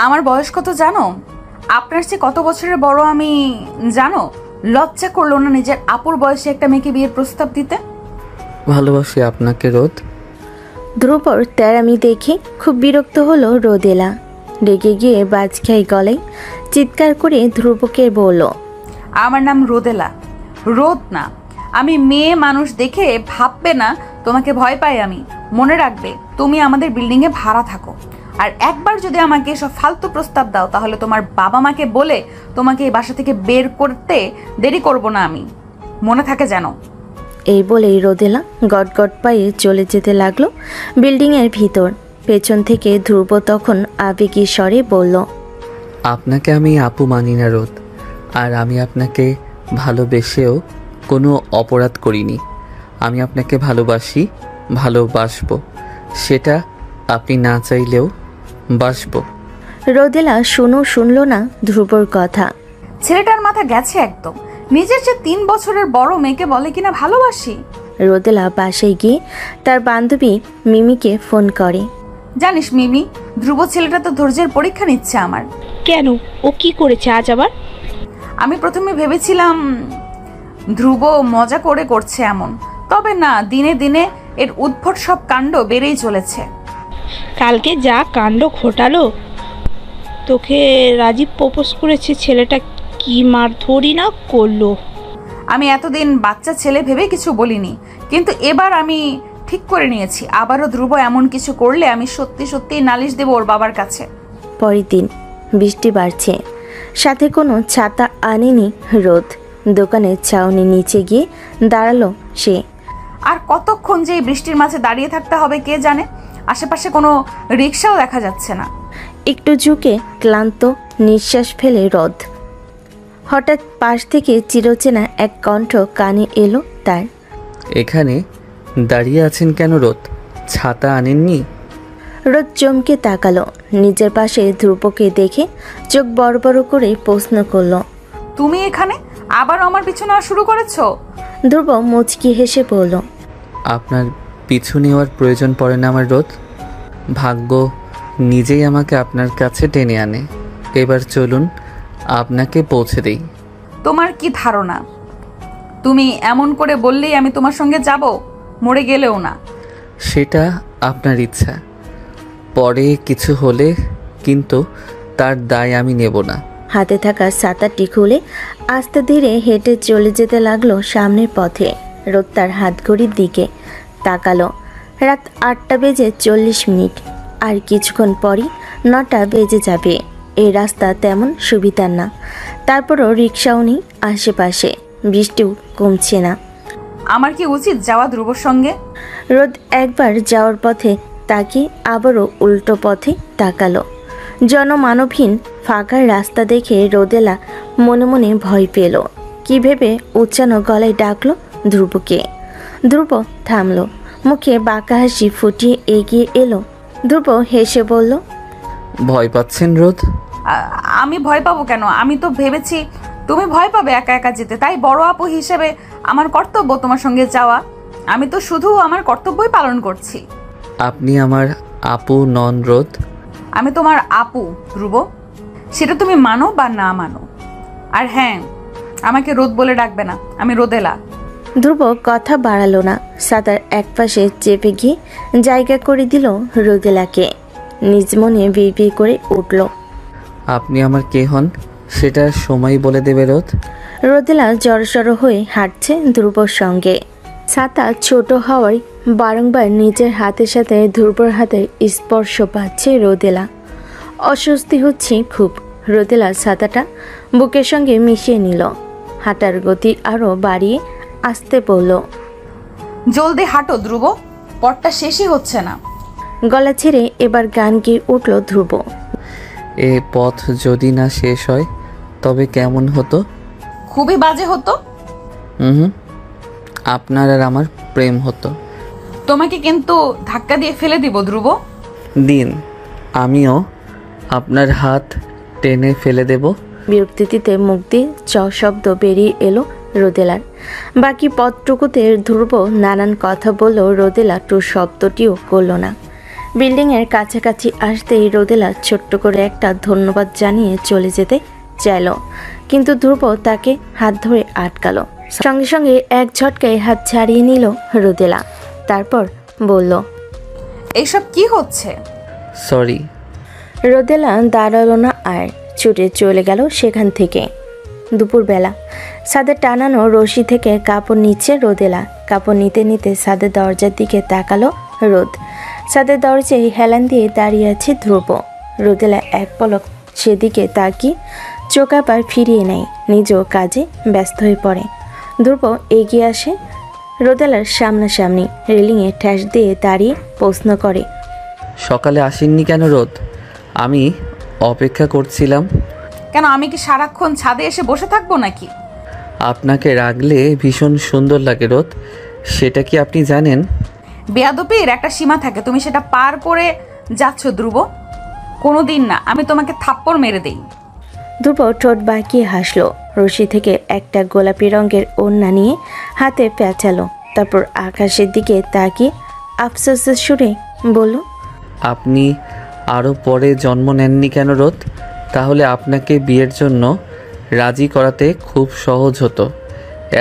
আমার বয়স কত জানো? আপনার চেয়ে কত বছরের বড় আমি জানো? লজ্জা করলো না নিজের আপুর বয়সে একটা মেয়েকে বিয়ের প্রস্তাব দিতে? ভালোবাসি আপনাকে রোদ। ধ্রুবর তেরামি দেখে খুব বিরক্ত হলো রোদেলা। রেগে গিয়ে বাজখাই গলায় চিৎকার করে ধ্রুবকে বলল, আমার নাম রোদেলা, রোদ না। আমি মেয়ে মানুষ দেখে ভাববে না তোমাকে ভয় পাই আমি। মনে রাখবে তুমি আমাদের বিল্ডিংয়ে ভাড়া থাকো, আর একবার যদি আমাকে এসব ফালতু প্রস্তাব দাও তাহলে তোমার বাবা মাকে বলে তোমাকে এই বাসা থেকে বের করতে দেরি করব না আমি, মনে থাকে যেন। এই বলেই রোদেলা গটগট পায়ে চলে যেতে লাগলো বিল্ডিংয়ের ভিতর। পেছন থেকে ধ্রুব তখন আবেগী স্বরে বলল, আপনাকে আমি আপু মানি না রোদ, আর আমি আপনাকে ভালোবেসেও কোনো অপরাধ করিনি। আমি আপনাকে ভালোবাসি, ভালোবাসবো, সেটা আপনি না চাইলেও বাসবো। রোদেলা শুনল না ধ্রুবর কথা। ছেলেটার মাথা গেছে একদম। নিজের চেয়ে 3 বছরের বড় মেয়েকে বলে কিনা ভালোবাসি। রোদেলা বাসায় গিয়ে তার বান্ধবী মিমিকে ফোন করে। জানিস মিমি, ধ্রুব ছেলেটা তো ধৈর্যের পরীক্ষা নিচ্ছে আমার। কেন, ও কি করেছে আজ আবার? আমি প্রথমে ভেবেছিলাম ধ্রুব মজা করে করছে এমন, তবে না, দিনে দিনে এর উদ্ভট সব কাণ্ড বেড়েই চলেছে। কালকে যা কাণ্ড ঘটালো, তোকে রাজীব প্রপোজ করেছে, ছেলেটা কি মারধরি না করলো। আমি এতদিন বাচ্চা ছেলে ভেবে কিছু বলিনি, কিন্তু এবার আমি ঠিক করে নিয়েছি আবারও ধ্রুব এমন কিছু করলে আমি সত্যি সত্যি নালিশ দেব ওর বাবার কাছে। পরের দিন বৃষ্টি বাড়ছে, সাথে কোনো ছাতা আনেনি রোদ। দোকানের ছাউনি নিচে গিয়ে দাঁড়ালো সে। আর কতক্ষণ যে এই বৃষ্টির মাঝে দাঁড়িয়ে থাকতে হবে কে জানে। আশেপাশে কোনো রিক্সাও দেখা যাচ্ছে না। একটু ঝুঁকে ক্লান্ত নিঃশ্বাস ফেলে রোদ। হঠাৎ পাশ থেকে চিরচেনা এক কণ্ঠ কানে এলো তার। এখানে দাঁড়িয়ে আছেন কেন রোদ? ছাতা আনেননি? রোদ চমকে তাকালো। নিজের পাশে ধ্রুবকে দেখে চোখ বড় বড় করে প্রশ্ন করলো, তুমি এখানে আবার আমার পিছু নেওয়া শুরু করেছো? ধ্রুব মুচকি হেসে বলল, আপনার পিছু নেওয়ার প্রয়োজন পড়ে না আমার রোদ। ভাগ্য নিজেই আমাকে আপনার কাছে টেনে আনে। এবার চলুন আপনাকে পৌঁছে দেই। তোমার কি ধারণা তুমি এমন করে বললেই আমি তোমার সঙ্গে যাব? মরে গেলেও না। সেটা আপনার ইচ্ছা, পরে কিছু হলে কিন্তু তার দায় আমি নেব না। হাতে থাকা ছাতাটি খুলে আস্তে ধীরে হেঁটে চলে যেতে লাগলো সামনের পথে। রোদ তার হাত ঘড়ির দিকে তাকালো। রাত 8:40। আর কিছুক্ষণ পরই 9টা বেজে যাবে। এই রাস্তা তেমন সুবিধার না, তারপরও রিক্সাও নেই আশেপাশে, বৃষ্টিও কমছে না। আমার কি উচিত যাওয়া ধ্রুবর সঙ্গে? রোদ একবার যাওয়ার পথে তাকে আবারও উল্টো পথে তাকালো। জনমানবহীন ফাঁকা রাস্তা দেখে রোদেলা মনে মনে ভয় পেল। কি ভেবে উচ্চানো গলায় ডাকলো ধ্রুবকে। ধ্রুব থামলো, মুখে বাঁকা হাসি ফুটিয়ে এগিয়ে এলো। ধ্রুব হেসে বলল, ভয় পাচ্ছেন রোদ? আমি ভয় পাবো কেন? আমি তো ভেবেছি তুমি ভয় পাবে একা একা যেতে, তাই বড় আপু হিসেবে আমার কর্তব্য তোমার সঙ্গে যাওয়া। আমি তো শুধু আমার কর্তব্যই পালন করছি। আপনি আমার আপু নন রোদ। আমি তোমার আপু ধ্রুব, সেটা তুমি মানো বা না মানো। আর হ্যাঁ, আমাকে রোদ বলে ডাকবে না, আমি রোদেলা। ধ্রুব কথা বাড়ালো না, ছাতার একপাশে চেপে গিয়ে জায়গা করে দিল রোদেলাকে। নিজ মনে বিড়বিড় করে উঠল, আপনি আমার কে হন সেটা সময় বলে দেবে রোদ। রোদেলা জড়সড় হয়ে হাঁটছে ধ্রুবর সঙ্গে। ছাতা ছোট হওয়ায় বারংবার নিজের হাতের সাথে ধ্রুবর হাতের স্পর্শ পাচ্ছে রোদেলা। অস্বস্তি হচ্ছে খুব। রোদেলা ছাতাটা বুকের সঙ্গে মিশিয়ে নিল। হাঁটার গতি আরও বাড়িয়ে আসতে বলল, জলদি হাঁটো ধ্রুব, পথটা শেষই হচ্ছে না। গলা ছেড়ে এবার গান গেয়ে উঠল ধ্রুব। এ পথ যদি না শেষ হয় তবে কেমন হতো? খুবই বাজে হতো। আপনার আর আমার প্রেম হতো। তোমাকে কিন্তু ধাক্কা দিয়ে ফেলে দিব ধ্রুব। দিন, আমিও আপনার হাত টেনে ফেলে দেব। বিরক্তিতে মুখ দিয়ে চ শব্দ বেরিয়ে এলো রোদেলার। বাকি পথটুকুতে ধ্রুব নানান কথা বলল, রোদেলা টু শব্দটিও করল না। বিল্ডিংয়ের কাছাকাছি আসতেই রোদেলা ছোট্ট করে একটা ধন্যবাদ জানিয়ে চলে যেতে চাইল, কিন্তু ধ্রুব তাকে হাত ধরে আটকালো। সঙ্গে সঙ্গে এক ঝটকায় হাত ছাড়িয়ে নিল রোদেলা, তারপর বলল, এইসব কি হচ্ছে? সরি। রোদেলা দাঁড়ালো না আর ছুটে চলে গেল সেখান থেকে। দুপুরবেলা ছাদের টানানো রশি থেকে কাপড় নিচ্ছে রোদেলা। কাপড় নিতে নিতে ছাদের দরজার দিকে তাকালো রোদ। ছাদের দরজায় হেলান দিয়ে দাঁড়িয়ে আছে ধ্রুব। রোদেলা এক পলক সেদিকে তাকিয়ে চোখ আবার ফিরিয়ে নেয়, নিজেও কাজে ব্যস্ত হয়ে পড়ে। ধ্রুব এগিয়ে আসে রোদেলার সামনাসামনি, রেলিংয়ে ঠ্যাস দিয়ে দাঁড়িয়ে প্রশ্ন করে, সকালে আসেননি কেন রোদ? আমি অপেক্ষা করছিলাম। কেন, আমি কি সারাক্ষণ ছাদে এসে বসে থাকবো নাকি? আপনাকে রাখলে ভীষণ সুন্দর লাগে রোদ, সেটা কি আপনি জানেন? বেয়াদবির একটা সীমা থাকে, তুমি সেটা পার করে যাচ্ছ ধ্রুব। কোনোদিন না, আমি তোমাকে থাপ্পড় মেরে দেই। ধ্রুব ঠোঁট বাঁকিয়ে হাসলো। রশি থেকে একটা গোলাপি রঙের ওড়না নিয়ে হাতে পেঁচালো, তারপর আকাশের দিকে তাকিয়ে আফসোসের সুরে বলল, আপনি আরও পরে জন্ম নেননি কেন রোদ? তাহলে আপনাকে বিয়ের জন্য রাজি করাতে খুব সহজ হতো।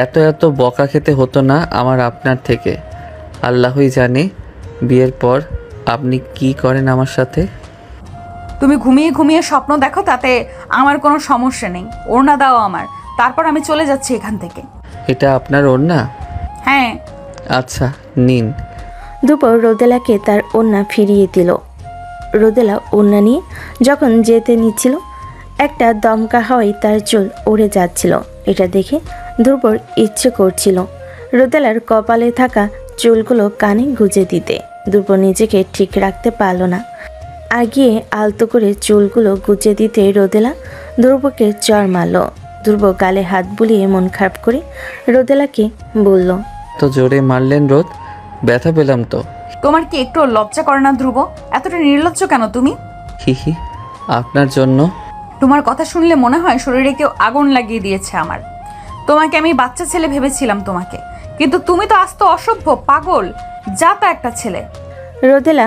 এত এত বকা খেতে হতো না আমার আপনার থেকে। আল্লাহই জানে বিয়ের পর আপনি কি করেন আমার সাথে। তুমি ঘুমিয়ে ঘুমিয়ে স্বপ্ন দেখো, তাতে আমার কোনো সমস্যা নেই। ওড়না দাও আমার, তারপর আমি চলে যাচ্ছি এখান থেকে। এটা আপনার ওড়না? হ্যাঁ। আচ্ছা নিন। দুপুর রোদেলাকে তার ওড়না ফিরিয়ে দিল। রোদেলা ওড়না নিয়ে যখন যেতে নিচ্ছিল, একটা দমকা হাওয়ায় তার চুল উড়ে যাচ্ছিল। এটা দেখে ধ্রুবর ইচ্ছে করছিল রোদেলার কপালে থাকা চুলগুলো কানে গুজে দিতে। ধ্রুব নিজেকে ঠিক রাখতে পারল না, আগিয়ে আলতো করে চুলগুলো গুজে দিতে রোদেলা ধ্রুবকে চড় মারল। ধ্রুব গালে হাত বুলিয়ে মন খারাপ করে রোদেলাকে বলল, তো জোরে মারলেন রোদ, ব্যথা পেলাম তো। তোমার কি একটু লজ্জা করে না ধ্রুব? এতটা নির্লজ্জ কেন তুমি? হিহি, আপনার জন্য। তোমার কথা শুনলে মনে হয় শরীরে কেউ আগুন লাগিয়ে দিয়েছে আমার। তোমাকে আমি বাচ্চা ছেলে ভেবেছিলাম তোমাকে, কিন্তু তুমি তো আস্ত অসভ্য, পাগল, যা তা একটা ছেলে। রোদেলা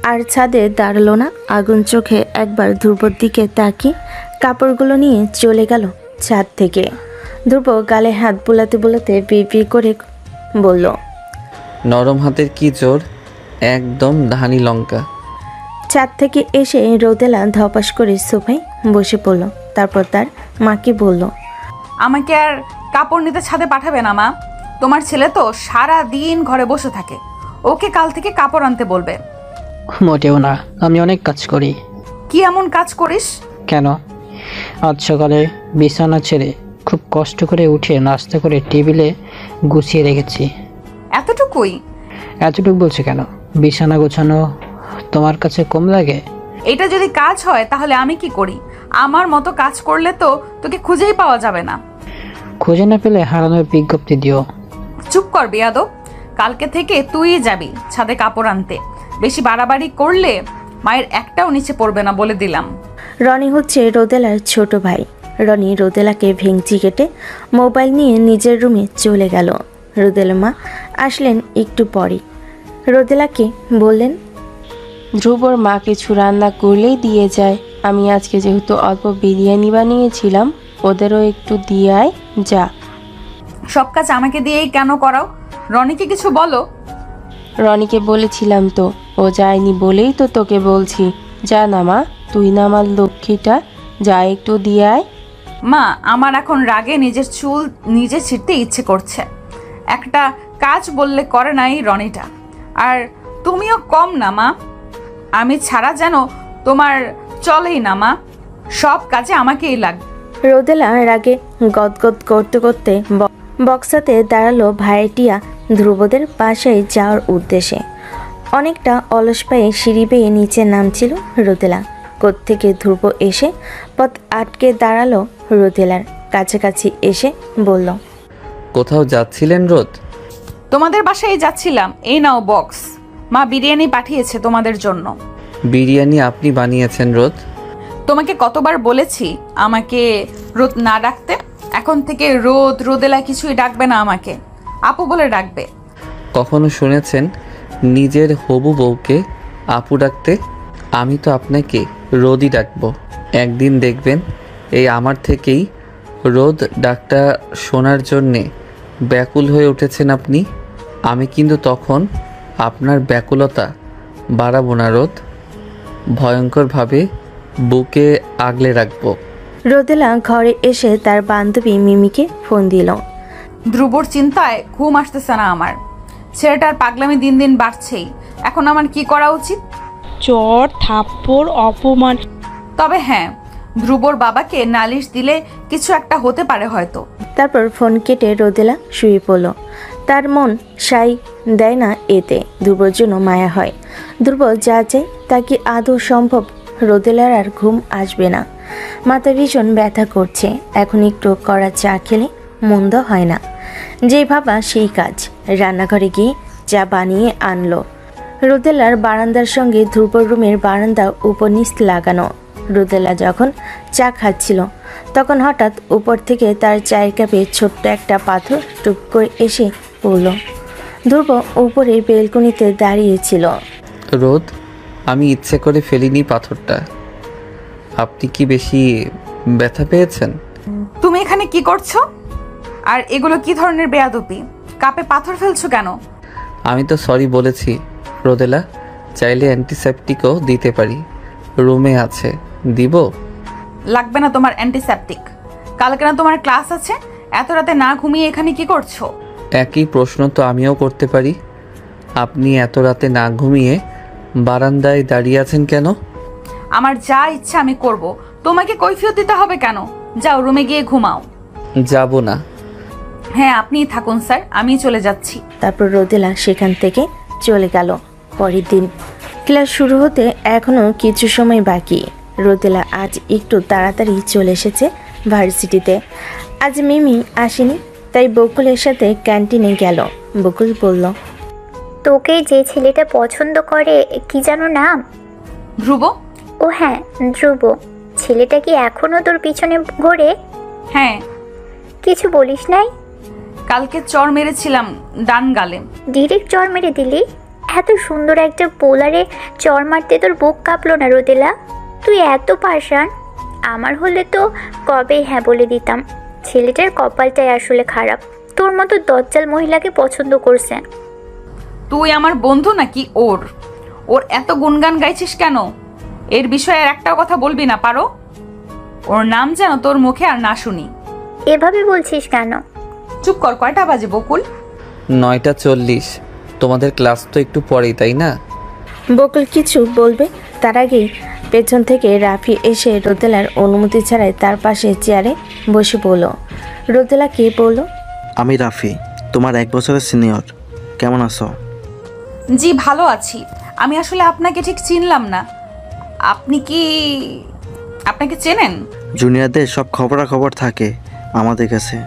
আর ছাদে দাঁড়ালো না, আগুন চোখে একবার ধ্রুবর দিকে তাকিয়ে কাপড়গুলো নিয়ে চলে গেল ছাদ থেকে। ধ্রুব গালে হাত বুলাতে বুলাতে বিপি করে বলল, নরম হাতের কি জোর, একদম ধানি লঙ্কা। ছাদ থেকে এসে রোদেলা ধপাস করে সোফায় বসে পড়ল। তারপর তার মাকে বলল, আমাকে আর কাপড় নিতে ছাদে পাঠাবে না মা। তোমার ছেলে তো সারা দিন ঘরে বসে থাকে, ওকে কাল থেকে কাপড় আনতে বলবে। মোটেও না, আমি অনেক কাজ করি। কি এমন কাজ করিস? কেন? আজ সকালে বিছানা ছেড়ে খুব কষ্ট করে উঠে নাস্তা করে টেবিলে গুছিয়ে রেখেছি। এতটুকুই? এতটুকু বলছে কেন? বিছানা গোছানো তোমার কাছে কম লাগে? এটা যদি কাজ হয় তাহলে আমি কি করি? আমার মতো কাজ করলে তো তোকে খুঁজেই পাওয়া যাবে না। খুঁজে না পেলে হারানোর বিজ্ঞপ্তি দিও। চুপ কর বেয়াদব, কালকে থেকে তুই যাবি ছাদে কাপড় আনতে। বেশি বাড়াবাড়ি করলে মায়ের একটাও নিচে পড়বে না বলে দিলাম। রনি হচ্ছে রোদেলার ছোট ভাই। রনি রোদেলাকে ভেঙচি কেটে মোবাইল নিয়ে নিজের রুমে চলে গেল। রোদেলার মা আসলেন একটু পরে। রোদেলাকে বললেন, ধ্রুবর মা কিছু রান্না করলেই দিয়ে যায়। আমি আজকে যেহেতু অল্প বিরিয়ানি বানিয়েছিলাম, ওদেরও একটু দিয়ে আয় যা। সব কাজ আমাকে দিয়েই কেন করাও? রনিকে কিছু বলো। রনিকে বলেছিলাম তো, ও যায়নি বলেই তো তোকে বলছি। যা না মা, তুই না আমার লক্ষ্মীটা, যা একটু দিয়ে আয়। মা, আমার এখন রাগে নিজের চুল নিজে ছিঁড়তে ইচ্ছে করছে। একটা কাজ বললে করে নাই রনিটা। আর তুমিও কম না মা, আমি ছাড়া যেন তোমার চলেই না মা, সব কাজে আমাকেই লাগবে। রোদেলা রাগে গদগদ করতে করতে বক্সাতে দাঁড়ালো ভাইটিয়া ধ্রুবদের বাসায় যাওয়ার উদ্দেশ্যে। অনেকটা অলস পায়ে সিঁড়ি বেয়ে নিচে নামছিল রোদেলা। কোত্থেকে ধ্রুব এসে পথ আটকে দাঁড়ালো রোদেলার কাছাকাছি এসে বলল, কোথাও যাচ্ছিলেন রোদ? তোমাদের বাসায় যাচ্ছিলাম, এই নাও বক্স। মা বিরিয়ানি পাঠিয়েছে তোমাদের জন্য। বিরিয়ানি আপনি বানিয়েছেন রোদ? তোমাকে কতবার বলেছি আমাকে রোদ না ডাকতে? এখন থেকে রোদ রোদেলা কিছুই ডাকবে না, আমাকে আপু বলে ডাকবে। কখনো শুনেছেন নিজের হবু বউকে আপু ডাকতে? আমি তো আপনাকে রোদই ডাকবো। একদিন দেখবেন এই আমার থেকেই রোদ ডাকটা শোনার জন্যে ব্যাকুল হয়ে উঠেছেন আপনি। আমি কিন্তু তখন আপনার ব্যাকুলতা বাড়াবো না রোদ, ভয়ঙ্করভাবে বুকে আগলে রাখবো। রোদেলা ঘরে এসে তার বান্ধবী মিমিকে ফোন দিল। ধ্রুবর চিন্তায় ঘুম আসতেছে না আমার। ছেলেটার পাগলামি দিন দিন বাড়ছেই। এখন আমার কি করা উচিত? চর থাপ্পড় অপমান। তবে হ্যাঁ, ধ্রুবর বাবাকে নালিশ দিলে কিছু একটা হতে পারে হয়তো। তারপর ফোন কেটে রোদেলা শুয়ে পড়ল। তার মন সাই দেয় না এতে। ধ্রুবর জন্য মায়া হয়। ধ্রুব যা চায় তা কি আদৌ সম্ভব? রোদেলার আর ঘুম আসবে না। মাথা ভীষণ ব্যথা করছে। এখন একটু কড়া চা খেলে মন্দ হয় না। যেই ভাবা সেই কাজ। রান্নাঘরে গিয়ে চা বানিয়ে আনলো। রোদেলার বারান্দার সঙ্গে ধ্রুবর রুমের বারান্দা উপনিচ লাগানো। রোদেলা যখন চা খাচ্ছিল তখন হঠাৎ উপর থেকে তার চায়ের কাপে ছোট্ট একটা পাথর টুপ করে এসে পড়ল। ধ্রুব উপরের বেলকনিতে দাঁড়িয়েছিল। রোদ, আমি ইচ্ছে করে ফেলিনি পাথরটা। আপনি কি বেশি ব্যথা পেয়েছেন? তুমি এখানে কি করছো? আর এগুলো কি ধরনের বেয়াদবি? কাপে পাথর ফেলছো কেন? আমি তো সরি বলেছি রোদেলা। চাইলে অ্যান্টিসেপটিকও দিতে পারি, রুমে আছে। দিব? লাগবে না তোমার অ্যান্টিসেপটিক। কালকে না তোমার ক্লাস আছে? এত রাতে না ঘুমিয়ে এখানে কি করছো? একই প্রশ্ন তো আমিও করতে পারি। আপনি এত রাতে না ঘুমিয়ে বারান্দায় দাঁড়িয়ে আছেন কেন? আমার যা ইচ্ছা আমি করব। তোমাকে কৈফিয়ত দিতে হবে কেন? যাও রুমে গিয়ে ঘুমাও। যাব না। হ্যাঁ, আপনিই থাকুন স্যার, আমি চলে যাচ্ছি। তারপর রোদেলা সেখান থেকে চলে গেল। পরের দিন ক্লাস শুরু হতে এখনো কিছু সময় বাকি। রোদেলা আজ একটু তাড়াতাড়ি চলে এসেছে ভার্সিটিতে। আজ মিমি আসেনি, তাই বকুলের সাথে ক্যান্টিনে গেল। বকুল বলল, তোকে যে ছেলেটা পছন্দ করে কি যেন নাম? ধ্রুব। ও হ্যাঁ, ধ্রুব। ছেলেটা কি এখনো তোর পিছনে ঘোরে? হ্যাঁ। কিছু বলিস নাই? কালকে চর মেরেছিলাম ডান গালে। ডিরেক্ট চর মেরে দিলি? এত সুন্দর একটা বোলারে চর মারতে তোর বুক কাঁপলো না রোদেলা? তুই এত পাষাণ। আমার হলে তো কবেই হ্যাঁ বলে দিতাম। ছেলেটার কপালটাই আসলে খারাপ, তোর মতো দজ্জাল মহিলাকে পছন্দ করছে। তুই আমার বন্ধু নাকি ওর? ওর এত গুণগান গাইছিস কেন? এর বিষয়ে আর একটা কথা বলবি না পারো? ওর নাম যেন তোর মুখে আর না শুনি। এভাবে বলছিস কেন? চুপ কর। কয়টা বাজে বকুল? 9:40। তোমাদের ক্লাস তো একটু পরেই, তাই না? বকুল কিছু বলবে তার আগেই পেছন থেকে রাফি এসে রোদেলার অনুমতি ছাড়াই তার পাশে চেয়ারে বসে পড়ল। রোদেলা কে বলল? আমি রাফি, তোমার 1 বছরের সিনিয়র। কেমন আছো? জি ভালো আছি। আমি আসলে আপনাকে ঠিক চিনলাম না। আপনাকে চেনেন? জুনিয়রদের সব খবরাখবর থাকে আমাদের কাছে।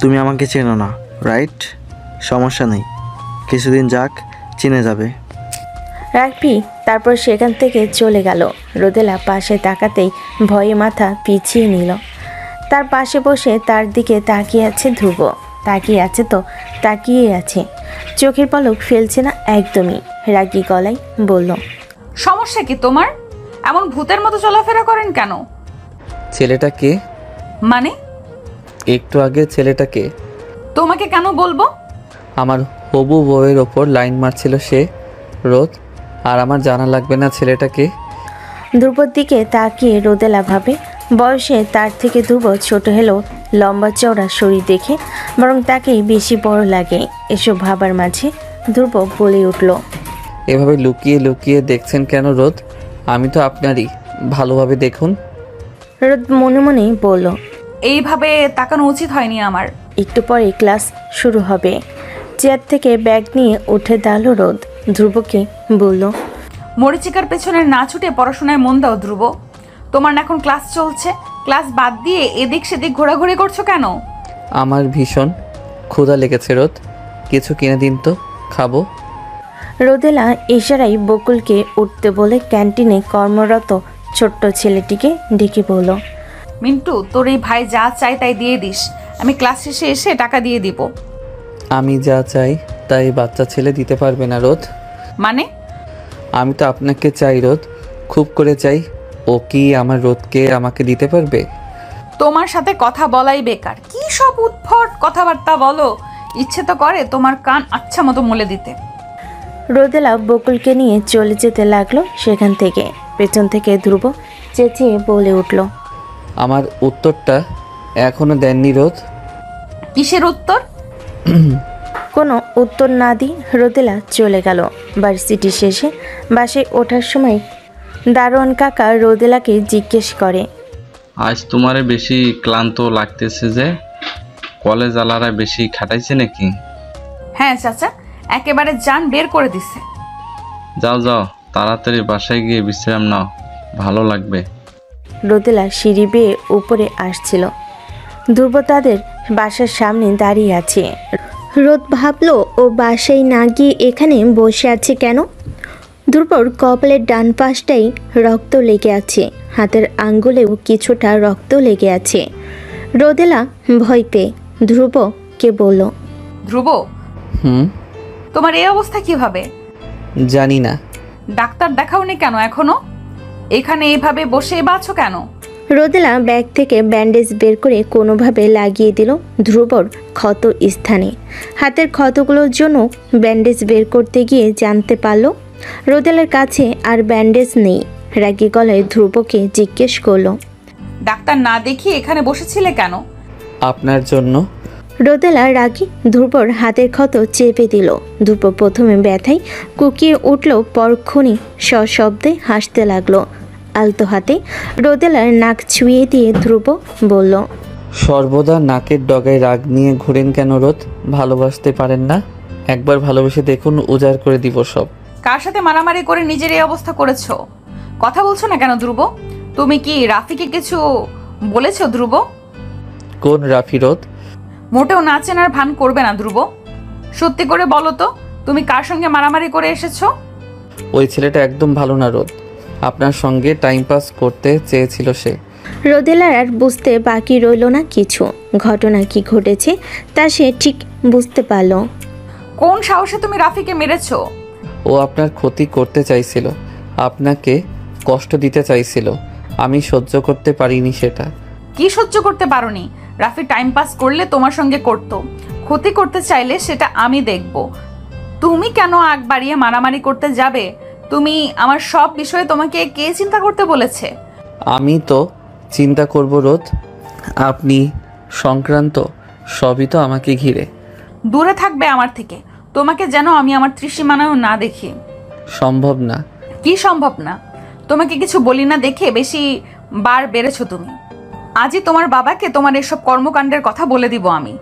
তুমি আমাকে চেনো না, রাইট? সমস্যা নেই, কিছুদিন যাক, চিনে যাবে। রাফি তারপর সেখান থেকে চলে গেল। রোদেলা পাশে তাকাতেই ভয়ে মাথা পিছিয়ে নিল। তার পাশে বসে তার দিকে তাকিয়ে আছে ধ্রুব। তাকিয়ে আছে তো তাকিয়ে আছে, চোখের পলক ফেলছে না একদমই। রাগী গলায় বলল, সমস্যা কি তোমার? এমন ভূতের মতো চলাফেরা করেন কেন? ছেলেটা কে? মানে? একটু আগে ছেলেটাকে তোমাকে কেন বলবো? আমার হবু বউয়ের ওপর লাইন মারছিল সে, রোদ। আর আমার জানা লাগবে না ছেলেটাকে? ধ্রুবর দিকে তাকিয়ে রোদেলা ভাবে, বয়সে তার থেকে ধ্রুব ছোট হলেও লম্বা চওড়া শরীর দেখে বরং তাকেই বেশি বড় লাগে। এসব ভাবার মাঝে ধ্রুব বলে উঠল, এভাবে লুকিয়ে লুকিয়ে দেখছেন কেন রোদ? আমি তো আপনারই, ভালোভাবে দেখুন। রোদ মনে মনে বলল, এইভাবে তাকানো উচিত হয়নি আমার। একটু পরে ক্লাস শুরু হবে। চেয়ার থেকে ব্যাগ নিয়ে উঠে দাঁড়ালো রোদ। ধ্রুবকে বলল, মরিচিকার পেছনে না ছুটে পড়াশোনায় মন দাও ধ্রুব। তোমার না এখন ক্লাস চলছে, ক্লাস বাদ দিয়ে এদিক সেদিক ঘোরাঘুরি করছো কেন? আমার ভীষণ ক্ষুধা লেগেছে রোদ, কিছু কিনে দিন তো, খাবো। রোদেলা ইশারায় বকুলকে উঠতে বলে ক্যান্টিনে কর্মরত ছোট্ট ছেলেটিকে ডেকে বলল, মিন্টু, তোর এই ভাই যা চাই তাই দিয়ে দিস। আমি ক্লাস শেষে এসে টাকা দিয়ে দিব। আমি যা চাই তাই বাচ্চা ছেলে দিতে পারবে না রোদ। মানে? আমি তো আপনাকে চাই রোদ, খুব করে চাই। ও কি আমার রোদকে আমাকে দিতে পারবে? তোমার সাথে কথা বলাই বেকার। কি সব উদ্ভট কথাবার্তা বলো, ইচ্ছে তো করে তোমার কান আচ্ছা মতো মুলে দিতে। রোদেলা বকুলকে নিয়ে চলে যেতে লাগলো সেখান থেকে। পেছন থেকে ধ্রুব চেঁচিয়ে বলে উঠল, আমার উত্তরটা এখনো দেননি রোদ। কিসের উত্তর? কোনো উত্তর না দিয়ে রোদেলা চলে গেল। ভার্সিটি শেষে বাসে ওঠার সময় দারোয়ান কাকা রোদেলাকে জিজ্ঞেস করে, আজ তোমারে বেশি ক্লান্ত লাগতেছে যে? কলেজ আলারা বেশি খাটাইছে নাকি? হ্যাঁ চাচা, একেবারে জান বের করে দিছে। যাও যাও, তাড়াতাড়ি বাসায় গিয়ে বিশ্রাম নাও, ভালো লাগবে। রোদেলা সিঁড়ি বেয়ে উপরে আসছিল। ধ্রুব তাদের বাসার সামনে দাঁড়িয়ে আছে। রোদ ভাবলো ও বাসায় না গিয়ে এখানে বসে আছে কেন। ধ্রুবর কপালের ডান পাশটাই রক্ত লেগে আছে, হাতের আঙ্গুলেও কিছুটা রক্ত লেগে আছে। রোদেলা ভয় পেয়ে ধ্রুবকে বলল, ধ্রুব, তোমার এই অবস্থা কিভাবে? জানি না। ডাক্তার দেখাওনি কেন এখনো? এখানে এইভাবে বসে বাঁচো কেন? রোদেলা ব্যাগ থেকে ব্যান্ডেজ বের করে কোনোভাবে লাগিয়ে দিল ধ্রুবর ক্ষত স্থানে। হাতের ক্ষতগুলোর জন্য ব্যান্ডেজ বের করতে গিয়ে জানতে পারল রোদেলার কাছে আর ব্যান্ডেজ নেই। রাগী গলায় ধ্রুবকে জিজ্ঞেস করলো, ডাক্তার না দেখিয়ে এখানে বসেছিলে কেন? আপনার জন্য। রোদেলা রাগী ধ্রুবর হাতের ক্ষত চেপে দিল। ধ্রুব প্রথমে ব্যথায় কুকিয়ে উঠল, পরক্ষণই সশব্দে হাসতে লাগলো। আলতো হাতে রোদেলার নাক ছুঁয়ে দিয়ে ধ্রুব বলল, সর্বদা নাকের ডগায় রাগ নিয়ে ঘুরেন কেন রোদ? ভালোবাসতে পারেন না? একবার ভালোবেসে দেখুন, উজাড় করে দিব সব। কার সাথে মারামারি করে নিজের এই অবস্থা করেছো? কথা বলছো না কেন ধ্রুব? তুমি কি রাফিকে কিছু বলেছো ধ্রুব? কোন রাফি রোদ? মোটেও না চেনার ভান করবে না ধ্রুব। সত্যি করে বলো তো, তুমি কার সঙ্গে মারামারি করে এসেছো? ওই ছেলেটা একদম ভালো না রোদ, আপনার সঙ্গে টাইম পাস করতে চেয়েছিল সে। রোদেলার আর বুঝতে বাকি রইল না কিছু। ঘটনা কি ঘটেছে তা সে ঠিক বুঝতে পারল। কোন সাহসে তুমি রাফিকে মেরেছো? ও আপনার ক্ষতি করতে চাইছিল, আপনাকে কষ্ট দিতে চাইছিল। আমি সহ্য করতে পারিনি সেটা। কি সহ্য করতে পারোনি? রাফি টাইম পাস করলে তোমার সঙ্গে করতো, ক্ষতি করতে চাইলে সেটা আমি দেখব। তুমি কেন আগ বাড়িয়ে মারামারি করতে যাবে? তুমি আমার সব বিষয়ে তোমাকে কে চিন্তা করতে বলেছে? আমি তো চিন্তা করব রোদ, আপনি সংক্রান্ত সবই তো আমাকে ঘিরে। দূরে থাকবে আমার থেকে, তোমাকে যেন আমি আমার ত্রিসীমানাও না দেখি। সম্ভব না। কি সম্ভব না? তোমাকে কিছু বলি না দেখে বেশি বার বেড়েছো তুমি। আজই তোমার বাবাকে তোমার এসব কর্মকাণ্ডের কথা বলে দিব আমি।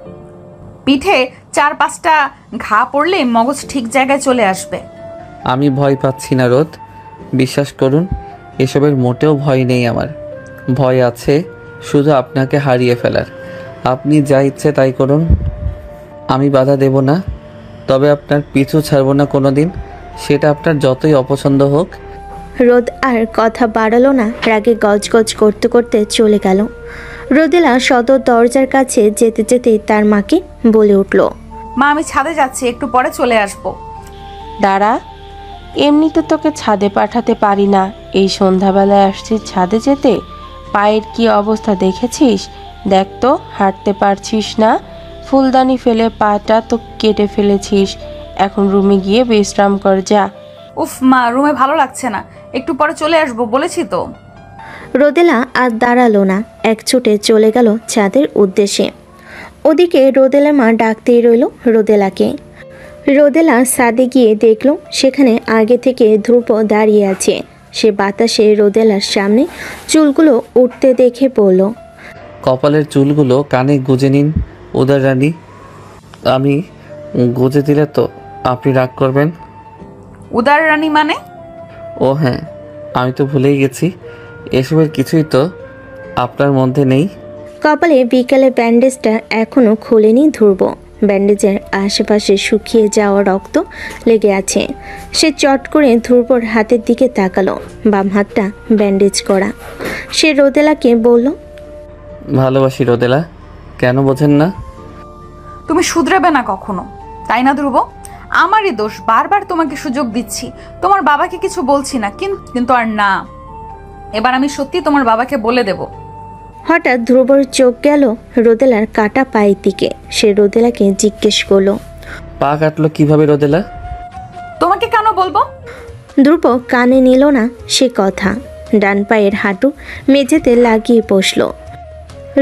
পিঠে 4-5টা ঘা পড়লে মগজ ঠিক জায়গায় চলে আসবে। আমি ভয় পাচ্ছি না রোদ, বিশ্বাস করুন। এসবের মোটেও ভয় নেই আমার। ভয় আছে শুধু আপনাকে হারিয়ে ফেলার। আপনি যা ইচ্ছে তাই করুন, আমি বাধা দেব না। তবে আপনার পিছু ছাড়ব না কোনো দিন, সেটা আপনার যতই অপছন্দ হোক। রোদ আর কথা বাড়ালো না, রাগে গজগজ করতে করতে চলে গেল। রোদেলা সদর দরজার কাছে যেতে যেতে তার মাকে বলে উঠল, মা, আমি ছাদে যাচ্ছি, একটু পরে চলে আসবো। দাঁড়া, এমনিতে তোকে ছাদে পাঠাতে পারি না, এই সন্ধ্যাবেলায় আসছিস ছাদে যেতে? পায়ের কি অবস্থা দেখেছিস? দেখ তো, হাঁটতে পারছিস না, ফুলদানি ফেলে পাটা তো কেটে ফেলেছিস। এখন রুমে গিয়ে বিশ্রাম কর, যা। উফ মা, রুমে ভালো লাগছে না, একটু পরে চলে আসবো বলেছি তো। রোদেলা আর দাঁড়ালো না, এক ছুটে চলে গেল ছাদের উদ্দেশ্যে। ওদিকে রোদেলা মা ডাকতেই রইল রোদেলাকে। রোদেলা ছাদে গিয়ে দেখল সেখানে আগে থেকে ধ্রুব দাঁড়িয়ে আছে। সে বাতাসে রোদেলার সামনে চুলগুলো উঠতে দেখে বলল, কপালের চুলগুলো কানে গুজে নিন উদার রানী। আমি গুজে দিলে তো আপনি রাগ করবেন? উদার রানী মানে? ও হ্যাঁ, আমি তো ভুলেই গেছি, এসবের কিছুই তো আপনার মধ্যে নেই। কপালে বিকালে ব্যান্ডেজটা এখনো খোলেনি ধ্রুব। ব্যান্ডেজের আশেপাশে শুকিয়ে যাওয়া রক্ত লেগে আছে। সে চট করে ধ্রুবর হাতের দিকে তাকালো, বাম হাতটা ব্যান্ডেজ করা। সে রোদেলাকে বলল, ভালোবাসি রোদেলা, কেন বোঝেন না? তুমি শুধরাবে না কখনো, তাই না ধ্রুব? আমারই দোষ, বারবার তোমাকে সুযোগ দিচ্ছি, তোমার বাবাকে কিছু বলছি না, কিন্তু আর না, এবার আমি সত্যি তোমার বাবাকে বলে দেব। হঠাৎ ধ্রুবর চোখ গেল রোদেলার কাটা পায়ের দিকে। সে রোদেলাকে জিজ্ঞেস করলো, পা কাটলো কিভাবে রোদেলা? তোমাকে কেন বলবো? ধ্রুব কানে নিল না সে কথা। ডান পায়ের হাঁটু মেঝেতে লাগিয়ে বসল।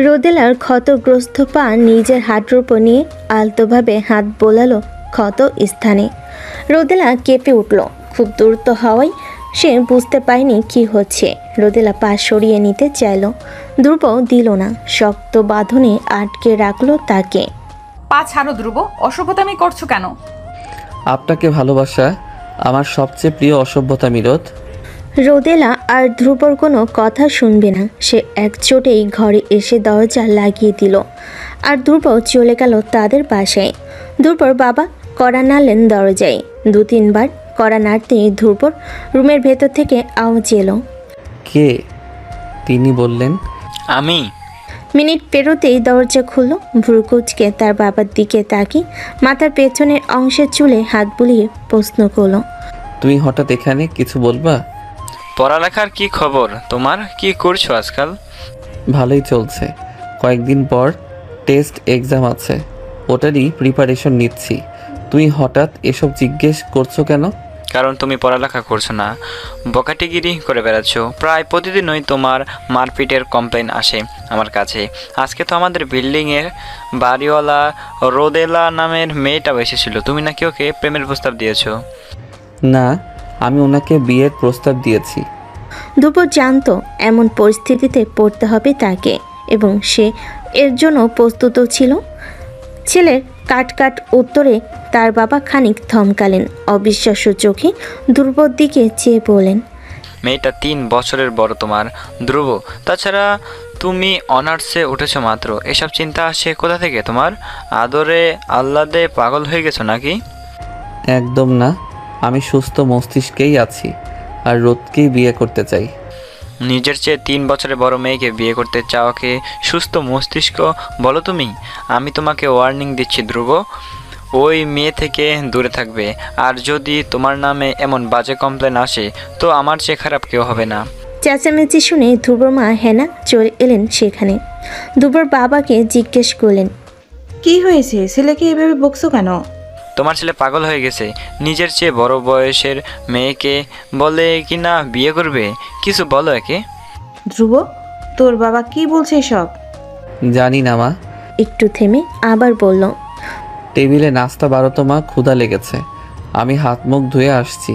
রোদেলার ক্ষতগ্রস্ত পা নিজের হাঁটুর উপর নিয়ে আলতোভাবে হাত বোলালো ক্ষত স্থানে। রোদেলা কেঁপে উঠল। খুব দ্রুত হওয়ায় সে বুঝতে পারেনি কি হচ্ছে। রোদেলা পা সরিয়ে নিতে চাইল, ধ্রুব দিল না, শক্ত বাঁধনে আটকে রাখলো তাকে। পা ছাড়ো ধ্রুব, অসভ্যতামি করছো কেন? আপনাকে ভালোবাসা আমার সবচেয়ে প্রিয় অসভ্যতা মিরত। রোদেলা আর ধ্রুবর কোনো কথা শুনবে না। সে একচোটেই ঘরে এসে দরজা লাগিয়ে দিল আর ধ্রুব চলে গেল তাদের বাসায়। ধ্রুবর বাবা কড়া নাড়লেন দরজায়। 2-3 বার কড়া নাড়তে ধ্রুবর রুমের ভেতর থেকে আওয়াজ এলো। কে? তিনি বললেন, আমি। মিনিট পেরোতেই দরজা খুলল। ভ্রুকুচকে তার বাবার দিকে তাকিয়ে মাথার পেছনের অংশের চুলে হাত বুলিয়ে প্রশ্ন করলো, তুমি হঠাৎ এখানে, কিছু বলবা? পড়ালেখার কি খবর তোমার? কি করছো আজকাল? ভালোই চলছে, কয়েকদিন পর টেস্ট এক্সাম আছে, ওটারই প্রিপারেশন নিচ্ছি। তুমি হঠাৎ এসব জিজ্ঞেস করছো কেন? কারণ তুমি পড়ালেখা করছো না, বকাটিগিরি করে বেড়াচ্ছ। প্রায় প্রতিদিনই তোমার মারপিটের কমপ্লেন আসে আমার কাছে। আজকে তো আমাদের বিল্ডিংয়ের বাড়িওয়ালা রোদেলা নামের মেয়েটাও এসেছিল, তুমি নাকি ওকে প্রেমের প্রস্তাব দিয়েছো। না, আমি ওনাকে বিয়ের প্রস্তাব দিয়েছি। ধ্রুব জানতো এমন পরিস্থিতিতে পড়তে হবে তাকে এবং সে এর জন্য প্রস্তুত ছিল। ছেলের কাট উত্তরে তার বাবা খানিক থমকালেন। অবিশ্বাস্য চোখে ধ্রুবর দিকে চেয়ে বলেন, মেয়েটা 3 বছরের বড় তোমার ধ্রুব। তাছাড়া তুমি অনার্সে উঠেছো মাত্র, এসব চিন্তা আসে কোথা থেকে তোমার? আদরে আহ্লাদে পাগল হয়ে গেছো নাকি? একদম না, আমি সুস্থ মস্তিষ্কেই আছি আর রোদকেই বিয়ে করতে চাই। নিজের চেয়ে 3 বছরের বড় মেয়েকে বিয়ে করতে চাওয়াকে সুস্থ মস্তিষ্ক বলো তুমি? আমি তোমাকে ওয়ার্নিং দিচ্ছি ধ্রুব, ওই মেয়ে থেকে দূরে থাকবে। আর যদি তোমার নামে এমন বাজে কমপ্লেন আসে তো আমার চেয়ে খারাপ কেউ হবে না। চেঁচামেচি শুনে ধ্রুবর মা হেনা চলে এলেন সেখানে। ধ্রুবর বাবাকে জিজ্ঞেস করলেন, কি হয়েছে? ছেলেকে এভাবে বকছো কেন? তোমার ছেলে পাগল হয়ে গেছে, নিজের চেয়ে বড় বয়সের মেয়েকে বলে কি না বিয়ে করবে। কিছু বলো একে। ধ্রুব, তোর বাবা কি বলছে সব? জানি না মা। একটু থেমে আবার বলল, টেবিলে নাস্তা বারো তো মা, ক্ষুধা লেগেছে, আমি হাত মুখ ধুয়ে আসছি।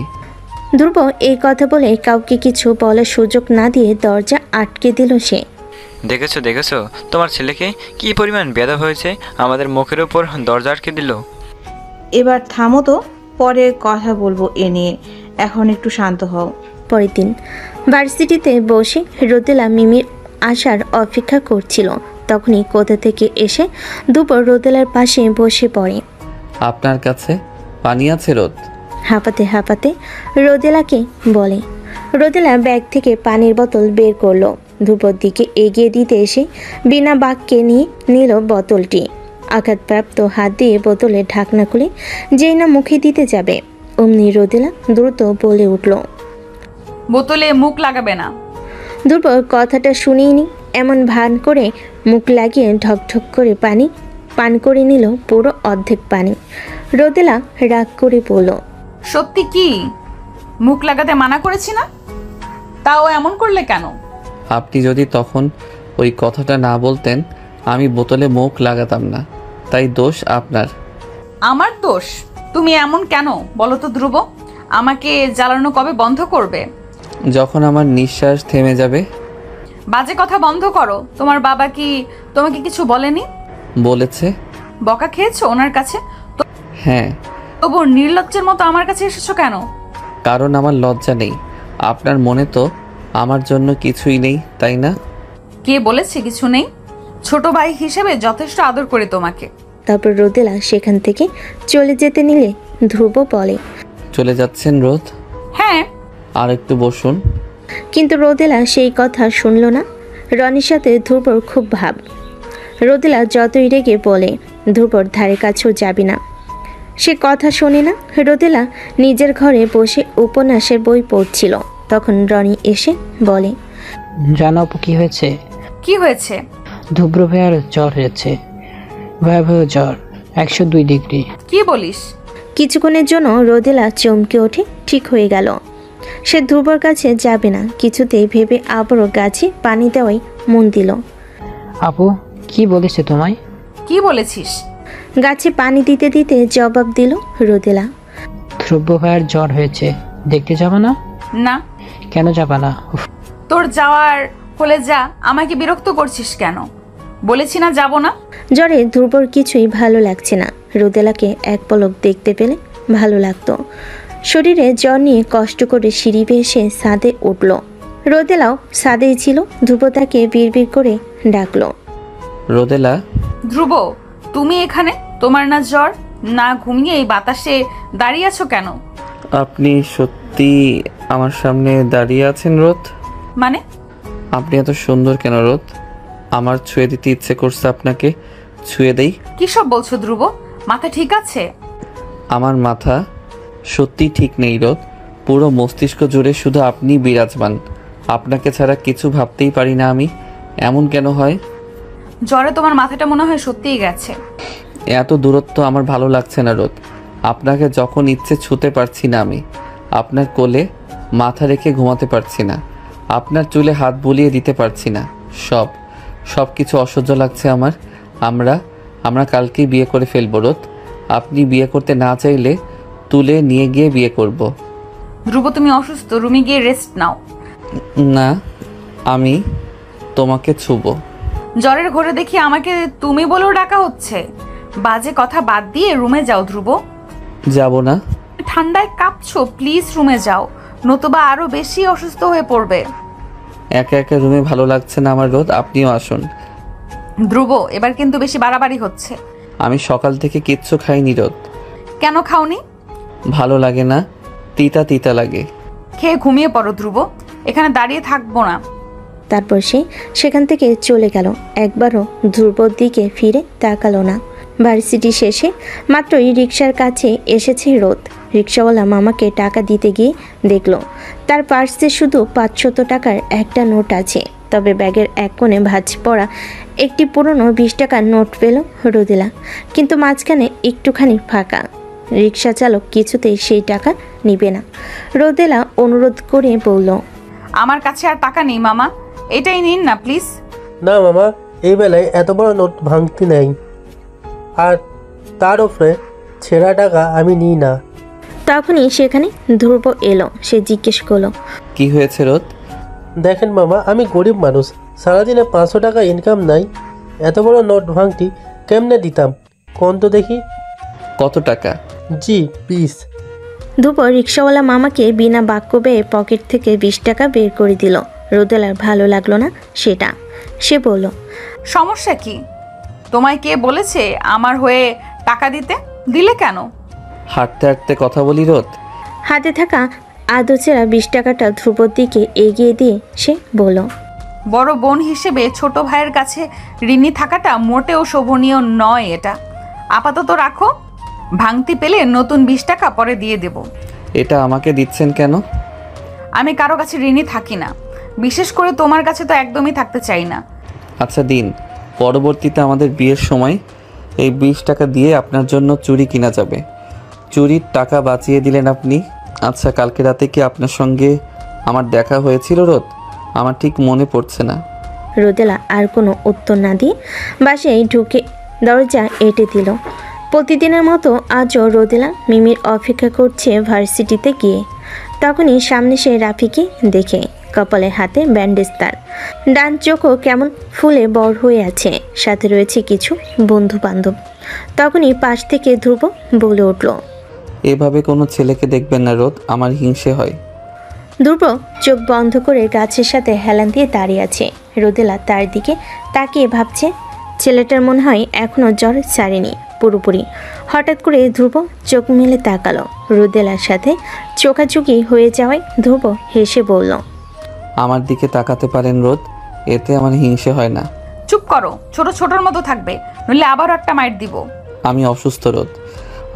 ধ্রুব এই কথা বলে কাউকে কিছু বলার সুযোগ না দিয়ে দরজা আটকে দিল সে। দেখেছো তোমার ছেলেকে কি পরিমাণ বেয়াদব হয়েছে, আমাদের মুখের উপর দরজা আটকে দিল। এবার থামো তো, পরে কথা বলবো এ নিয়ে, এখন একটু শান্ত হও। পরের দিন ভার্সিটিতে বসে রোদেলা মিমির আসার অপেক্ষা করছিল। তখনই কোথা থেকে এসে দুপুর রোদেলার পাশে বসে পড়ে। আপনার কাছে পানি আছে রোদ? হাঁপাতে হাঁপাতে রোদেলাকে বলে। রোদেলা ব্যাগ থেকে পানির বোতল বের করলো। ধূপর দিকে এগিয়ে দিতে এসে বিনা বাক্যে নিয়ে নিল বোতলটি। আঘাতপ্রাপ্ত হাত দিয়ে বোতলের ঢাকনা খুলে যেই না মুখে দিতে যাবে অমনি রোদেলা দ্রুত বলে উঠল, বোতলে মুখ লাগাবে না। দুপুর কথাটা শুনিনি এমন ভান করে মুখ লাগিয়ে ঢকঢক করে পানি পান করে নিল পুরো অর্ধেক পানি। রোদেলা রাগ করে বলল, সত্যি কি মুখ লাগাতে মানা করেছি না? তাও এমন করলে কেন? আপনি যদি তখন ওই কথাটা না বলতেন আমি বোতলে মুখ লাগাতাম না, তাই দোষ আপনার। আমার দোষ? তুমি এমন কেন বলো তো ধ্রুব? আমাকে জ্বালানো কবে বন্ধ করবে? যখন আমার নিঃশ্বাস থেমে যাবে। বাজে কথা বন্ধ করো। তোমার বাবা কি তোমাকে কিছু বলেনি? বলেছে। বকা খেয়েছো ওনার কাছে? হ্যাঁ। তবু নির্লজ্জের মতো আমার কাছে এসেছো কেন? কারণ আমার লজ্জা নেই। আপনার মনে তো আমার জন্য কিছুই নেই, তাই না? কে বলেছে কিছু নেই? ছোট ভাই হিসেবে যথেষ্ট আদর করে তোমাকে। তারপর রোদেলা সেখান থেকে চলে যেতে নিলে ধ্রুব বলে, চলে যাচ্ছেন রোদ? হ্যাঁ। আর একটু বসুন। কিন্তু রোদেলা সেই কথা শুনল না। রনির সাথে ধ্রুবর খুব ভাব। রোদেলা যতই রেগে বলে ধ্রুবর ধারে কাছেও যাবি না। সে কথা শোনে না। রোদেলা নিজের ঘরে বসে উপন্যাসের বই পড়ছিল। তখন রনি এসে বলে, জানো আপু কি হয়েছে? কি হয়েছে? ধুব্র ভাইয়ার জ্বর হয়েছে, ভয়াবহ জ্বর, 102 ডিগ্রি। কি বলিস? কিছুক্ষণের জন্য রোদেলা চমকে ওঠে। ঠিক হয়ে গেল। সে ধ্রুবর কাছে যাবে না কিছুতেই ভেবে আবারও গাছে পানি দেওয়াই মন দিল। আপু কি বলেছে তোমায়? কি বলেছিস? গাছে পানি দিতে দিতে জবাব দিল রোদেলা। ধ্রুব ভাইয়ার জ্বর হয়েছে, দেখতে যাবে না? না। কেন যাবে না? তোর যাওয়ার হলে যা, আমাকে বিরক্ত করছিস কেন? বলেছি না যাব না। জ্বরে ধ্রুবর কিছুই ভালো লাগছে না। রোদেলাকে এক পলক দেখতে পেলে ভালো লাগতো। শরীরে জ্বর নিয়ে কষ্ট করে সিঁড়ি বেয়ে এসে ছাদে উঠল। রোদেলাও ছাদেই ছিল। ধ্রুব তাকে বিড়বিড় করে ডাকলো, রোদেলা। ধ্রুব, তুমি এখানে? তোমার না জ্বর, না ঘুমিয়ে এই বাতাসে দাঁড়িয়ে আছো কেন? আপনি সত্যি আমার সামনে দাঁড়িয়ে আছেন রোদ? মানে? আপনি এত সুন্দর কেন রোদ? আমার ছুঁয়ে দিতে ইচ্ছে করছে, আপনাকে ছুঁয়ে দেই। কি সব বলছো ধ্রুব? মাথা ঠিক আছে? আমার মাথা সত্যি ঠিক নেই রোদ। পুরো মস্তিষ্ক জুড়ে শুধু আপনি বিরাজমান। আপনাকে ছাড়া কিছু ভাবতেই পারি না আমি। এমন কেন হয়? জ্বরে তোমার মাথাটা মনে হয় সত্যিই গেছে। এত দূরত্ব আমার ভালো লাগছে না রোদ। আপনাকে যখন ইচ্ছে ছুঁতে পারছি না আমি। আপনার কোলে মাথা রেখে ঘুমাতে পারছি না। আপনার চুলে হাত বুলিয়ে দিতে পারছি না। সব কিছু অসহ্য লাগছে আমার। আমরা কালকেই বিয়ে করে ফেলবো রোদ। আপনি বিয়ে করতে না চাইলে তুলে নিয়ে গিয়ে বিয়ে করব। ধ্রুব, তুমি অসুস্থ, রুমে গিয়ে রেস্ট নাও। না, আমি তোমাকে ছুবো। জ্বরের ঘরে দেখি আমাকে তুমি বলেও ডাকা হচ্ছে। বাজে কথা বাদ দিয়ে রুমে যাও ধ্রুব। যাব না। ঠান্ডায় কাঁপছো, প্লিজ রুমে যাও, নতুবা আরো বেশি অসুস্থ হয়ে পড়বে। একা একা রুমে ভালো লাগছে না আমার রোদ, আপনিও আসুন। ধ্রুব, এবার কিন্তু বেশি বাড়াবাড়ি হচ্ছে। আমি সকাল থেকে কিচ্ছু খাইনি রোদ। কেন খাওনি? ভালো লাগে না, তিতা তিতা লাগে। খেয়ে ঘুমিয়ে পড়ো ধ্রুব, এখানে দাঁড়িয়ে থাকবো না। তারপর সে সেখান থেকে চলে গেল। একবারও ধ্রুবর দিকে ফিরে তাকালো না। ভার্সিটি শেষে মাত্রই রিক্সার কাছে এসেছে রোদ। রিক্সাওয়ালা মামাকে টাকা দিতে গিয়ে দেখল তার পার্সে শুধু 500 টাকার একটা নোট আছে। তবে ব্যাগের এক কোণে ভাঁজ পড়া একটি পুরনো 20 টাকার নোট পেল রোদেলা, কিন্তু মাঝখানে একটুখানি ফাঁকা। রিক্সা চালক কিছুতেই সেই টাকা নিবে না। রোদেলা অনুরোধ করে বলল, আমার কাছে আর টাকা নেই মামা, এটাই নিন না প্লিজ। না মামা, এই বেলায় এত বড় নোট ভাঙতি নেই, আর তার উপরে ছেঁড়া টাকা আমি নিই না। তখনই সেখানে ধ্রুব এলো। সে জিজ্ঞেস করলো, কি হয়েছে রোদ? দেখেন মামা, আমি গরিব মানুষ, সারাদিনে 500 টাকা ইনকাম নাই, এত বড় নোট ভাঙতি কেমনে দিতাম কোন তো দেখি। কত টাকা? জি 20। ধ্রুব রিক্সাওয়ালা মামাকে বিনা বাক্য ব্যয়ে পকেট থেকে 20 টাকা বের করে দিল। রোদেলার ভালো লাগলো না সেটা। সে বলল, সমস্যা কি? তোমায় কে বলেছে আমার হয়ে টাকা দিতে? দিলে কেন? হাঁটতে হাঁটতে কথা বলি রোদ। হাতে থাকা আদরচেরা 20 টাকাটা ধ্রুবর দিকে এগিয়ে দিয়ে সে বলল, বড় বোন হিসেবে ছোট ভাইয়ের কাছে ঋণী থাকাটা মোটেও শোভনীয় নয়। এটা আপাতত রাখো, ভাঙতি পেলে নতুন 20 টাকা পরে দিয়ে দেব। এটা আমাকে দিচ্ছেন কেন? আমি কারো কাছে ঋণী থাকি না, বিশেষ করে তোমার কাছে তো একদমই থাকতে চাই না। আচ্ছা দিন, পরবর্তীতে আমাদের বিয়ের সময় এই 20 টাকা দিয়ে আপনার জন্য চুড়ি কিনা যাবে। চুরির টাকা বাঁচিয়ে দিলেন আপনি। আচ্ছা, কালকে রাতে কি আপনার সঙ্গে আমার দেখা হয়েছিল রোদ? আমার ঠিক মনে পড়ছে না। রোদেলা আর কোনো উত্তর না দিয়ে বাসায় ঢুকে দরজা এঁটে দিল। প্রতিদিনের মতো আজও রোদেলা মিমির অপেক্ষা করছে ভার্সিটিতে গিয়ে। তখনই সামনে সে রাফিকে দেখে। কপালে হাতে ব্যান্ডেজ তার, ডান চোখও কেমন ফুলে বড় হয়ে আছে, সাথে রয়েছে কিছু বন্ধু বান্ধব। তখনই পাশ থেকে ধ্রুব বলে উঠল, এভাবে কোনো ছেলেকে দেখবেন না রোদ, আমার হিংসে হয়। ধ্রুব চোখ বন্ধ করে গাছের সাথে হেলান দিয়ে দাঁড়িয়ে আছে। রোদেলা তার দিকে তাকিয়ে ভাবছে, ছেলেটার মনে হয় এখনও জ্বর ছাড়েনি পুরোপুরি। হঠাৎ করে ধ্রুব চোখ মেলে তাকালো। রোদেলার সাথে চোখাচোখি হয়ে যাওয়ায় ধ্রুব হেসে বলল, আমার দিকে তাকাতে পারেন রোদ, এতে আমার হিংসে হয় না। চুপ করো, ছোট ছোটর মতো থাকবে, নইলে আবার একটা মাইট দিব। আমি অসুস্থ রোদ,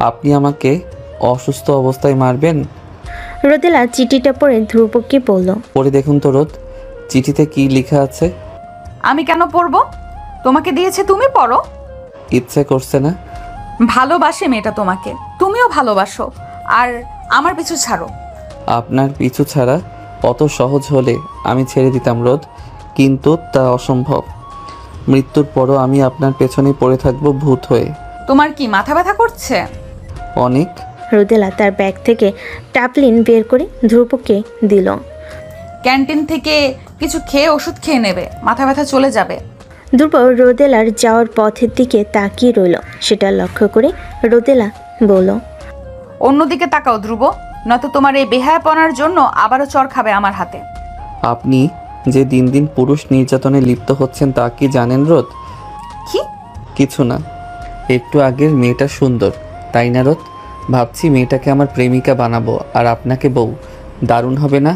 আপনি আমাকে অসুস্থ অবস্থায় মারবেন? রোদেলা চিঠিটা পড়ে ধ্রুবকে বলল, পড়ে দেখুন তো রোদ, চিঠিতে কি লেখা আছে? আমি কেন পড়বো? তোমাকে দিয়েছে, তুমি পড়ো। ইচ্ছে করছে না। ভালোবাসে মেয়েটা তোমাকে, তুমিও ভালোবাসো, আর আমার পিছু ছাড়ো। আপনার পিছু ছাড়া অত সহজ হলে আমি ছেড়ে দিতাম রোদ, কিন্তু তা অসম্ভব। মৃত্যুর পরও আমি আপনার পেছনে পড়ে থাকবো ভূত হয়ে। তোমার কি মাথা ব্যথা করছে? অনেক। রোদেলা তার ব্যাগ থেকে টাপলিন বের করে ধ্রুবকে দিল। ক্যান্টিন থেকে কিছু খেয়ে ওষুধ খেয়ে নেবে, মাথা ব্যথা চলে যাবে। ধ্রুব রোদেলার যাওয়ার পথের দিকে তাকিয়ে রইল। সেটা লক্ষ্য করে রোদেলা বলল, অন্যদিকে তাকাও ধ্রুব, নয়তো তোমার এই বেহায়াপনার জন্য আবারও চর খাবে আমার হাতে। আপনি যে দিন দিন পুরুষ নির্যাতনে লিপ্ত হচ্ছেন তা কি জানেন রোদ? কি? কিছু না, একটু আগের মেয়েটা সুন্দর, তাই না রোদ? ভাবছি মেয়েটাকে আমার প্রেমিকা বানাবো আর আপনাকে বউ। দারুণ হবে না?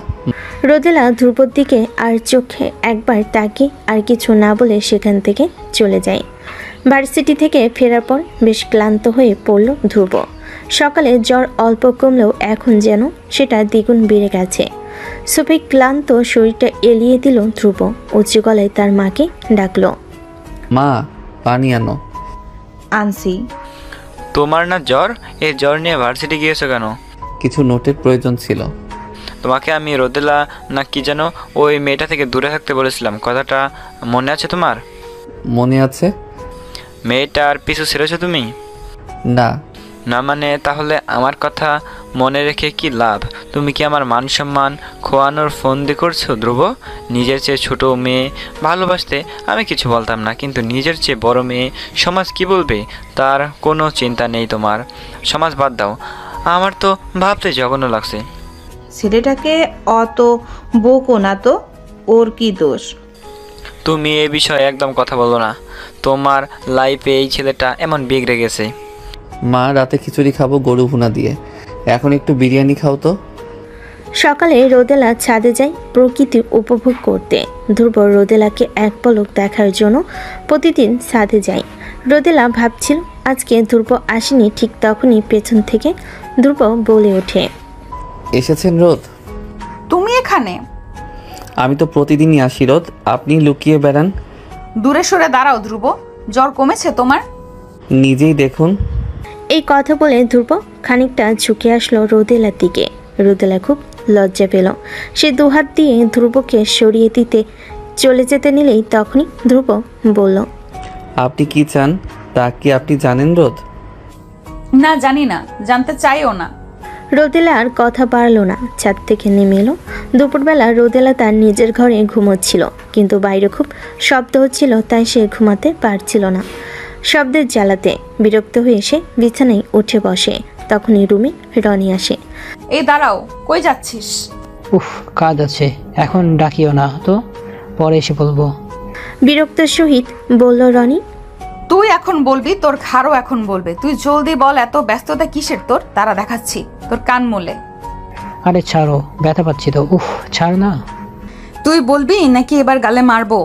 রোদেলা ধ্রুবর দিকে আর চোখে একবার তাকিয়ে আর কিছু না বলে সেখান থেকে চলে যায়। ভার্সিটি থেকে ফেরার পর বেশ ক্লান্ত হয়ে পড়ল ধ্রুব। সকালে জ্বর অল্প কমলেও এখন যেন সেটা দ্বিগুণ বেড়ে গেছে। সুফি ক্লান্ত শরীরটা এলিয়ে দিল ধ্রুব। উঁচু গলায় তার মাকে ডাকলো, মা পানি আনো। আনসি। তোমার না জ্বর? এই জ্বর নিয়ে ভার্সিটি গিয়েছো কেন? কিছু নোটের প্রয়োজন ছিল। তোমাকে আমি রোদেলা না কি যেন ওই মেয়েটা থেকে দূরে থাকতে বলেছিলাম, কথাটা মনে আছে তোমার? মনে আছে। মেয়েটার পিছু ছেড়েছো তুমি? না। না মানে তাহলে আমার কথা মনে রেখে কি লাভ? তুমি কি আমার মান সম্মান খোয়ানোর ফন্দি করছো ধ্রুব? নিজের চেয়ে ছোট মেয়ে ভালোবাসতে আমি কিছু বলতাম না, কিন্তু নিজের চেয়ে বড় মেয়ে সমাজ কি বলবে তার কোনো চিন্তা নেই তোমার। সমাজ বাদ দাও, আমার তো ভাবতে জঘন্য লাগছে। ছেলেটাকে অত বকো না তো, ওর কি দোষ? তুমি এই বিষয়ে একদম কথা বলো না। তোমার লাইফে এই ছেলেটা এমন বিগড়ে গেছে। মা রাতে খিচুড়ি খাবো গরু ভুনা দিয়ে, এখন একটু বিরিয়ানি খাও তো। সকালে রোদেলা ছাদে যায় প্রকৃতি উপভোগ করতে। ধ্রুব রোদেলাকে এক পলক দেখার জন্য প্রতিদিন ছাদে যায়। রোদেলা ভাবছিল আজকে ধ্রুব আসেনি, ঠিক তখনই পেছন থেকে ধ্রুব বলে ওঠে, এসেছেন রোদ? তুমি এখানে? আমি তো প্রতিদিনই আসি রোদ, আপনি লুকিয়ে বেড়ান। দূরে সরে দাঁড়াও ধ্রুব, জ্বর কমেছে তোমার? নিজেই দেখুন। এই কথা বলে ধ্রুব খানিকটা ঝুঁকে আসলো রোদেলার দিকে। রোদেলা খুব লজ্জা পেল। সে দুহাত দিয়ে ধ্রুবকে সরিয়ে দিতে চলে যেতে নিলেই তখনই ধ্রুব বলল, আপনি কি চান তা কি আপনি জানেন রোদ? না জানি না, জানতে চাইও না। রোদেলা আর কথা বাড়ল না, ছাদ থেকে নেমে এলো। দুপুরবেলা রোদেলা তার নিজের ঘরে ঘুমোচ্ছিল, কিন্তু বাইরে খুব শব্দ হচ্ছিল, তাই সে ঘুমাতে পারছিল না। শব্দের জ্বালাতে বিরক্ত হয়ে সে বিছানায় উঠে বসে। তখনই রুমে রনি আসে। এই দাঁড়াও, কই যাচ্ছিস? উফ, কাজ আছে, এখন ডাকিও না তো, পরে এসে বলবো। বিরক্তের সহিত বলল রনি, তুই এখন বলবি, তোর ঘাড়ও এখন বলবে। তুই জলদি বল, এত ব্যস্ততা কিসের তোর? তারা দেখাচ্ছি তোর কান মোলে। আরে ছাড়ো, ব্যথা পাচ্ছি তো। উফ, ছাড় না। তুই বলবি নাকি এবার গালে মারবো?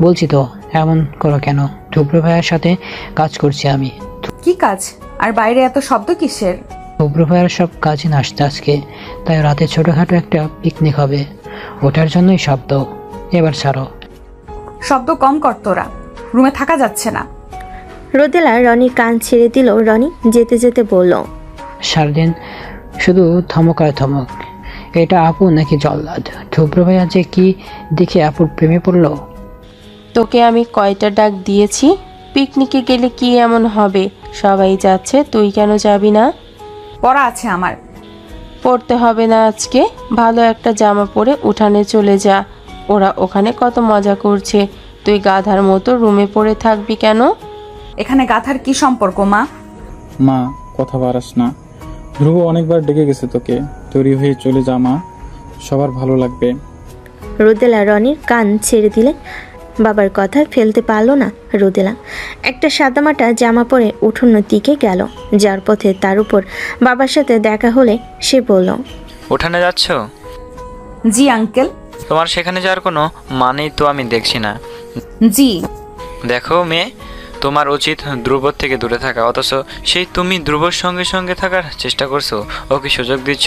বলছি তো, এমন করো কেন? ঠুবরো ভাইয়ের সাথে কাজ করছি আমি। কি কাজ? আর বাইরে এত শব্দ কিসের? ঠুবরো ভাইয়ের সব কাজে আসতে আজকে, তাই রাতে ছোটখাটো একটা পিকনিক হবে, ওটার জন্যই শব্দ। এবার ছাড়ো। শব্দ কম কর তোরা, রুমে থাকা যাচ্ছে না। রোদেলা রনির কান ছেড়ে দিল। রনি যেতে যেতে বলল, সারাদিন শুধু ধমক আর ধমক। এটা আপু নাকি জল্লাদ? ঠুবরো ভাইয়া যে কি দেখে আপুর প্রেমে পড়লো। তোকে আমি কয়টা ডাক দিয়েছি? পিকনিকে গেলে কি এমন হবে? সবাই যাচ্ছে, তুই কেন যাবি না? পড়া আছে আমার। পড়তে হবে না আজকে, ভালো একটা জামা পরে উঠানে চলে যা। ওরা ওখানে কত মজা করছে, তুই গাধার মতো রুমে পড়ে থাকবি কেন? এখানে গাধার কি সম্পর্ক মা? মা কথা বাড়াস না, ধ্রুব অনেকবার ডেকে গেছে তোকে, তৈরি হয়ে চলে যা মা, সবার ভালো লাগবে। রোদেলা রনির কান ছেড়ে দিলে বাবার কথা ফেলতে পারলো না রোদেলা। একটা সাদামাটা জামা পরে উঠোনের দিকে গেল। যার পথে তার উপর বাবার সাথে দেখা হলে সে বলল, উঠানে যাচ্ছ? জি আঙ্কেল। তোমার সেখানে যাওয়ার কোনো মানেই তো আমি দেখছি না। জি। দেখো মেয়ে, তোমার উচিত ধ্রুবর থেকে দূরে থাকা, অথচ সেই তুমি ধ্রুবর সঙ্গে সঙ্গে থাকার চেষ্টা করছো, ওকে সুযোগ দিচ্ছ।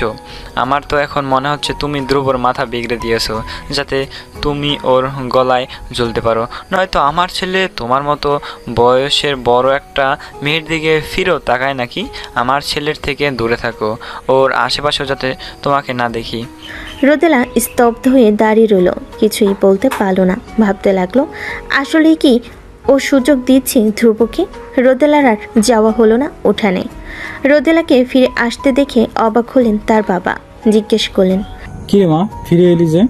আমার তো এখন মনে হচ্ছে তুমি ধ্রুবর মাথা বিগড়ে দিয়েছো যাতে তুমি ওর গলায় জ্বলতে পারো। নয়তো আমার ছেলে তোমার মতো বয়সের বড় একটা মেয়ের দিকে ফিরেও তাকায় নাকি? আমার ছেলের থেকে দূরে থাকো, ওর আশেপাশেও যাতে তোমাকে না দেখি। রোদেলা স্তব্ধ হয়ে দাঁড়িয়ে রইল, কিছুই বলতে পারল না। ভাবতে লাগলো আসলে কি ও সুযোগ দিচ্ছে ধ্রুবকে। রোদেলার আর যাওয়া হলো না উঠানে। রোদেলাকে ফিরে আসতে দেখে অবাক হলেন তার বাবা। জিজ্ঞেস করলেন, কি রে মা, ফিরে এলি যে?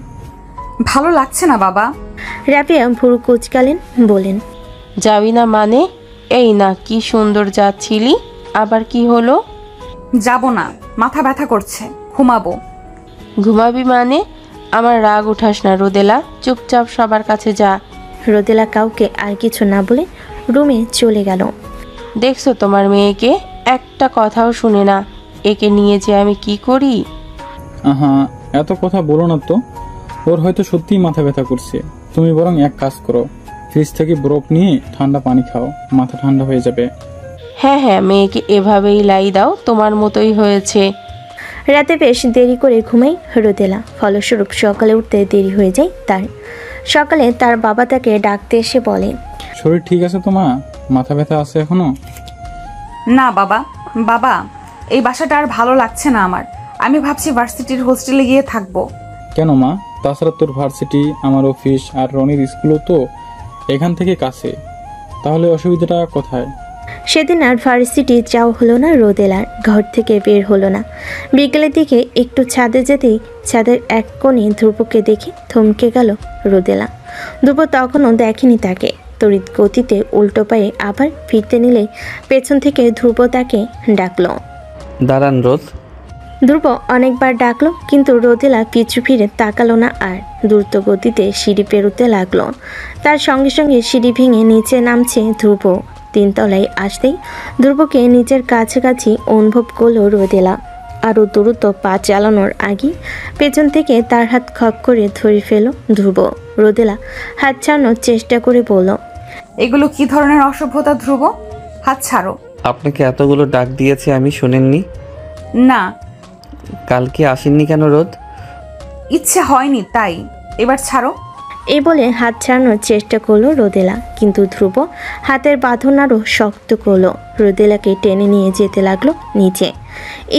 ভালো লাগছে না বাবা। রাবেয়া ভুরু কুচকালেন, বলেন, যাবি না মানে? এই না, কি সুন্দর যাচ্ছিলি, আবার কি হলো? যাব না, মাথা ব্যথা করছে, ঘুমাবো। ঘুমাবি মানে? আমার রাগ উঠাস না রোদেলা, চুপচাপ সবার কাছে যা। রোদেলা কাউকে আর কিছু না বলে রুমে চলে গেল। দেখছো তোমার মেয়েকে, একটা কথাও শুনে না। একে নিয়ে যে আমি কি করি। আহা, এত কথা বলো না তো, ওর হয়তো সত্যিই মাথা ব্যথা করছে। তুমি বরং এক কাজ করো, ফ্রিজ থেকে বরফ নিয়ে ঠান্ডা পানি খাও, মাথা ঠান্ডা হয়ে যাবে। হ্যাঁ হ্যাঁ, মেয়েকে এভাবেই লাই দাও, তোমার মতোই হয়েছে। রাতে বেশ দেরি করে ঘুমাই রোদেলা, ফলস্বরূপ সকালে উঠতে দেরি হয়ে যায় তার। সকালে তার বাবা তাকে ডাকতে এসে বলে, শরীর ঠিক আছে তো মা? মাথা ব্যথা আছে এখনো? না বাবা, বাবা এই বাসাটা আর ভালো লাগছে না আমার। আমি ভাবছি ভার্সিটির হোস্টেলে গিয়ে থাকবো। কেন মা? তাছাড়া তোর ভার্সিটি, আমার অফিস আর রনির স্কুলও তো এখান থেকে কাছে, তাহলে অসুবিধাটা কোথায়? সেদিন আর ভার্সিটি যাওয়া হলো না রোদেলার, ঘর থেকে বের হলো না। বিকেলের দিকে একটু ছাদে যেতেই ছাদের এক কোণে ধ্রুবকে দেখে থমকে গেল রোদেলা। ধ্রুব তখনও দেখেনি তাকে। তড়িৎ গতিতে উল্টো পায়ে আবার ফিরতে নিলে পেছন থেকে ধ্রুব তাকে ডাকলো, দাঁড়ান রোদ। ধ্রুব অনেকবার ডাকলো, কিন্তু রোদেলা পিছু ফিরে তাকালো না আর দ্রুত গতিতে সিঁড়ি পেরোতে লাগলো। তার সঙ্গে সঙ্গে সিঁড়ি ভেঙে নিচে নামছে ধ্রুব। 3 তলায় আসতেই ধ্রুবকে নিজের কাছাকাছি অনুভব করলো রোদেলা। আরও দ্রুত পা চালানোর আগে পেছন থেকে তার হাত খপ করে ধরে ফেল ধ্রুব। রোদেলা হাত ছাড়ানোর চেষ্টা করে বলল, এগুলো কি ধরনের অসভ্যতা ধ্রুব? হাত ছাড়ো। আপনাকে এতগুলো ডাক দিয়েছি, আমি শুনেননি? না। কালকে আসেননি কেন রোদ? ইচ্ছে হয়নি তাই। এবার ছাড়ো। এই বলে হাত ছাড়ানোর চেষ্টা করলো রোদেলা, কিন্তু ধ্রুব হাতের বাঁধন আরও শক্ত করলো। রোদেলাকে টেনে নিয়ে যেতে লাগলো নিচে।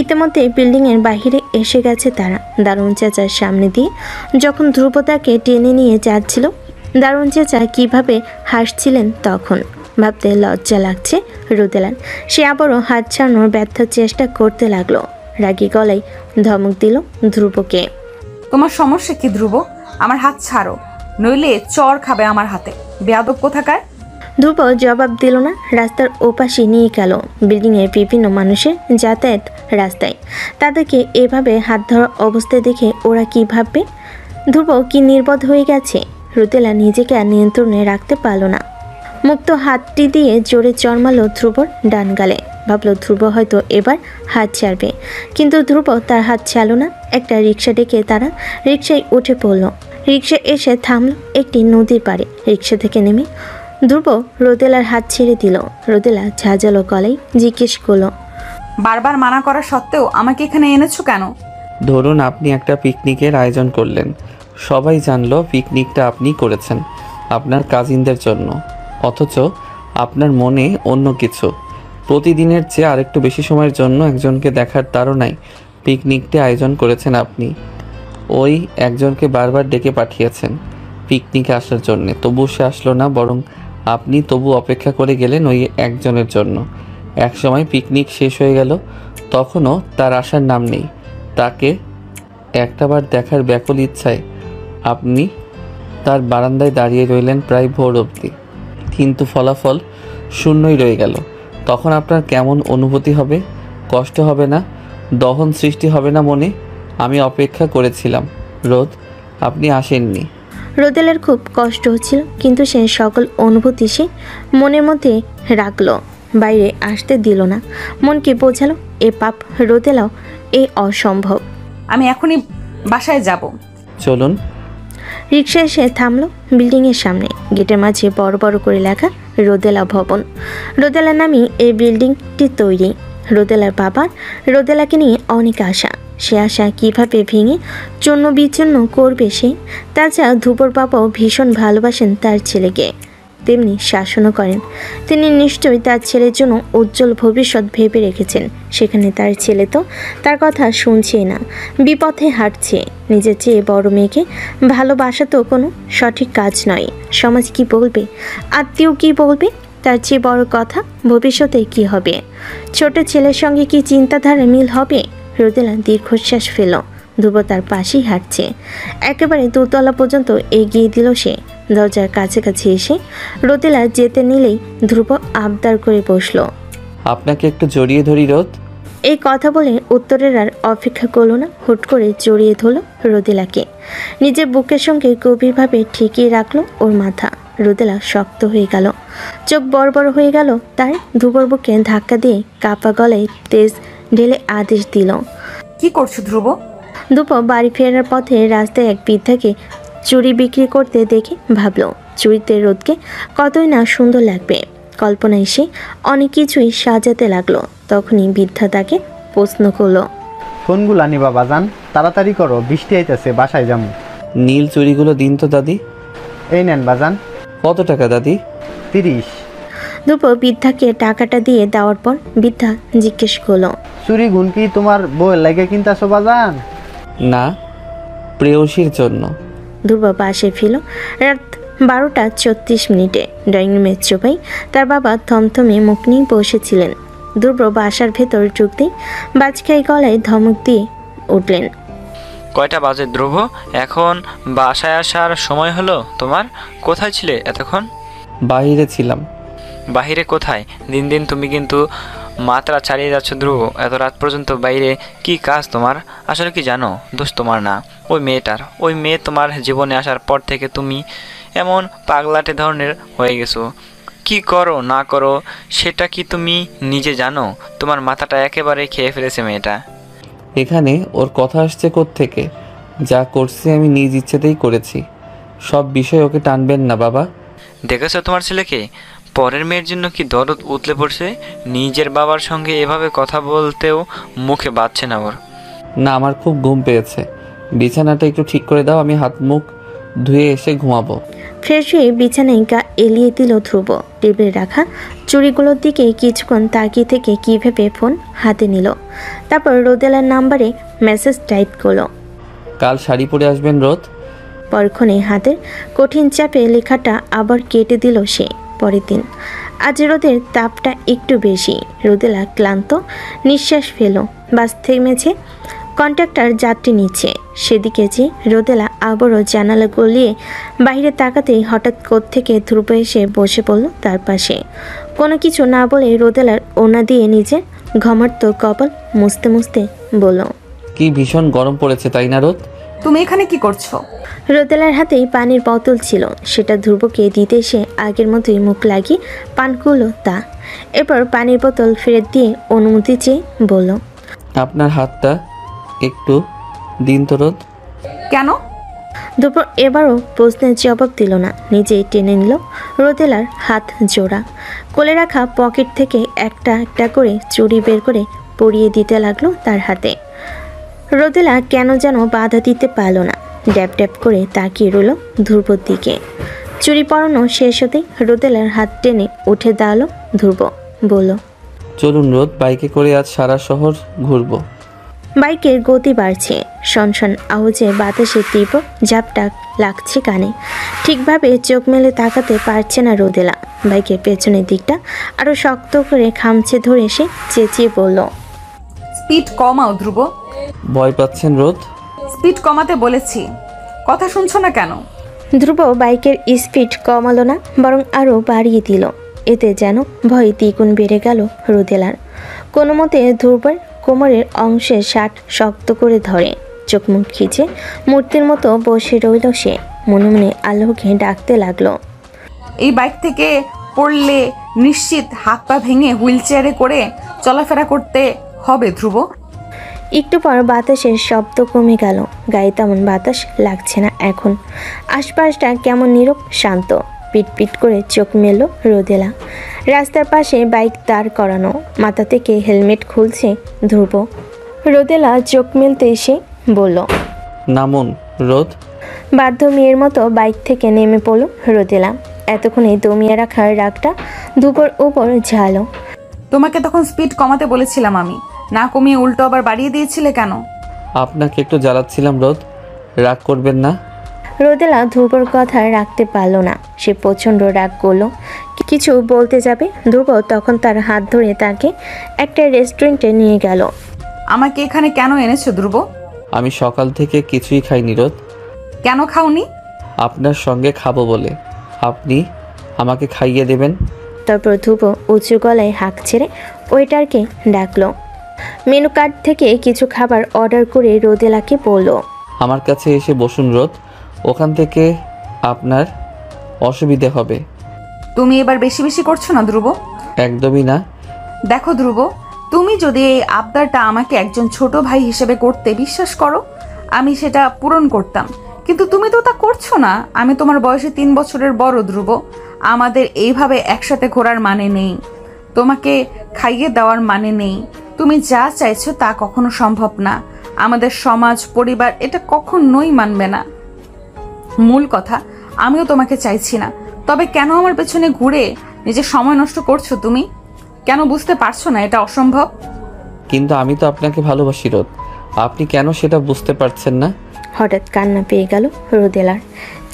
ইতিমধ্যে বিল্ডিংয়ের বাহিরে এসে গেছে তারা। দারুণ চাচার সামনে দিয়ে যখন ধ্রুব তাকে টেনে নিয়ে যাচ্ছিল, দারুণ চাচা কীভাবে হাসছিলেন তখন ভাবতে লজ্জা লাগছে রোদেলার। সে আবারও হাত ছাড়ানোর ব্যর্থ চেষ্টা করতে লাগলো। রাগী গলায় ধমক দিল ধ্রুবকে, তোমার সমস্যা কি ধ্রুব? আমার হাত ছাড়ো, নইলে চর খাবে আমার হাতে, বেয়াদব কোথাকার। ধ্রুব জবাব দিল না। রাস্তার ওপাশে নিয়ে গেল বিল্ডিংয়ের বিভিন্ন মানুষের যাতায়াত রাস্তায়। তাদেরকে এভাবে হাত ধরা অবস্থায় দেখে ওরা কি ভাববে? ধ্রুব কি নির্বোধ হয়ে গেছে? রোদেলা নিজেকে আর নিয়ন্ত্রণে রাখতে পারল না। মুক্ত হাতটি দিয়ে জোরে চড়মালো ধ্রুবর ডান গালে। ভাবলো ধ্রুব হয়তো এবার হাত ছাড়বে, কিন্তু ধ্রুব তার হাত ছাড়ল না। একটা রিক্সা ডেকে তারা রিক্সায় উঠে পড়ল। রিক্সা এসে থামল একটি নদীর পাড়ে। রিক্সা থেকে নেমে ধ্রুব রোদেলার হাত ছেড়ে দিল। রোদেলা ঝাঁঝালো গলায় জিজ্ঞেস করলো, বারবার মানা করা সত্ত্বেও আমাকে এখানে এনেছো কেন? ধরুন আপনি একটা পিকনিকের আয়োজন করলেন, সবাই জানলো পিকনিকটা আপনি করেছেন আপনার কাজিনদের জন্য, অথচ আপনার মনে অন্য কিছু। প্রতিদিনের চেয়ে আরেকটু বেশি সময়ের জন্য একজনকে দেখার তাড়নায় পিকনিকটি আয়োজন করেছেন আপনি। ওই একজনকে বারবার ডেকে পাঠিয়েছেন পিকনিকে আসার জন্যে, তবু সে আসলো না, বরং আপনি তবু অপেক্ষা করে গেলেন ওই একজনের জন্য। একসময় পিকনিক শেষ হয়ে গেল, তখনও তার আসার নাম নেই। তাকে একটাবার দেখার ব্যাকুল ইচ্ছায় আপনি তার বারান্দায় দাঁড়িয়ে রইলেন প্রায় ভোর অবধি, কিন্তু ফলাফল শূন্যই রয়ে গেল। তখন আপনার কেমন অনুভূতি হবে? কষ্ট হবে না? দহন সৃষ্টি হবে না মনে? আমি অপেক্ষা করেছিলাম রোদ, আপনি আসেননি। রোদেলার খুব কষ্ট হচ্ছিল, কিন্তু সে সকল অনুভূতি সে মনের মধ্যে রাখলো, বাইরে আসতে দিল না। মনকে বোঝালো এ পাপ রোদেলাও এ অসম্ভব। আমি এখনই বাসায় যাব। চলুন। রিক্সা এসে থামলো বিল্ডিংয়ের সামনে। গেটের মাঝে বড় বড় করে লেখা রোদেলা ভবন। রোদেলা নামই এই বিল্ডিংটি তৈরি। রোদেলার বাবার রোদেলাকে নিয়ে অনেক আশা। সে আশা কীভাবে ভেঙে চূর্ণ বিচূর্ণ করবে সে। তাছাড়া ধ্রুবর বাবাও ভীষণ ভালোবাসেন তার ছেলেকে, তেমনি শাসনও করেন। তিনি নিশ্চয়ই তার ছেলের জন্য উজ্জ্বল ভবিষ্যৎ ভেবে রেখেছেন। সেখানে তার ছেলে তো তার কথা শুনছেই না, বিপথে হাঁটছে। নিজের চেয়ে বড় মেয়েকে ভালোবাসা তো কোনো সঠিক কাজ নয়। সমাজ কি বলবে, আত্মীয় কি বলবে, তার চেয়ে বড় কথা ভবিষ্যতে কি হবে। ছোট ছেলের সঙ্গে কি চিন্তাধারা মিল হবে? রোদেলা দীর্ঘশ্বাস ফেল। ধ্রুব তার পাশেই হাঁটছে। একেবারে দোতলা পর্যন্ত এগিয়ে দিল সে। দরজার কাছাকাছি এসে রোদেলা যেতে নিলেই ধ্রুব আবদার করে বসলো, আপনাকে একটু জড়িয়ে ধরি রোদ। এই কথা বলে উত্তরের আর অপেক্ষা করল না, হুট করে জড়িয়ে ধরল রোদেলাকে। নিজের বুকের সঙ্গে গভীরভাবে ঠেকিয়ে রাখলো ওর মাথা। রোদেলা শক্ত হয়ে গেল, চোখ বড় বড় হয়ে গেল তার। ধ্রুবর বুকে ধাক্কা দিয়ে কাপা গলায় তেজ ঢেলে আদেশ দিল, কি করছো ধ্রুব? ধ্রুব বাড়ি ফেরার পথে রাস্তায় এক বৃদ্ধাকে চুড়ি বিক্রি করতে দেখে ভাবল চুড়িতে রোদকে কতই না সুন্দর লাগবে। কল্পনায় সে অনেক কিছুই সাজাতে লাগলো। তখনই বৃদ্ধা তাকে প্রশ্ন করলো, কোনগুলো আনিবা বাজান? তাড়াতাড়ি করো, বৃষ্টি আইতেছে, বাসায় যাবো। নীল চুড়িগুলো দিন তো দাদি। এই নেন বাজান। কত টাকা দাদি? 30। ধ্রুব বৃদ্ধাকে টাকাটা দিয়ে দেওয়ার পর বৃদ্ধা জিজ্ঞেস করলো, চুরি গুণ কি তোমার বউয়ের লাগে কিনতেছো বাজান? না, প্রেয়সীর জন্য। ধ্রুব পাশে ফিরল। রাত 12:34 ড্রয়িং রুমের চোপাই তার বাবা থমথমে মুখ নিয়ে বসেছিলেন। ধ্রুব বাসার ভেতর ঢুকতেই বাজখাই গলায় ধমক দিয়ে উঠলেন, কয়টা বাজে ধ্রুব? এখন বাসায় আসার সময় হলো তোমার? কোথায় ছিলে এতক্ষণ? বাইরে ছিলাম। বাহিরে কোথায়? দিন দিন তুমি কিন্তু মাত্রা চালিয়ে যাচ্ছ ধ্রুব। এত রাত পর্যন্ত বাইরে কি কাজ তোমার? আসলে কি জানো, দোষ তোমার না, ওই মেয়েটার। ওই মেয়ে তোমার জীবনে আসার পর থেকে তুমি এমন পাগলাটে ধরনের হয়ে গেছো। কি করো না করো সেটা কি তুমি নিজে জানো? তোমার মাথাটা একেবারে খেয়ে ফেলেছে মেয়েটা। এখানে ওর কথা আসছে কোত্থেকে? যা করছি আমি নিজ ইচ্ছেতেই করেছি। সব বিষয় ওকে টানবেন না বাবা। দেখেছো তোমার ছেলেকে? পরের মেয়ের জন্য কি দরদ উতলে পড়ছে। নিজের বাবার সঙ্গে এভাবে কথা বলতেও মুখে বাজছে না ওর। না, আমার খুব ঘুম পেয়েছে। বিছানাটা একটু ঠিক করে দাও, আমি হাত মুখ ধুয়ে এসে ঘুমাবো। ফ্রেশ হয়ে বিছানায় গা এলিয়ে দিল ধ্রুব। টেবিলে রাখা চুড়িগুলোর দিকে কিছুক্ষণ তাকিয়ে থেকে কী ভেবে ফোন হাতে নিল। তারপর রোদেলার নাম্বারে মেসেজ টাইপ করলো, কাল শাড়ি পরে আসবেন রোদ। পরক্ষণে হাতের কঠিন চাপে লেখাটা আবার কেটে দিল সে। পরের দিন। আজ রোদের তাপটা একটু বেশি। রোদেলা ক্লান্ত নিঃশ্বাস ফেল। বাস থেমেছে, কন্ট্রাক্টর যাত্রী নিচ্ছে। সেদিকে যে রোদেলা আবারও জানালা গলিয়ে বাইরে তাকাতেই হঠাৎ কোত্থেকে ধ্রুব এসে বসে পড়ল তার পাশে। কোনো কিছু না বলে রোদেলার ওনা দিয়ে নিজের ঘমার্ত কপাল মুছতে মুছতে বলল, কি ভীষণ গরম পড়েছে তাই না রোদ? তুমি এখানে কি করছো? রোদেলার হাতেই পানির বোতল ছিল, সেটা ধ্রুবকে দিতে সে আগের মতোই মুখ লাগিয়ে পান করল তা। এরপর পানির বোতল ফেরত দিয়ে অনুমতি চেয়ে বলল, আপনার হাতটা একটু দিন তো রোদ। কেন? ধ্রুব এবারও প্রশ্নের জবাব দিল না, নিজেই টেনে নিল রোদেলার হাত জোড়া। কোলে রাখা পকেট থেকে একটা একটা করে চুড়ি বের করে পরিয়ে দিতে লাগলো তার হাতে। রোদেলা কেন যেন বাধা দিতে পারল না, ড্যাপ ড্যাপ করে তাকিয়ে রইল ধ্রুবর দিকে। চুরি পরানো শেষ হতেই রোদেলার হাত টেনে উঠে দাঁড়ালো ধ্রুব। বলল, চলুন রোদ, বাইকে করে আজ সারা শহর ঘুরবো। বাইকের গতি বাড়ছে, শনশন আওয়াজে বাতাসে তীব্র ঝাপটা লাগছে কানে। ঠিকভাবে চোখ মেলে তাকাতে পারছে না রোদেলা। বাইকের পেছনের দিকটা আরো শক্ত করে খামচে ধরে এসে চেঁচিয়ে বলল, স্পিড কমাও ধ্রুব। ভয় পাচ্ছেন রোদ? স্পিড কমাতে বলেছি, কথা শুনছো না কেন? ধ্রুব বাইকের স্পিড কমালো না, বরং আরও বাড়িয়ে দিল। এতে যেন ভয় দ্বিগুণ বেড়ে গেল রোদেলার। কোনো মতে ধ্রুবের কোমরের অংশে শার্ট শক্ত করে ধরে, চোখ মুখ খিচে মূর্তির মতো বসে রইল সে। মনে মনে আল্লাহকে ডাকতে লাগলো, এই বাইক থেকে পড়লে নিশ্চিত হাত পা ভেঙে হুইল চেয়ারে করে চলাফেরা করতে হবে ধ্রুব। একটু পর বাতাসের শব্দ কমে গেল, গায়ে তেমন বাতাস লাগছে না এখন। আশপাশটা কেমন নীরব শান্ত। পিট করে চোখ মেলল রোদেলা। রাস্তার পাশে বাইক দাঁড় করানো, মাথা থেকে হেলমেট খুলছে ধ্রুব। রোদেলা চোখ মেলতে এসে বলল, নামুন রোদ। বাধ্য মেয়ের মতো বাইক থেকে নেমে পড়ল রোদেলা। এতক্ষণে দমিয়ে রাখার রাগটা ধ্রুবর উপর ঝালো। তোমাকে তখন স্পিড কমাতে বলেছিলাম আমি, না কমিয়ে উল্টো আবার বাড়িয়ে দিয়েছিলে কেন? আপনাকে একটু জ্বালাচ্ছিলাম রোদ, রাগ করবেন না। রোদেলা ধ্রুবর কথা রাখতে পারল না, সে প্রচণ্ড রাগ করল। কিছু বলতে যাবে, ধ্রুব তখন তার হাত ধরে তাকে একটা রেস্টুরেন্টে নিয়ে গেল। আমাকে এখানে কেন এনেছো ধ্রুব? আমি সকাল থেকে কিছুই খাইনি রোদ। কেন খাওনি? আপনার সঙ্গে খাবো বলে। আপনি আমাকে খাইয়ে দেবেন? তারপর ধ্রুব উঁচু গলায় হাঁক ছেড়ে ওয়েটারকে ডাকলো। মেনু কার্ড থেকে কিছু খাবার অর্ডার করে রোদেলাকে বলল, আমার কাছে এসে বসুন রোদ, ওখান থেকে আপনার অসুবিধে হবে। তুমি এবার বেশি বেশি করছো না ধ্রুব? একদমই না। দেখো ধ্রুব, তুমি যদি এই আবদারটা আমাকে একজন ছোট ভাই হিসেবে করতে, বিশ্বাস করো আমি সেটা পূরণ করতাম, কিন্তু তুমি তো তা করছো না। আমি তোমার বয়সে 3 বছরের বড় ধ্রুব। আমাদের এইভাবে একসাথে ঘোরার মানে নেই, তোমাকে খাইয়ে দেওয়ার মানে নেই। তুমি যা চাইছো তা কখনো সম্ভব না। আমাদের সমাজ পরিবার এটা কখনোই মানবে না। মূল কথা, আমিও তোমাকে চাইছি না, তবে কেন আমার পেছনে ঘুরে নিজের সময় নষ্ট করছো তুমি? কেন বুঝতে পারছো না এটা অসম্ভব? কিন্তু আমি তো আপনাকে ভালোবাসি রোদ, আপনি কেন সেটা বুঝতে পারছেন না? হঠাৎ কান্না পেয়ে গেল রোদেলার।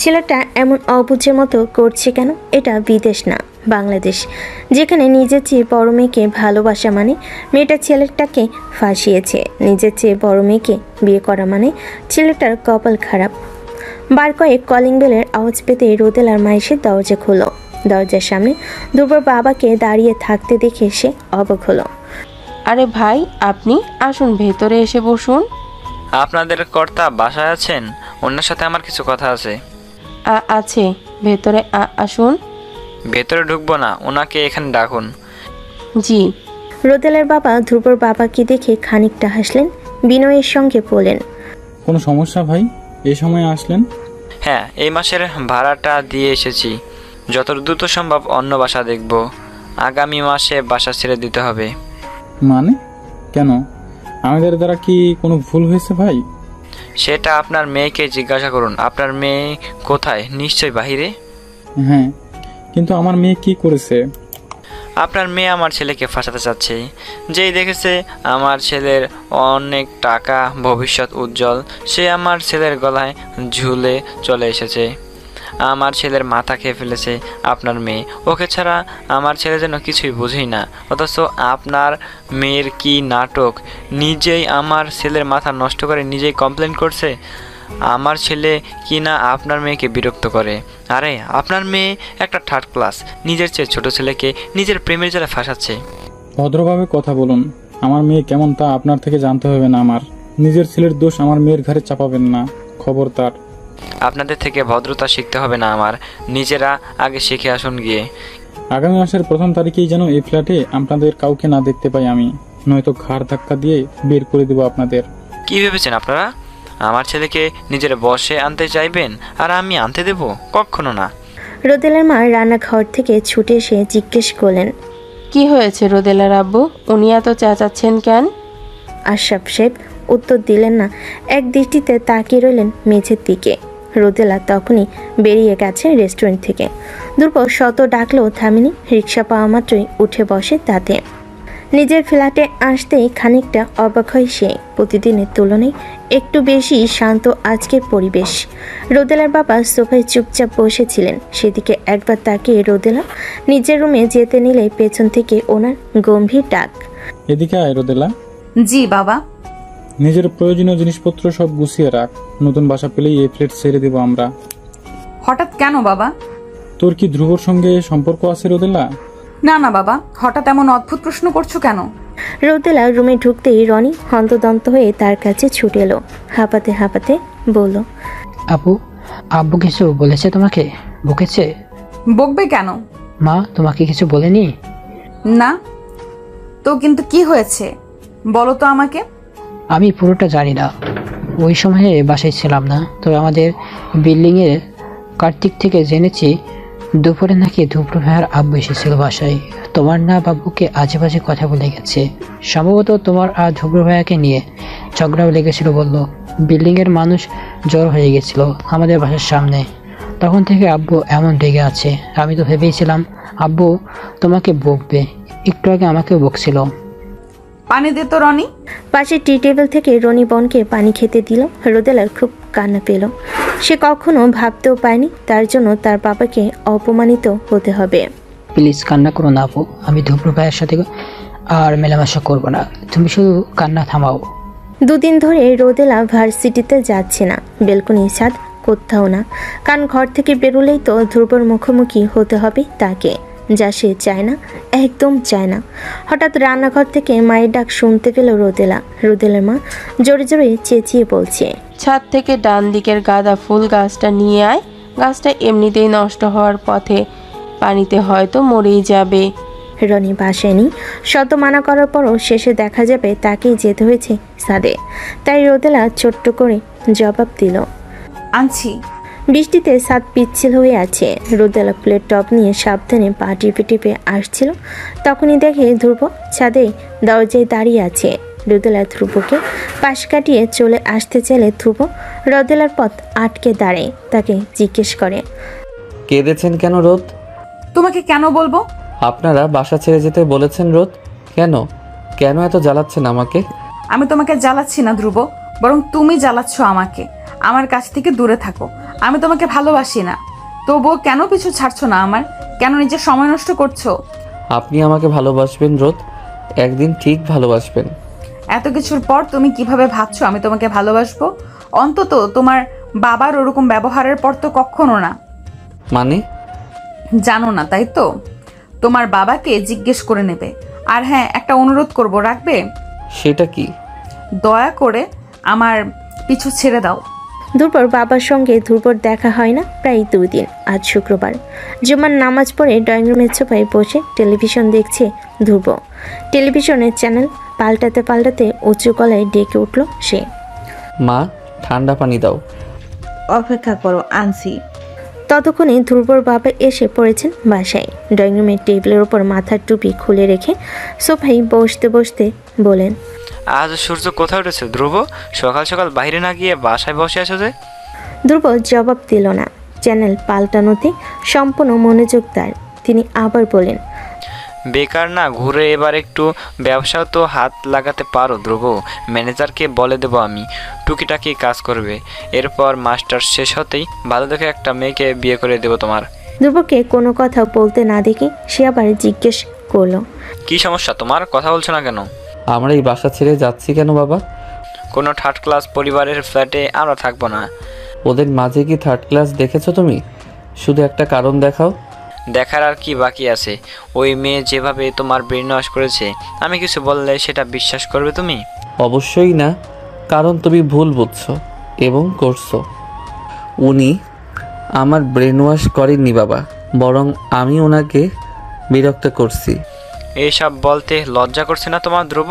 ছেলেটা এমন অবুঝের মতো করছে কেন? এটা বিদেশ না, বাংলাদেশ, যেখানে নিজের চেয়ে বড় মেয়েকে ভালোবাসা মানে মেয়েটা ছেলেটাকে ফাঁসিয়েছে। নিজের চেয়ে বড় মেয়েকে বিয়ে করা মানে ছেলেটার কপাল খারাপ। বার কয়েক কলিং বেলের আওয়াজ পেতে রোদেলার মা এসে দরজা খুলো। দরজার সামনে ধ্রুবর বাবাকে দাঁড়িয়ে থাকতে দেখে সে অবাক হলো। আরে ভাই, আপনি আসুন, ভেতরে এসে বসুন। আপনাদের কর্তা বাসায় আছেন? ওনার সাথে আমার কিছু কথা আছে। আছে, ভেতরে আসুন। ভেতরে ঢুকবো না, ওনাকে এখানে ডাকুন। জি। রোদেলার বাবা ধ্রুবর বাবাকে দেখে খানিকটা হাসলেন, বিনয়ের সঙ্গে বললেন, কোনো সমস্যা ভাই, এই সময় আসলেন? হ্যাঁ, এই মাসের ভাড়াটা দিয়ে এসেছি। যত দ্রুত সম্ভব অন্য বাসা দেখব। আগামী মাসে বাসা ছেড়ে দিতে হবে। মানে কেন? আমাদের দ্বারা কি কোনো ভুল হয়েছে ভাই? সেটা আপনার মেয়েকে জিজ্ঞাসা করুন। আপনার মেয়ে কোথায়? নিশ্চয়ই বাহিরে। হ্যাঁ, কিন্তু আমার মেয়ে কি করেছে? আপনার মেয়ে আমার ছেলেকে ফাঁসাতে চাচ্ছে। যেই দেখেছে আমার ছেলের অনেক টাকা, ভবিষ্যৎ উজ্জ্বল, সে আমার ছেলের গলায় ঝুলে চলে এসেছে। আমার ছেলের মাথা খেয়ে ফেলেছে আপনার মেয়ে। ওকে ছাড়া আমার ছেলে যেন কিছুই বুঝেই না। অথচ আপনার মেয়ের কি নাটক! নিজেই আমার ছেলের মাথা নষ্ট করে নিজেই কমপ্লেন করছে। আমার ছেলে কি না আপনার মেয়েকে বিরক্ত করে। আরে আপনার মেয়ে একটা থার্ড ক্লাস, নিজের চেয়ে ছোট ছেলেকে নিজের প্রেমের জালে ফাঁসাচ্ছে। ভদ্রভাবে কথা বলুন। আমার মেয়ে কেমন তা আপনার থেকে জানতে হবে না আমার। নিজের ছেলের দোষ আমার মেয়ের ঘাড়ে চাপাবেন না, খবরদার। আপনাদের থেকে ভদ্রতা শিখতে হবে না আমার, নিজেরা আগে শিখে আসুন গিয়ে। আগামী মাসের 1 তারিখেই যেন এই ফ্ল্যাটে আপনাদের কাউকে না দেখতে পাই আমি, নয়তো ঘাড় ধাক্কা দিয়ে বের করে দেবো আপনাদের। কি ভেবেছেন আপনারা? আমার ছেলেকে নিজের বশে আনতে চাইবেন আর আমি আনতে দেব? কখনো না। রোদেলার মা রান্নাঘর থেকে ছুটে এসে জিজ্ঞেস করলেন, কি হয়েছে রোদেলার আব্বু? উনি এত চেঁচাচ্ছেন কেন? আশরাফ সাহেব উত্তর দিলেন না, এক দৃষ্টিতে তাকিয়ে রইলেন মেঝের দিকে। রোদেলা তখনই বেরিয়ে গেছে রেস্টুরেন্ট থেকে। ধ্রুব শত ডাকলেও থামেনি, রিক্সা পাওয়া মাত্রই উঠে বসে তাতে। নিজের ফ্ল্যাটে আসতেই খানিকটা অবাক হয় সে। প্রতিদিনের তুলনায় একটু বেশি শান্ত আজকের পরিবেশ। রোদেলার বাবা সোফায় চুপচাপ বসেছিলেন, সেদিকে একবার তাকিয়ে রোদেলা নিজের রুমে যেতে নিলে পেছন থেকে ওনার গম্ভীর ডাক, এদিকে আয় রোদেলা। জি বাবা। নিজের প্রয়োজনীয় জিনিসপত্র সব গুছিয়ে রাখ, নতুন বাসা পেলেই এই ফ্ল্যাট ছেড়ে দেবো আমরা। হঠাৎ কেন বাবা? তোর কি ধ্রুবর সঙ্গে সম্পর্ক আছে রোদেলা? না না বাবা, হঠাৎ এমন অদ্ভুত প্রশ্ন করছো কেন? রোদেলা রুমে ঢুকতেই রনি হন্তদন্ত হয়ে তার কাছে ছুটে এলো, হাঁপাতে হাঁপাতে বলল, আপু, আব্বু কিছু বলেছে তোমাকে? বকেছে? বকবে কেন? মা তোমাকে কিছু বলেনি? না তো, কিন্তু কি হয়েছে বলো তো আমাকে। আমি পুরোটা জানি না, ওই সময়ে বাসায় ছিলাম না। তবে আমাদের বিল্ডিংয়ের কার্তিক থেকে জেনেছি দুপুরে নাকি ধুবড়ু ভাইয়ার আব্বু এসেছিল বাসায়। তোমার না বাবুকে আজে বাজে কথা বলে গেছে, সম্ভবত তোমার আর ধুবড়ু ভাইয়াকে নিয়ে ঝগড়াও লেগেছিল বললো। বিল্ডিংয়ের মানুষ জড়ো হয়ে গেছিল আমাদের বাসার সামনে, তখন থেকে আব্বু এমন রেগে আছে। আমি তো ভেবেছিলাম আব্বু তোমাকে বকবে, একটু আগে আমাকেও বকছিল। পানি দে তো রনি। পাশে টি টেবিল থেকে রনি বোনকে পানি খেতে দিল। রোদেলার খুব কান্না পেল। সে কখনো ভাবতেও পায়নি তার জন্য তার বাবাকে অপমানিত হতে হবে। প্লিজ কান্না করো না আপু, আমি ধুবড়ু ভাইয়ের সাথে আর মেলামেশা করবো না, তুমি শুধু কান্না থামাও। দুদিন ধরে রোদেলা ভার্সিটিতে যাচ্ছে না, বেলকনি ছাদ কোথাও না, কারণ ঘর থেকে বেরোলেই তো ধ্রুবর মুখোমুখি হতে হবে তাকে, যা সে চায় না, একদম চায় না। হঠাৎ রান্নাঘর থেকে মায়ের ডাক শুনতে পেল রোদেলা। রোদেলার মা জোরে জোরে চেঁচিয়ে বলছে, ছাদ থেকে ডান দিকের গাঁদা ফুল গাছটা নিয়ে আয়, গাছটা এমনিতেই নষ্ট হওয়ার পথে, পানিতে হয়তো মরেই যাবে। রনি বাসায় নেই, শত মানা করার পরও শেষে দেখা যাবে তাকেই যেতে হয়েছে ছাদে। তাই রোদেলা ছোট্ট করে জবাব দিল, আনছি। বৃষ্টিতে ছাদ পিচ্ছিল হয়ে আছে। রোদেলা ফুলের টব নিয়ে সাবধানে পা টিপে টিপে আসছিল, তখনই দেখে ধ্রুব ছাদে দরজায় দাঁড়িয়ে আছে। রোদেলা ধ্রুবকে পাশ কাটিয়ে চলে আসতে চাইলে ধ্রুব রোদেলার পথ আটকে দাঁড়ায়, তাকে জিজ্ঞেস করে, কেঁদেছেন কেন রোদ? তোমাকে কেন বলবো? আপনারা বাসা ছেড়ে যেতে বলেছেন রোদ, কেন কেন এত জ্বালাচ্ছেন আমাকে? আমি তোমাকে জ্বালাচ্ছি না ধ্রুব, বরং তুমি জ্বালাচ্ছ আমাকে। আমার কাছ থেকে দূরে থাকো, আমি তোমাকে ভালোবাসি না। তবুও কেন পিছু ছাড়ছো না আমার? কেন নিজের সময় নষ্ট করছো? আপনি আমাকে ভালোবাসবেন রোদ, একদিন ঠিক ভালোবাসবেন। এত কিছুর পর তুমি কিভাবে ভাবছো আমি তোমাকে ভালোবাসবো? অন্তত তোমার বাবার ওরকম ব্যবহারের পর তো কখনো না। মানে? জানো না তাই তো? তোমার বাবাকে জিজ্ঞেস করে নেবে। আর হ্যাঁ, একটা অনুরোধ করব, রাখবে? সেটা কি? দয়া করে আমার পিছু ছেড়ে দাও। ধ্রুবর বাবার সঙ্গে ধ্রুবর দেখা হয় না প্রায় 2 দিন। আজ শুক্রবার, জুমার নামাজ পড়ে ড্রয়িং রুমের সোফায় বসে টেলিভিশন দেখছে ধ্রুব। টেলিভিশনের চ্যানেল পাল্টাতে পাল্টাতে উঁচু গলায় ডেকে উঠল সে, মা ঠান্ডা পানি দাও। অপেক্ষা করো, আনছি। ততক্ষণে ধ্রুবর বাবা এসে পড়েছেন বাসায়। ড্রয়িং রুমের টেবিলের ওপর মাথার টুপি খুলে রেখে সোফায় বসতে বসতে বলেন, আজ সূর্য কোথায় উঠেছে ধ্রুব? সকাল সকাল বাইরে না গিয়ে বাসায় বসে আছো যে? ধ্রুব জবাব দিল না। চ্যানেল পাল্টানোতে সম্পূর্ণ মনোযোগ তার। তিনি আবার বলেন, বেকার না ঘুরে এবার একটু ব্যবসাও তো হাত লাগাতে পারো ধ্রুব। ম্যানেজারকে বলে দেবো আমি, টুকিটাকি কাজ করবে। এরপর মাস্টার শেষ হতেই ভালো দেখে একটা মেয়েকে বিয়ে করে দেবো তোমার। ধ্রুবকে কোনো কথা বলতে না দেখে সে আবার জিজ্ঞেস করলো, কি সমস্যা তোমার? কথা বলছো না কেন? আমরা এই বাসা ছেড়ে যাচ্ছি কেন বাবা? কোনো থার্ড ক্লাস পরিবারের ফ্ল্যাটে আমরা থাকবো না। ওদের মাঝে কি থার্ড ক্লাস দেখেছো তুমি? শুধু একটা কারণ দেখাও। দেখার আর কি বাকি আছে? ওই মেয়ে যেভাবে তোমার ব্রেন ওয়াশ করেছে, আমি কিছু বললে সেটা বিশ্বাস করবে তুমি? অবশ্যই না, কারণ তুমি ভুল বুঝছো এবং করছো। উনি আমার ব্রেন ওয়াশ করেননি বাবা, বরং আমি ওনাকে বিরক্ত করছি। এইসব বলতে লজ্জা করছে না তোমার ধ্রুব?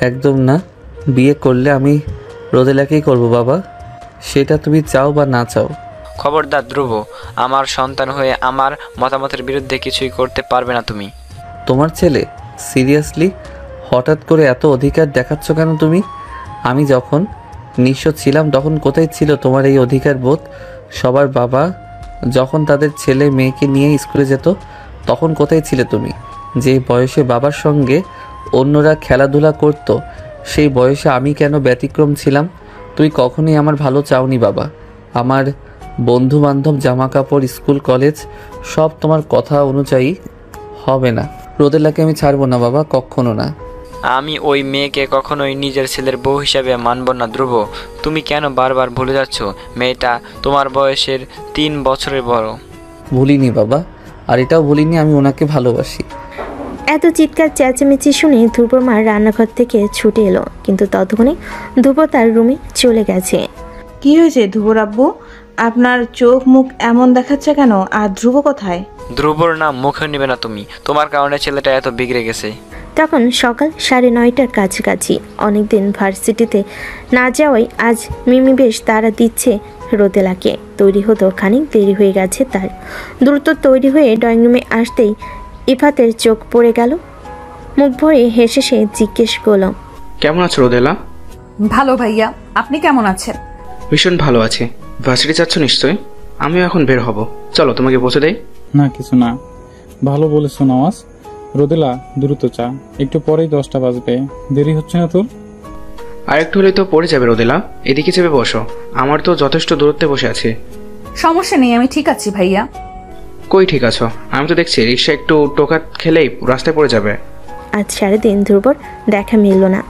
একদম না, বিয়ে করলে আমি রোদেলাকেই করব বাবা, সেটা তুমি চাও বা না চাও। খবরদার ধ্রুব, আমার সন্তান হয়ে আমার মতামতের বিরুদ্ধে কিছুই করতে পারবে না তুমি। তোমার ছেলে? সিরিয়াসলি হঠাৎ করে এত অধিকার দেখাচ্ছ কেন তুমি? আমি যখন নিঃস্ব ছিলাম তখন কোথায় ছিল তোমার এই অধিকার বোধ? সবার বাবা যখন তাদের ছেলে মেয়েকে নিয়ে স্কুলে যেত তখন কোথায় ছিলে তুমি? যে বয়সে বাবার সঙ্গে অন্যরা খেলাধুলা করত সেই বয়সে আমি কেন ব্যতিক্রম ছিলাম? তুই কখনোই আমার ভালো চাওনি বাবা। আমার বন্ধু বান্ধব, জামা কাপড়, স্কুল কলেজ সব তোমার কথা অনুযায়ী হবে না। রোদেলাকে আমি ছাড়বো না বাবা, কখনো না। আমি ওই মেয়েকে কখনোই নিজের ছেলের বউ হিসাবে মানব না ধ্রুব। তুমি কেন বারবার ভুলে যাচ্ছ? মেয়েটা তোমার বয়সের 3 বছরের বড়। ভুলিনি বাবা, আর এটাও ভুলিনি আমি ওনাকে ভালোবাসি। এত চিৎকার চেঁচামেচি শুনে ধ্রুবর মা রান্নাঘর থেকে ছুটে এলো, কিন্তু ততক্ষণে ধ্রুব তার রুমে চলে গেছে। কি হয়েছে ধ্রুবর আব্বু? আপনার চোখ মুখ এমন দেখাচ্ছে কেন? আর ধ্রুব কোথায়? ধ্রুবর নাম মুখে নেবে না তুমি, তোমার কারণে ছেলেটা এত বিগড়ে গেছে। তখন সকাল 9:30টার কাছাকাছি। অনেকদিন ভার্সিটিতে না যাওয়ায় আজ মিমি বেশ তাড়া দিচ্ছে রোদেলাকে। তৈরি হতো খানিক দেরি হয়ে গেছে তার। দ্রুত তৈরি হয়ে ড্রয়িং রুমে আসতেই ইফাতের চোখ পড়ে গেল। মুখ ভরে হেসে সে জিজ্ঞেস করল, কেমন আছো রোদেলা? ভালো ভাইয়া, আপনি কেমন আছেন? ভীষণ ভালো আছি। ভার্সিটি যাচ্ছ নিশ্চয়ই? আমিও এখন বের হব, চলো তোমাকে পৌঁছে দেই। না কিছু না, ভালো বলেছো নওয়াজ। রোদেলা দ্রুত চা, একটু পরেই 10টা বাজবে, দেরি হচ্ছে না তোর? আর একটু হলেই তো পড়ে যাবে রোদেলা, এদিকে চেপে বসো, আমার তো যথেষ্ট দূরত্বে বসে আছি। সমস্যা নেই, আমি ঠিক আছি ভাইয়া। কই ঠিক আছো? আমি তো দেখছি রিক্সা একটু টোকা খেলেই রাস্তায় পড়ে যাবে। আজ সারাদিন ধ্রুবর দেখা মিলল না।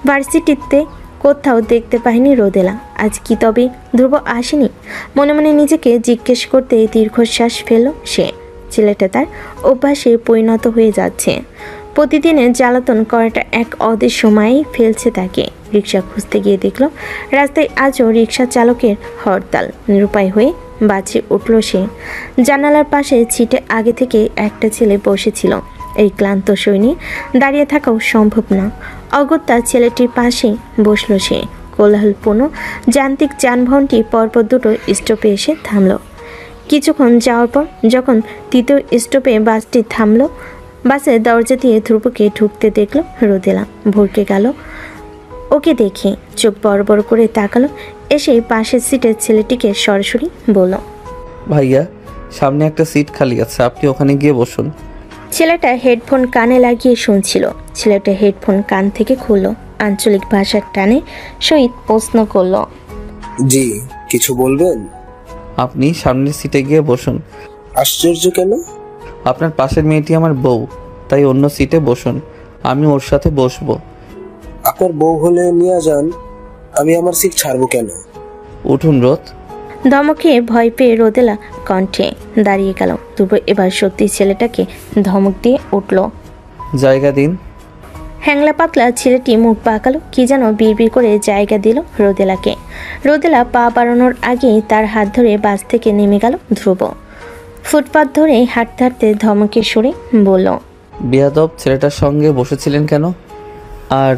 ভার্সিটিতে কোথাও দেখতে পায়নি রোদেলা। আজ কি তবে ধ্রুব আসেনি? মনে মনে নিজেকে জিজ্ঞেস করতে দীর্ঘশ্বাস ফেলল সে। ছেলেটা তার অভ্যাসে পরিণত হয়ে যাচ্ছে। প্রতিদিনের জ্বালাতন করাটা এক অদের সময়েই ফেলছে তাকে। রিক্সা খুঁজতে গিয়ে দেখল রাস্তায় আজও রিক্সা চালকের হরতাল। নিরুপায় হয়ে বাঁচে উঠল সে। জানালার পাশে ছিটে আগে থেকে একটা ছেলে বসেছিল। এই ক্লান্ত সৈনিক দাঁড়িয়ে থাকাও সম্ভব না। অগত্যা ছেলেটির পাশেই বসল সে। কোলাহলপূর্ণ যান্ত্রিক যানবাহনটি পরপর দুটো স্টপে এসে থামল। কিছুক্ষণ যাওয়ার পর যখন তৃতীয় স্টপে বাসটি থামল, বাসের দরজা দিয়ে ধ্রুবকে ঢুকতে দেখল রোদেলা। ভরকে গেল ওকে দেখে, চোখ বড় বড় করে তাকালো। এসেই পাশের সিটের ছেলেটিকে সরাসরি বলল, ভাইয়া সামনে একটা সিট খালি আছে, আপনি ওখানে গিয়ে বসুন। ছেলেটা হেডফোন কানে লাগিয়ে শুনছিল। ছেলেটা হেডফোন কান থেকে খুলল, আঞ্চলিক ভাষার টানে সহিত প্রশ্ন করল, জি কিছু বলবেন? আপনি সামনের সিটে গিয়ে বসুন। আশ্চর্য কেন? আপনার পাশের মেয়েটি আমার বউ, তাই অন্য সিটে বসুন, আমি ওর সাথে বসবো। আপনার বউ হলে নিয়ে যান, আমি আমার সিট ছাড়বো কেন? উঠুন রোদ। ধমকে ভয় পেয়ে রোদেলা কণ্ঠে দাঁড়িয়ে গেল। ধ্রুব এবার সত্যি ছেলেটাকে ধমক দিয়ে উঠল, জায়গা দিন। হ্যাংলা পাতলা ছেলেটি মুখ বাঁকালো, কি যেন বিড়বিড় করে জায়গা দিল রোদেলাকে। রোদেলা পা বাড়ানোর আগেই তার হাত ধরে বাস থেকে নেমে গেল ধ্রুব। ফুটপাত ধরে হাঁটতে হাঁটতে ধমকে সুরে বলল, বেয়াদব, ছেলেটার সঙ্গে বসেছিলেন কেন? আর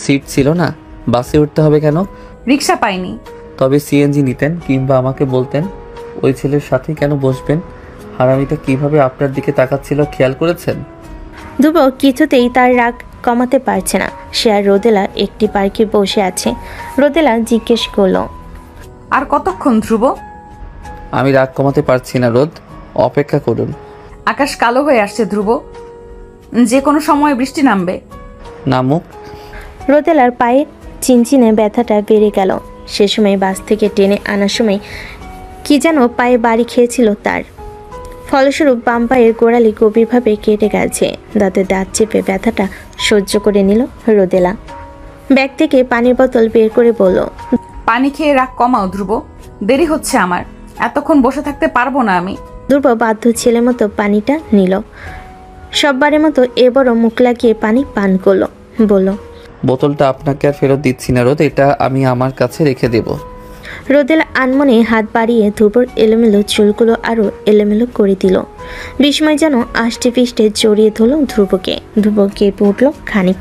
সিট ছিল না, বাসে উঠতে হবে কেন? রিক্সা পাইনি। তবে সিএনজি নিতেন, কিংবা আমাকে বলতেন ওই ছেলের সাথে কেন বসবেন। হারামিটা কিভাবে আপনার দিকে তাকাচ্ছিল খেয়াল করেছেন? ধ্রুব কিছুতেই তার রাগ কমাতে পারছে না। সে আর রোদেলা একটি পার্কে বসে আছে। রোদেলা জিজ্ঞেস করল, আর কতক্ষণ ধ্রুব? আমি রাগ কমাতে পারছি না রোদ, অপেক্ষা করুন। আকাশ কালো হয়ে আসছে ধ্রুব, যে কোনো সময় বৃষ্টি নামবে। নামুক। রোদেলার পায়ে চিনচিনে ব্যথাটা বেড়ে গেল। সে সময় বাস থেকে টেনে আনার সময় কি যেন পায়ে বাড়ি খেয়েছিল তার। ফলস্বরূপ বাম পায়ের গোড়ালি গভীরভাবে কেটে গেছে। দাঁতে দাঁত চেপে ব্যথাটা সহ্য করে নিল রোদেলা। ব্যাগ থেকে পানির বোতল বের করে বলল, পানি খেয়ে রাগ কমাও ধ্রুব, দেরি হচ্ছে আমার, এতক্ষণ বসে থাকতে পারবো না আমি। ধ্রুব বাধ্য ছেলে মতো পানিটা নিল। সববারের মতো এবারও মুখ লাগিয়ে পানি পান করলো। বলল, বোতলটা আপনাকে আর ফেরত দিচ্ছি না রোদ, এটা আমি আমার কাছে রেখে দেব। রোদেলা আনমনে হাত বাড়িয়ে ধ্রুবর এলোমেলো চুলগুলো আরও এলোমেলো করে দিল। বিস্ময় যেন আষ্টে পিষ্টে জড়িয়ে ধরল ধ্রুবকে। ধ্রুব কেঁপে উঠল খানিক।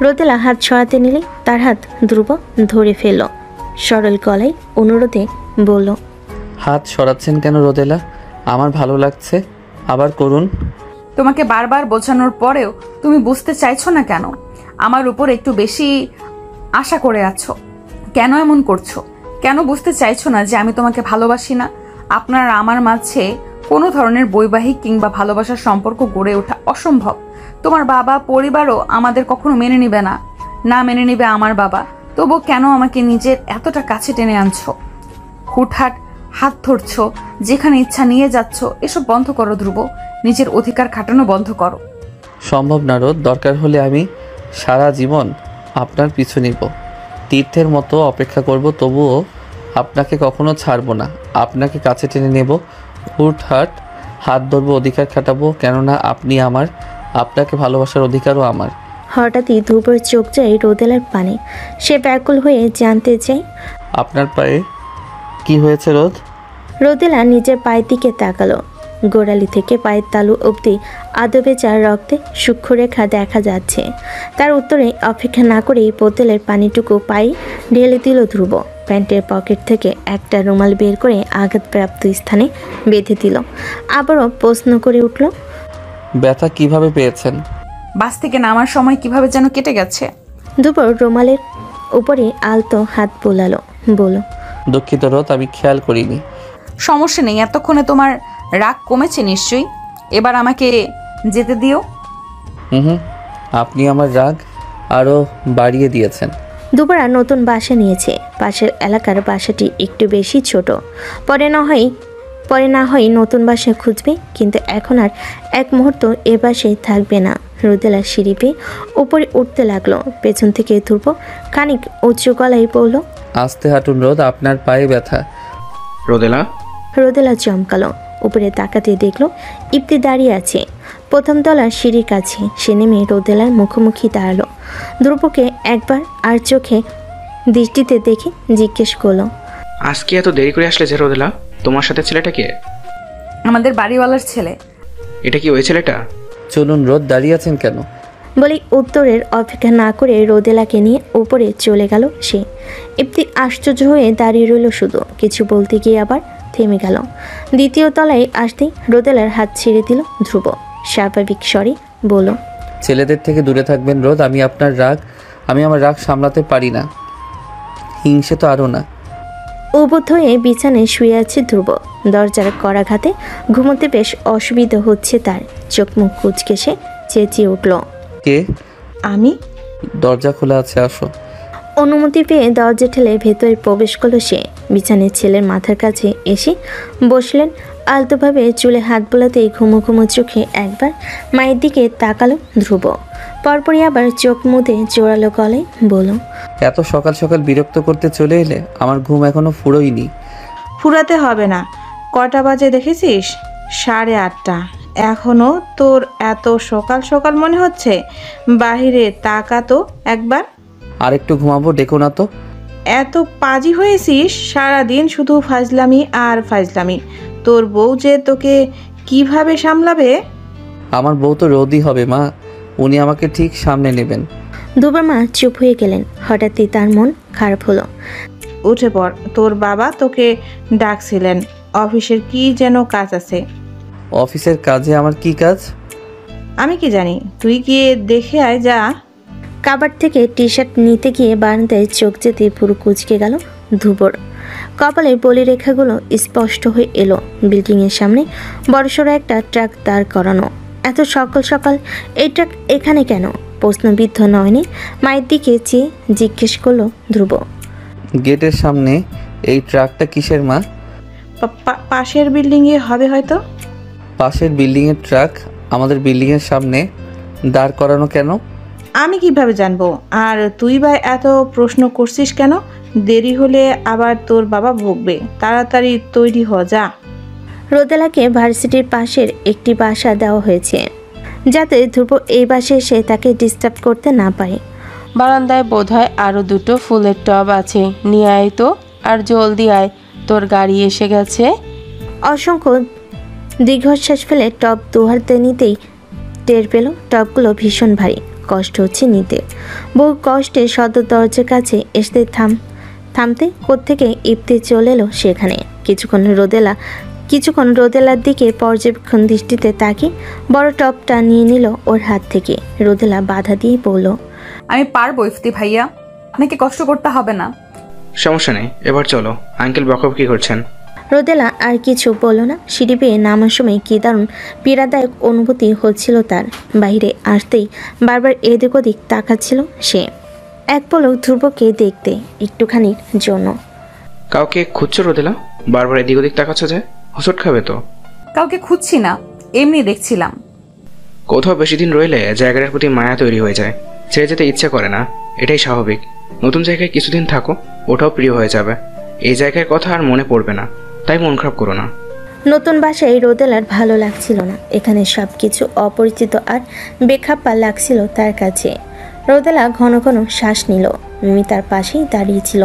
রোদেলা হাত সরাতে নিলে তার হাত ধ্রুব ধরে ফেলল। সরল গলায় অনুরোধে বলল, হাত সরাচ্ছেন কেন রোদেলা? আমার ভালো লাগছে, আবার করুন। তোমাকে বারবার বোঝানোর পরেও তুমি বুঝতে চাইছো না কেন? আমার উপর একটু বেশি আশা করে আছো, কেন এমন করছো? কেন বুঝতে চাইছো না যে আমি তোমাকে ভালোবাসি না? আপনার আমার মাঝে কোনো ধরনের বৈবাহিক কিংবা ভালোবাসার সম্পর্ক গড়ে ওঠা অসম্ভব। তোমার বাবা পরিবারও আমাদের কখনো মেনে নিবে না, না মেনে নিবে আমার বাবা। তবু কেন আমাকে নিজের এতটা কাছে টেনে আনছো? হুটহাট হাত ধরছো, যেখানে ইচ্ছা নিয়ে যাচ্ছ। এসব বন্ধ করো ধ্রুব, নিজের অধিকার খাটানো বন্ধ করো। সম্ভব না রোদ, দরকার হলে আমি সারা জীবন আপনার পিছু নিব, তীর্থের মতো অপেক্ষা করব, তবুও আপনাকে কখনো ছাড়বো না। আপনাকে কাছে টেনে নেব, হুটহাট হাত ধরবো, অধিকার খাটাবো, কেননা আপনি আমার, আপনাকে ভালোবাসার অধিকারও আমার। হঠাৎই ধ্রুবর চোখ যায় রোদেলার পানে। সে ব্যাকুল হয়ে জানতে চায়, আপনার পায়ে কি হয়েছে রোদ? রোদেলা নিজের পায়ের দিকে তাকালো। গোড়ালি থেকে পায়ের তালু অবধি আদবেচার রক্তে সূক্ষ্ম রেখা দেখা যাচ্ছে। তার উত্তরে অপেক্ষা না করেই বোতলের পানিটুকু পায়ে ঢেলে দিল ধ্রুব। প্যান্টের পকেট থেকে একটা রুমাল বের করে আঘাতপ্রাপ্ত স্থানে বেঁধে দিল। আবারও প্রশ্ন করে উঠল, ব্যথা কিভাবে পেয়েছেন? বাস থেকে নামার সময় কিভাবে যেন কেটে গেছে। দুপুর রুমালের উপরে আলতো হাত বোলালো, বলল, দুঃখিত রোদ, আমি খেয়াল করিনি। সমস্যা নেই, এতক্ষণে তোমার রাগ কমেছে নিশ্চয়ই। এবার আমাকে যেতে দিও। হুম, আপনি আমার রাগ আরও বাড়িয়ে দিয়েছেন। দুপুরা নতুন বাসা নিয়েছে। পাশের এলাকার বাসাটি একটু বেশি ছোট। পরে না হয় নতুন বাসা খুঁজবে, কিন্তু এখন আর এক মুহূর্ত এ বাসায় থাকবে না। রোদেলা সিঁড়ি পেয়ে উপরে উঠতে লাগলো। পেছন থেকে ধ্রুব খানিক উঁচু গলায় বলল, আস্তে হাঁটুন রোদ, আপনার পায়ে ব্যথা। রোদেলা চমকালো। উপরে তাকাতে দেখলো ইপ্তি দাঁড়িয়ে আছে প্রথম তলার সিঁড়ির কাছে। সে নেমে রোদেলার মুখোমুখি দাঁড়ালো। ধ্রুবকে একবার আর চোখে দৃষ্টিতে দেখে জিজ্ঞেস করলো, আজকে এত দেরি করে আসলে যে রোদেলা? তোমার সাথে ছেলেটা কে? আমাদের বাড়িওয়ালার ছেলে। এটা কি ওই ছেলেটা? চলুন রোদ, দাঁড়িয়ে আছেন কেন? বলে উত্তরের অপেক্ষা না করে রোদেলাকে নিয়ে উপরে চলে গেল সে। ইপ্তি আশ্চর্য হয়ে দাঁড়িয়ে রইল শুধু। কিছু বলতে গিয়ে আবার থেমে গেল। দ্বিতীয় তলায় আসতেই রোদেলার হাত ছেড়ে দিল ধ্রুব। স্বাভাবিক স্বরে বলল, ছেলেদের থেকে দূরে থাকবেন রোদ। আমি আমার রাগ সামলাতে পারি না, হিংসে তো আরও না। উবুদ্ধ হয়ে বিছানায় শুয়ে আছে ধ্রুব। দরজার করাঘাতে ঘুমোতে বেশ অসুবিধা হচ্ছে তার। চোখ মুখ কুচকে সে চেঁচিয়ে উঠল, কে? আমি। দরজা খোলা আছে, আসো। অনুমতি পেয়ে দরজা ঠেলে ভেতরে প্রবেশ করলো সে। বিছানায় ছেলের মাথার কাছে এসে বসলেন। আলতোভাবে চুলে হাত বোলাতেই ঘুমো ঘুমো চোখে একবার মায়ের দিকে তাকালো ধ্রুব। পরপরই আবার চোখ মুদে জোরালো গলায় বলল, এত সকাল সকাল বিরক্ত করতে চলে এলে? আমার ঘুম এখনো ফুরোয়নি। ফুরাতে হবে না। কটা বাজে দেখেছিস? 8:30। এখনো তোর এত সকাল সকাল মনে হচ্ছে? বাহিরে তাকা তো একবার। আর একটু ঘুমাবো, ডেকো না তো। এত পাজি হয়েছিস, সারাদিন শুধু ফাজলামি আর ফাজলামি। তোর বউ যে তোকে কিভাবে সামলাবে? আমার বউ তো রোদই হবে মা, উনি আমাকে ঠিক সামনে নেবেন। দুবার মা চুপ হয়ে গেলেন। হঠাৎই তার মন খারাপ হলো। উঠে পড়, তোর বাবা তোকে ডাকছিলেন। অফিসের কি যেন কাজ আছে। অফিসের কাজে আমার কি কাজ? আমি কি জানি, তুই গিয়ে দেখে আয় যা। কাবার থেকে টি শার্ট নিতে গিয়ে বারান্দায় চোখ যেতে পুরো কুচকে গেল ধ্রুবর। কপালের বলিরেখাগুলো স্পষ্ট হয়ে এলো। বিল্ডিংয়ের সামনে বড়সড় একটা ট্রাক দাঁড় করানো। এত সকাল সকাল এই ট্রাক এখানে কেন? প্রশ্নবিদ্ধ নয়নে মায়ের দিকে চেয়ে জিজ্ঞেস করলো ধ্রুব। গেটের সামনে এই ট্রাকটা কিসের মা? পাশের বিল্ডিংয়ে হবে হয়তো। পাশের বিল্ডিংয়ের ট্রাক আমাদের বিল্ডিংয়ের সামনে দাঁড় করানো কেন? আমি কিভাবে জানবো? আর তুই বা এত প্রশ্ন করছিস কেন? দেরি হলে আবার তোর বাবা ভুগবে। তাড়াতাড়ি তৈরি হ, যা। রোদেলাকে ভার্সিটির পাশের একটি বাসা দেওয়া হয়েছে, যাতে ধ্রুব এই বাসে এসে তাকে ডিস্টার্ব করতে না পারে। বারান্দায় বোধহয় আরও 2টো ফুলের টব আছে। নিয়ে আয় তো, আর জলদি আয়, তোর গাড়ি এসে গেছে। অসংখ্য দীর্ঘশ্বাস ফেলে টব দুহাতে নিতেই টের পেল টবগুলো ভীষণ ভারী। কষ্ট হচ্ছে নিতে। বহু কষ্টে সদর দরজার কাছে এসে থামতে কোত্থেকে ইপ্তি চলে এলো সেখানে। কিছুক্ষণ রোদেলার দিকে পর্যবেক্ষণ দৃষ্টিতে তাকিয়ে বড় টবটা নিয়ে নিল ওর হাত থেকে। রোদেলা বাধা দিয়ে বলল, আমি পারবো ইফতি ভাইয়া, আপনাকে কষ্ট করতে হবে না। সমস্যা নেই, এবার চলো। আঙ্কেল বকবকি করছেন। রোদেলা আর কিছু বলল না। সিঁড়ি পেয়ে নামার সময় কি দারুণ পীড়াদায়ক অনুভূতি হচ্ছিল তার। বাইরে আসতেই বারবার এদিক ওদিক তাকাচ্ছিল সে, এক পলক ধ্রুবকে দেখতে একটুখানির জন্য। কাউকে খুঁজছো রোদেলা? বারবার এদিক ওদিক তাকাচ্ছ যে, হোঁচট খাবে তো। কাউকে খুঁজছি না, এমনি দেখছিলাম। কোথাও বেশি দিন রইলে জায়গাটার প্রতি মায়া তৈরি হয়ে যায়, ছেড়ে যেতে ইচ্ছে করে না। এটাই স্বাভাবিক। নতুন জায়গায় কিছুদিন থাকো, ওটাও প্রিয় হয়ে যাবে। এই জায়গার কথা আর মনে পড়বে না, তাই মন খারাপ করো না। নতুন বাসায় রোদেলার ভালো লাগছিল না। এখানে সব কিছু অপরিচিত আর বেখাপ্পা লাগছিল তার কাছে। রোদেলা ঘন ঘন শ্বাস নিল। মিমি তার পাশেই দাঁড়িয়েছিল।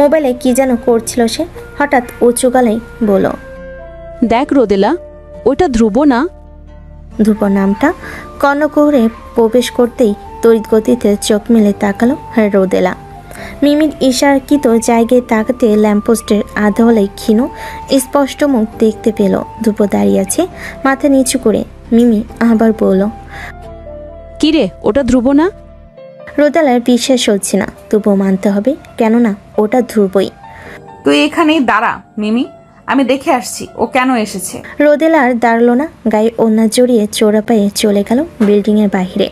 মোবাইলে কি যেন করছিল সে। হঠাৎ উঁচু গলায় বলল, দেখ রোদেলা, ওটা ধ্রুব না? ধ্রুব নামটা কর্ণকুহরে প্রবেশ করতেই তড়িৎ গতিতে চোখ মেলে তাকালো রোদেলা। মিমির ইশারাকৃত জায়গায় তাকাতে ল্যাম্পপোস্টের আধাওয়ালাই ক্ষীণ স্পষ্ট মুখ দেখতে পেল। ধ্রুব দাঁড়িয়ে আছে মাথা নিচু করে। মিমি আবার বলল, কিরে ওটা ধ্রুব না? রোদেলার বিশ্বাস হচ্ছে না, তবুও মানতে হবে, কেননা ওটা ধ্রুবই। তুই এখানেই দাঁড়া মিমি, আমি দেখে আসছি ও কেন এসেছে। রোদেলা আর দাঁড়ালো না, গায়ে ওড়না জড়িয়ে চোরা পায়ে চলে গেল বিল্ডিংয়ের বাইরে।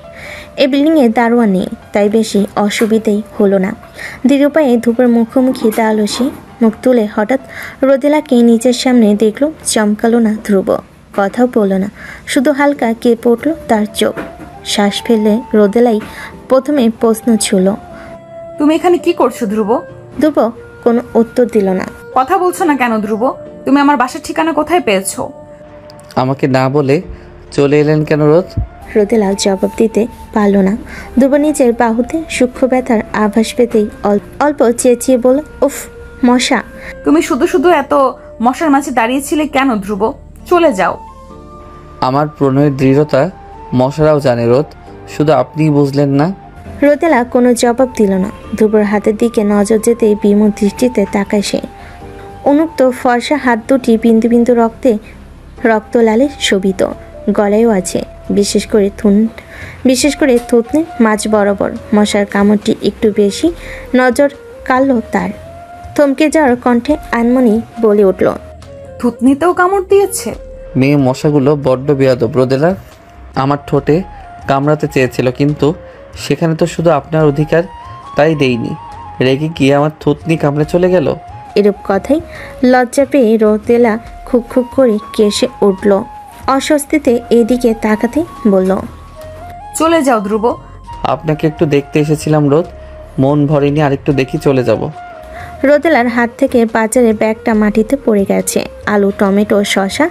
এই বিল্ডিংয়ে দারোয়ান নেই, তাই বেশি অসুবিধেই হলো না। দৃঢ় পায়ে ধূপের মুখোমুখি দাঁড়ালো সে। মুখ তুলে হঠাৎ রোদেলাকে নিজের সামনে দেখলো। চমকালো না ধ্রুব, কথাও বলল না, শুধু হালকা কেঁপে উঠল তার চোখ। শ্বাস ফেললে রোদেলাই প্রথমে প্রশ্ন ছুঁল, তুমি এখানে কি করছো ধ্রুব? ধ্রুব কোনো উত্তর দিল না। কথা বলছো না কেন ধ্রুব? তুমি আমার বাসার ঠিকানা কোথায় পেয়েছো? আমাকে না বলে চলে এলেন কেন রোদ? রোদেলা জবাব দিতে পারল না। ধ্রুব নিজের বাহুতে সূক্ষ্ম ব্যথার আভাস পেতেই অল্প চেঁচিয়ে বলল, উফ মশা। তুমি শুধু শুধু এত মশার মাঝে দাঁড়িয়েছিলে কেন ধ্রুব? চলে যাও। আমার প্রণয়ের দৃঢ়তা মশারাও জানে রোদ, শুধু আপনিই বুঝলেন না। রোদেলা কোনো জবাব দিল না। ধ্রুবর হাতের দিকে নজর যেতেই বিমূঢ় দৃষ্টিতে তাকায় সে। উন্মুক্ত ফর্সা হাত দুটি বিন্দু বিন্দু রক্ত লালে শোভিত, গলায়ও আছে বিশেষ করে থুতনি মাঝ বরাবর। মশার কামড়টি একটু বেশি নজর কাড়ল তার। থমকে যাওয়ার কণ্ঠে আনমনি বলে উঠল, থুতনিতেও কামড় দিয়েছে? মেয়ে মশাগুলো বড্ড বেয়াদব রোদেলা। আমার ঠোঁটে কামড়াতে চেয়েছিল, কিন্তু সেখানে তো শুধু আপনার অধিকার, তাই দেইনি। রেগে গিয়ে আমার থুতনি কামড়ে চলে গেল। এরূপ কথাই লজ্জা পেয়ে রোদেলা খুব খুব করে কেসে উঠল। অস্বস্তিতে এদিকে তাকাতে বলল, চলে যাও ধ্রুব। আপনাকে একটু দেখতে এসেছিলাম রোদ, মন ভরেনি, আরেকটু দেখি চলে যাব। রোদেলার হাত থেকে বাজারের ব্যাগটা মাটিতে পড়ে গেছে। আলু, টমেটো, শসা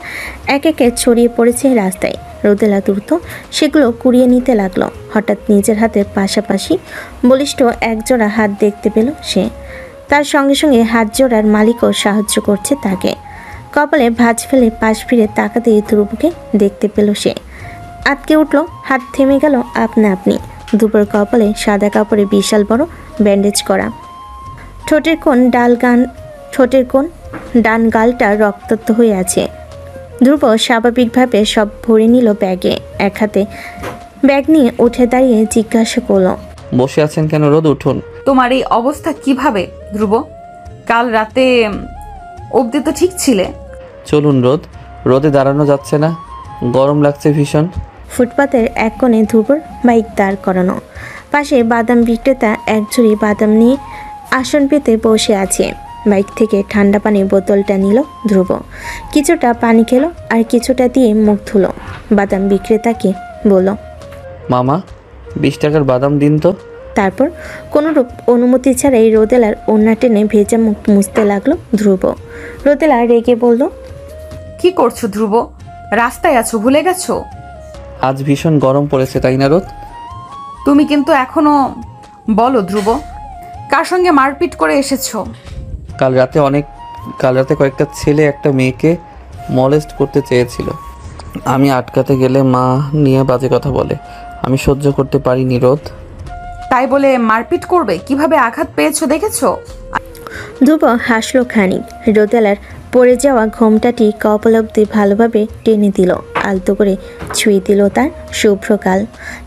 এক একে ছড়িয়ে পড়েছে রাস্তায়। রোদেলা দ্রুত সেগুলো কুড়িয়ে নিতে লাগলো। হঠাৎ নিজের হাতের পাশাপাশি বলিষ্ঠ একজোড়া হাত দেখতে পেল সে। তার সঙ্গে সঙ্গে হাত জোড়ার মালিকও সাহায্য করছে তাকে। কপালে ভাঁজ ফেলে পাশ ফিরে তাকাতেই ধ্রুবকে দেখতে পেল সে। আটকে উঠল, হাত থেমে গেল আপনা আপনি। ধ্রুবর কপালে সাদা কাপড়ে বিশাল বড় ব্যান্ডেজ করা। ঠোঁটের কোণ ডান গালটা রক্তাক্ত হয়ে আছে। ধ্রুব স্বাভাবিকভাবে সব ভরে নিল ব্যাগে। এক হাতে ব্যাগ নিয়ে উঠে দাঁড়িয়ে জিজ্ঞাসা করল, বসে আছেন কেন রোদ? উঠুন। তোমার এই অবস্থা কিভাবে ধ্রুব? কাল রাতে অবধি তো ঠিক ছিলে। চলুন রোদ, রোদে দাঁড়ানো যাচ্ছে না, গরম লাগছে ভীষণ। ফুটপাতের এক কোণে ধ্রুবর বাইক দাঁড় করানো। পাশে বাদাম বিক্রেতা এক ঝুড়ি বাদাম নিয়ে আসন পেতে বসে আছে। বাইক থেকে ঠান্ডা পানির বোতলটা নিল ধ্রুব। কিছুটা পানি খেলো আর কিছুটা দিয়ে মুখ ধুলো। বাদাম বিক্রেতাকে বলল, মামা 20 টাকার বাদাম দিন তো। তারপর কোনোরূপ অনুমতি ছাড়াই রোদেলার ওড়না টেনে ভেজা মুখ মুছতে লাগলো ধ্রুব। রোদেলা রেগে বলল, কি করছো ধ্রুব? রাস্তায় আছো, ভুলে গেছো? আজ ভীষণ গরম পড়েছে তাই না রোদ? তুমি কিন্তু এখনো বলো ধ্রুব, কার সঙ্গে মারপিট করে এসেছো? কাল রাতে কয়েকটা ছেলে একটা মেয়েকে মলেস্ট করতে চেয়েছিল। আমি আটকাতে গেলে মা নিয়ে বাজে কথা বলে, আমি সহ্য করতে পারিনি রোদ। তাই বলে মারপিট করবে? কিভাবে আঘাত পেয়েছো দেখেছো? ধ্রুব হাসলো খানিক। রোদেলার পড়ে যাওয়া ঘোমটাটি কপাল অবধি ভালোভাবে টেনে দিল, আলতো করে ছুঁয়ে দিল তার শুভ্রকাল।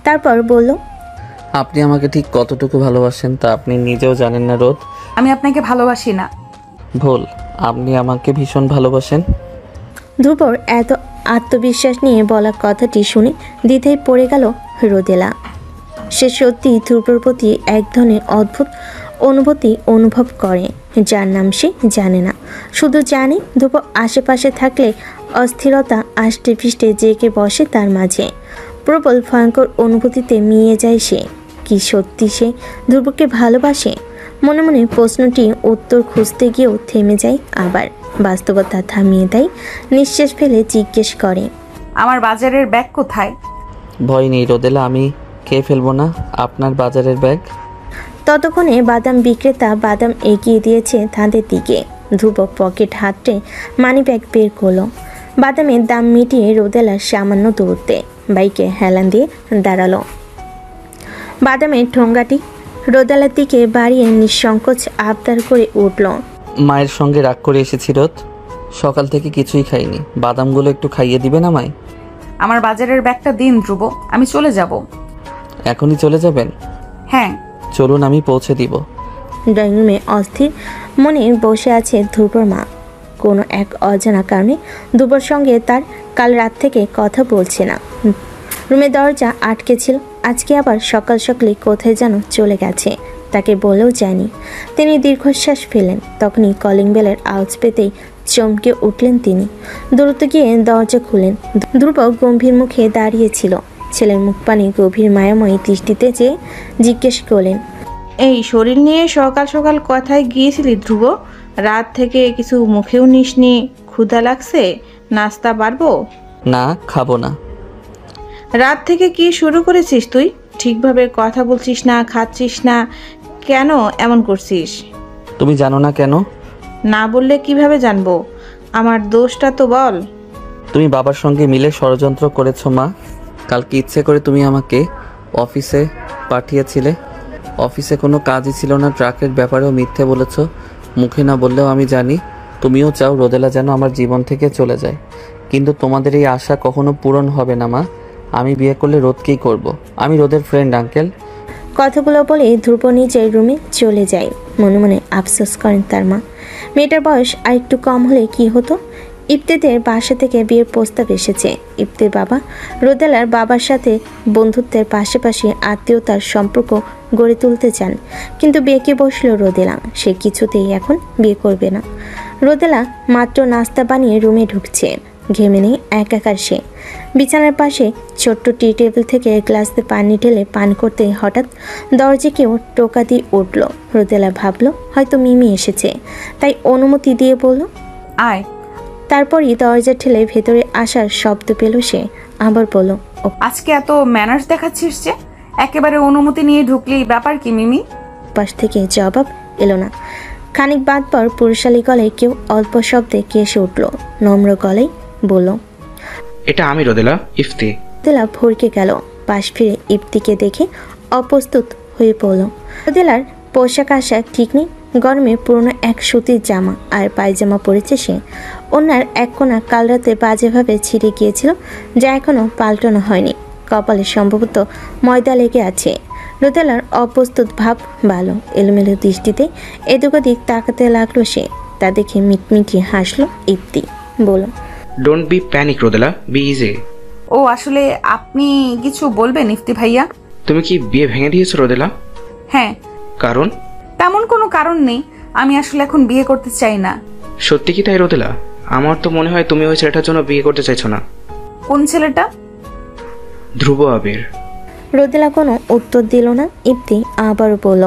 তারপর বলল, আপনি আমাকে ঠিক কতটুকু ভালোবাসেন তা আপনি নিজেও জানেন না রোদ। আমি আপনাকে ভালোবাসি না। ভুল, আপনি আমাকে ভীষণ ভালোবাসেন। ধ্রুবর এত আত্মবিশ্বাস নিয়ে বলা কথাটি শুনে দ্বিধায় পড়ে গেল রোদেলা। সে সত্যি ধ্রুবর প্রতি এক ধরনের অদ্ভুত অনুভূতি অনুভব করে, যার নাম সে জানে না। শুধু জানে ধ্রুব আশেপাশে থাকলে অস্থিরতা আষ্টে পৃষ্ঠে জেগে বসে তার মাঝে। প্রবল ভয়ঙ্কর অনুভূতিতে মিয়ে যায় সে। কি সত্যি সে ধ্রুবকে ভালোবাসে? মনে মনে প্রশ্নটি উত্তর খুঁজতে গিয়েও থেমে যায়, আবার বাস্তবতা থামিয়ে দেয়। নিঃশ্বাস ফেলে জিজ্ঞেস করে, আমার বাজারের ব্যাগ কোথায়? ভয় নেই রোদেলা, আমি খেয়ে ফেলবো না আপনার বাজারের ব্যাগ। ততক্ষণে বাদাম বিক্রেতা বাদাম এগিয়ে দিয়েছে তাদের দিকে। ধ্রুব পকেট হাতড়ে মানি ব্যাগ বের করলো। বাদামের দাম মিটিয়ে রোদেলা সামান্য দূরত্বে বাইকে হেলান দিয়ে দাঁড়ালো। বাদামের ঠোঙ্গাটি রোদেলার দিকে বাড়িয়ে নিঃসংকোচ আবদার করে উঠল। মায়ের সঙ্গে রাগ করে এসেছি রোদ, সকাল থেকে কিছুই খাইনি, বাদামগুলো একটু খাইয়ে দিবেন আমায়? আমার বাজারের ব্যাগটা দিন ধ্রুব, আমি চলে যাব। এখনই চলে যাবেন? হ্যাঁ। চলুন, আমি পৌঁছে দিব। ড্রয়িং রুমে অস্থির মনে বসে আছে ধ্রুবর মা। কোনো এক অজানা কারণে ধ্রুবর সঙ্গে তার কাল রাত থেকে কথা বলছে না। রুমে দরজা আটকে ছিল, আজকে আবার সকাল সকালে কোথায় যেন চলে গেছে, তাকে বলেও যায়নি। তিনি দীর্ঘশ্বাস ফেলেন। তখনই কলিং বেলের আওয়াজ পেতেই চমকে উঠলেন তিনি। দ্রুত গিয়ে দরজা খুলেন। ধ্রুব গম্ভীর মুখে দাঁড়িয়েছিল। ছেলের মুখ পানে গভীর মায়াময়ী দৃষ্টিতে চেয়ে জিজ্ঞেস করলেন, এই শরীর নিয়ে সকাল সকাল কথায় গিয়েছিলি ধ্রুব? রাত থেকে কিছু মুখেও নিসনি, ক্ষুধা লাগছে, নাস্তা পারবো? না, খাবো না। রাত থেকে কি শুরু করেছিস তুই? ঠিকভাবে কথা বলছিস না, খাচ্ছিস না, কেন এমন করছিস? তুমি জানো না কেন? না বললে কিভাবে জানবো? আমার দোষটা তো বল। তুমি বাবার সঙ্গে মিলে ষড়যন্ত্র করেছো মা। কালকে ইচ্ছে করে তুমি আমাকে অফিসে পাঠিয়েছিলে। অফিসে কোনো কাজই ছিল না, ট্রাকের ব্যাপারেও মিথ্যে বলেছ। মুখে না বললেও আমি জানি তুমিও চাও রোদেলা যেন আমার জীবন থেকে চলে যায়। কিন্তু তোমাদের এই আশা কখনো পূরণ হবে না মা। আমি বিয়ে করলে রোদকেই করব। আমি রোদের ফ্রেন্ড আঙ্কেল। কথাগুলো বলে ধ্রুব নিজের রুমে চলে যায়। মনে মনে আফসোস করেন তার মা। মেয়েটার বয়স আর একটু কম হলে কি হতো? ইফতিদের বাসা থেকে বিয়ের প্রস্তাব এসেছে। ইফতির বাবা রোদেলার বাবার সাথে বন্ধুত্বের পাশাপাশি আত্মীয়তার সম্পর্ক গড়ে তুলতে চান। কিন্তু বিয়েকে বসল রোদেলা। সে কিছুতেই এখন বিয়ে করবে না। রোদেলা মাত্র নাস্তা বানিয়ে রুমে ঢুকছে। ঘেমে নেই একাকার সে। বিছানার পাশে ছোট্ট টি টেবিল থেকে গ্লাসে পানি ঢেলে পান করতে হঠাৎ দরজা কেউ টোকা দিয়ে উঠল। রোদেলা ভাবলো হয়তো মিমি এসেছে, তাই অনুমতি দিয়ে বলল, আয়। তারপরই দরজা ঠেলে ভেতরে আসার শব্দ পেল সে। আবার বলল, আজকে এত ম্যানার্স দেখাচ্ছিস যে, একেবারে অনুমতি নিয়ে ঢুকলি, ব্যাপার কি মিমি? পাশ থেকে জবাব এলো না। খানিক বাদ পর পুরুষালী গলায় কেউ অল্প শব্দে কেসে উঠল। নম্র গলায় বলল, এটা আমি রোদেলা, ইফতি। রোদেলা ভরকে গেল। পাশ ফিরে ইফতিকে দেখে অপ্রস্তুত হয়ে পড়ল। রোদেলার পোশাক আশাক ঠিক নেই। গরমে পুরনো এক সুতির জামা আর পায়জামা পরেছে সে। ওনার এক কোণা কাল রাতে বাজেভাবে ছিঁড়ে গিয়েছিল, যা এখনও পাল্টানো হয়নি। কপালে সম্ভবত ময়দা লেগে আছে। রোদেলার অপ্রস্তুত ভাব ভালো। এলোমেলো দৃষ্টিতে এদিক ওদিক তাকাতে লাগলো সে। তা দেখে মিটমিটিয়ে হাসলো ইফতি। বলল, don't be panic Rodela, be easy. ও আসলে আপনি কিছু বলবেন ইফতি ভাইয়া? তুমি কি বিয়ে ভেঙে দিয়েছো রোদেলা? হ্যাঁ। কারণ? তেমন কোনো কারণ নেই, আমি আসলে এখন বিয়ে করতে চাই না। সত্যি কি তাই রোদেলা? আমার তো মনে হয় তুমি ওই ছেলেটার জন্য বিয়ে করতে চাইছো না। কোন ছেলেটা? ধ্রুব আবির। রোদেলা কোনো উত্তর দিল না। ইফতি আবারও বলল,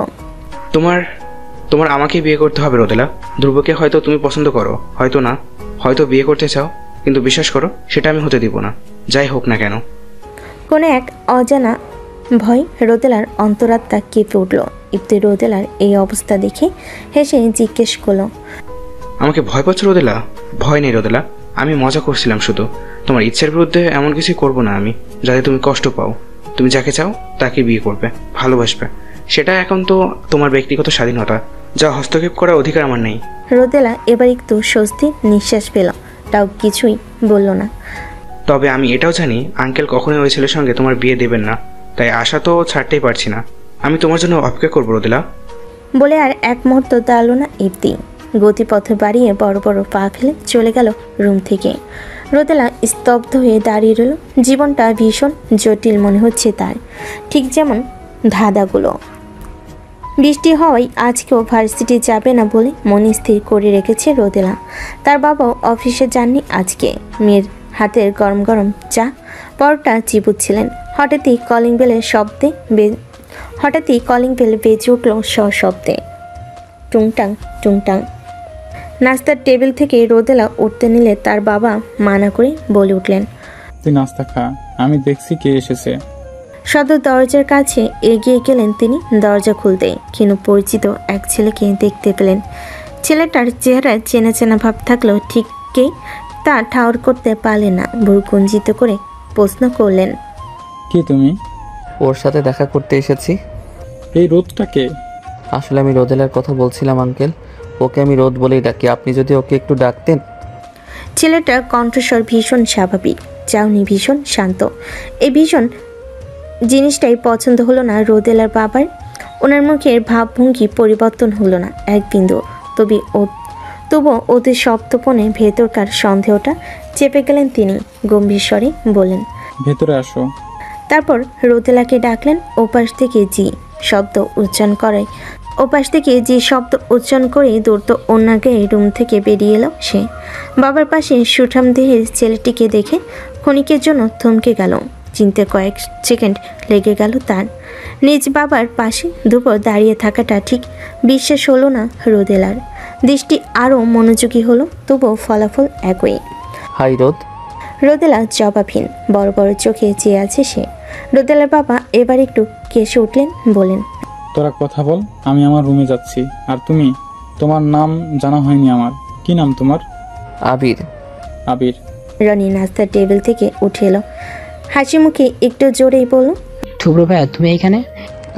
তোমার আমাকে বিয়ে করতে হবে রোদেলা। ধ্রুবকে হয়তো তুমি পছন্দ করো, হয়তো না, হয়তো বিয়ে করতে চাও, কিন্তু বিশ্বাস করো সেটা আমি হতে দিব না, যাই হোক না কেন। কোনো এক অজানা ভয় রোদেলার অন্তরাত্মা কেঁপে উঠল। ইফতি রোদেলার এই অবস্থা দেখে হেসে জিজ্ঞেস করল, আমাকে ভয় পাচ্ছ রোদেলা? ভয় নেই রোদেলা, আমি মজা করছিলাম শুধু। তোমার ইচ্ছের বিরুদ্ধে এমন কিছু করব না আমি যাতে তুমি কষ্ট পাও। তুমি যাকে চাও তাকে বিয়ে করবে, ভালোবাসবে। সেটা এখন তো তোমার ব্যক্তিগত স্বাধীনতা, যা হস্তক্ষেপ করার অধিকার আমার নেই। রোদেলা এবার একটু স্বস্তির নিঃশ্বাস পেল। তাও কিছুই বলল না। তবে আমি এটাও জানি আঙ্কেল কখনোই ওই ছেলের সঙ্গে তোমার বিয়ে দেবেন না, তাই আশা তো ছাড়তেই পারছি না। আমি তোমার জন্য অপেক্ষা করবো রোদেলা। বলে আর এক মুহূর্ত দাঁড়ালো না ইফতি। গতিপথে বাড়িয়ে বড় বড় পা ফেলে চলে গেল রুম থেকে। রোদেলা স্তব্ধ হয়ে দাঁড়িয়ে রইল। জীবনটা ভীষণ জটিল মনে হচ্ছে তার, ঠিক যেমন ধাঁধাগুলো। বৃষ্টি হওয়ায় আজকেও ভার্সিটি যাবে না বলে মনে স্থির করে রেখেছে রোদেলা। তার বাবাও অফিসে যাননি আজকে। মেয়ের হাতের গরম গরম চা পরোটা চিবুচ্ছিলেন। হঠাৎই কলিং বেল বেজে উঠল সশব্দে। টুংটাং টুংটাং। নাস্তার টেবিল থেকে রোদেলা উঠতে নিলে তার বাবা মানা করে বলে উঠলেন, তুই নাস্তা খা, আমি দেখছি কে এসেছে। সদর দরজার কাছে এগিয়ে গেলেন তিনি। দরজা খুলতে ক্ষীণ পরিচিত এক ছেলেকে দেখতে পেলেন। ছেলেটার চেহারায় চেনা চেনা ভাব থাকলেও ঠিক কে তা ঠাউর করতে পারলেন না, ভুরু কুঞ্চিত করে প্রশ্ন করলেন, কে তুমি? ওর সাথে দেখা করতে এসেছি। এই রোদটাকে? আসলে আমি রোদেলার কথা বলছিলাম আঙ্কেল, ওকে আমি রোদ বলেই ডাকি, আপনি যদি ওকে একটু ডাকতেন। ছেলেটার কণ্ঠস্বর ভীষণ স্বাভাবিক, চাউনি ভীষণ শান্ত। এই ভীষণ জিনিসটাই পছন্দ হলো না রোদেলার বাবার। ওনার মুখের ভাবভঙ্গি পরিবর্তন হলো না এক বিন্দু, তবুও ওদের সপ্তপনে ভেতরকার সন্দেহটা চেপে গেলেন তিনি। গম্ভীর স্বরে বললেন, ভেতরে আসো। তারপর রোদেলাকে ডাকলেন। ওপাশ থেকে জি শব্দ উচ্চারণ করে দৌড়তো অন্যকে রুম থেকে বেরিয়ে এলো সে। বাবার পাশে সুঠাম দেহের ছেলেটিকে দেখে ক্ষণিকের জন্য থমকে গেল। চিনতে কয়েক সেকেন্ড লেগে গেল তার। নিজ বাবার পাশে দুপুর দাঁড়িয়ে থাকাটা ঠিক বিশ্বাস হলো না রোদেলার। দৃষ্টি আরও মনোযোগী হলো, তবুও ফলাফল একই। হাই রোদ। রোদেলা জবাবহীন, বড় বড় চোখে চেয়ে আছে সে। রোদেলার বাবা এবার একটু কেসে উঠলেন, বলেন, তোরা কথা বল, আমি আমার রুমে যাচ্ছি। আর তুমি, তোমার নাম জানা হয়নি আমার। কি নাম তোমার? আবির। আবির। রনি নাস্তার টেবিল থেকে উঠে এলো, হাসি মুখে একটু জোরেই বলল, ধ্রুব ভাইয়া তুমি এখানে?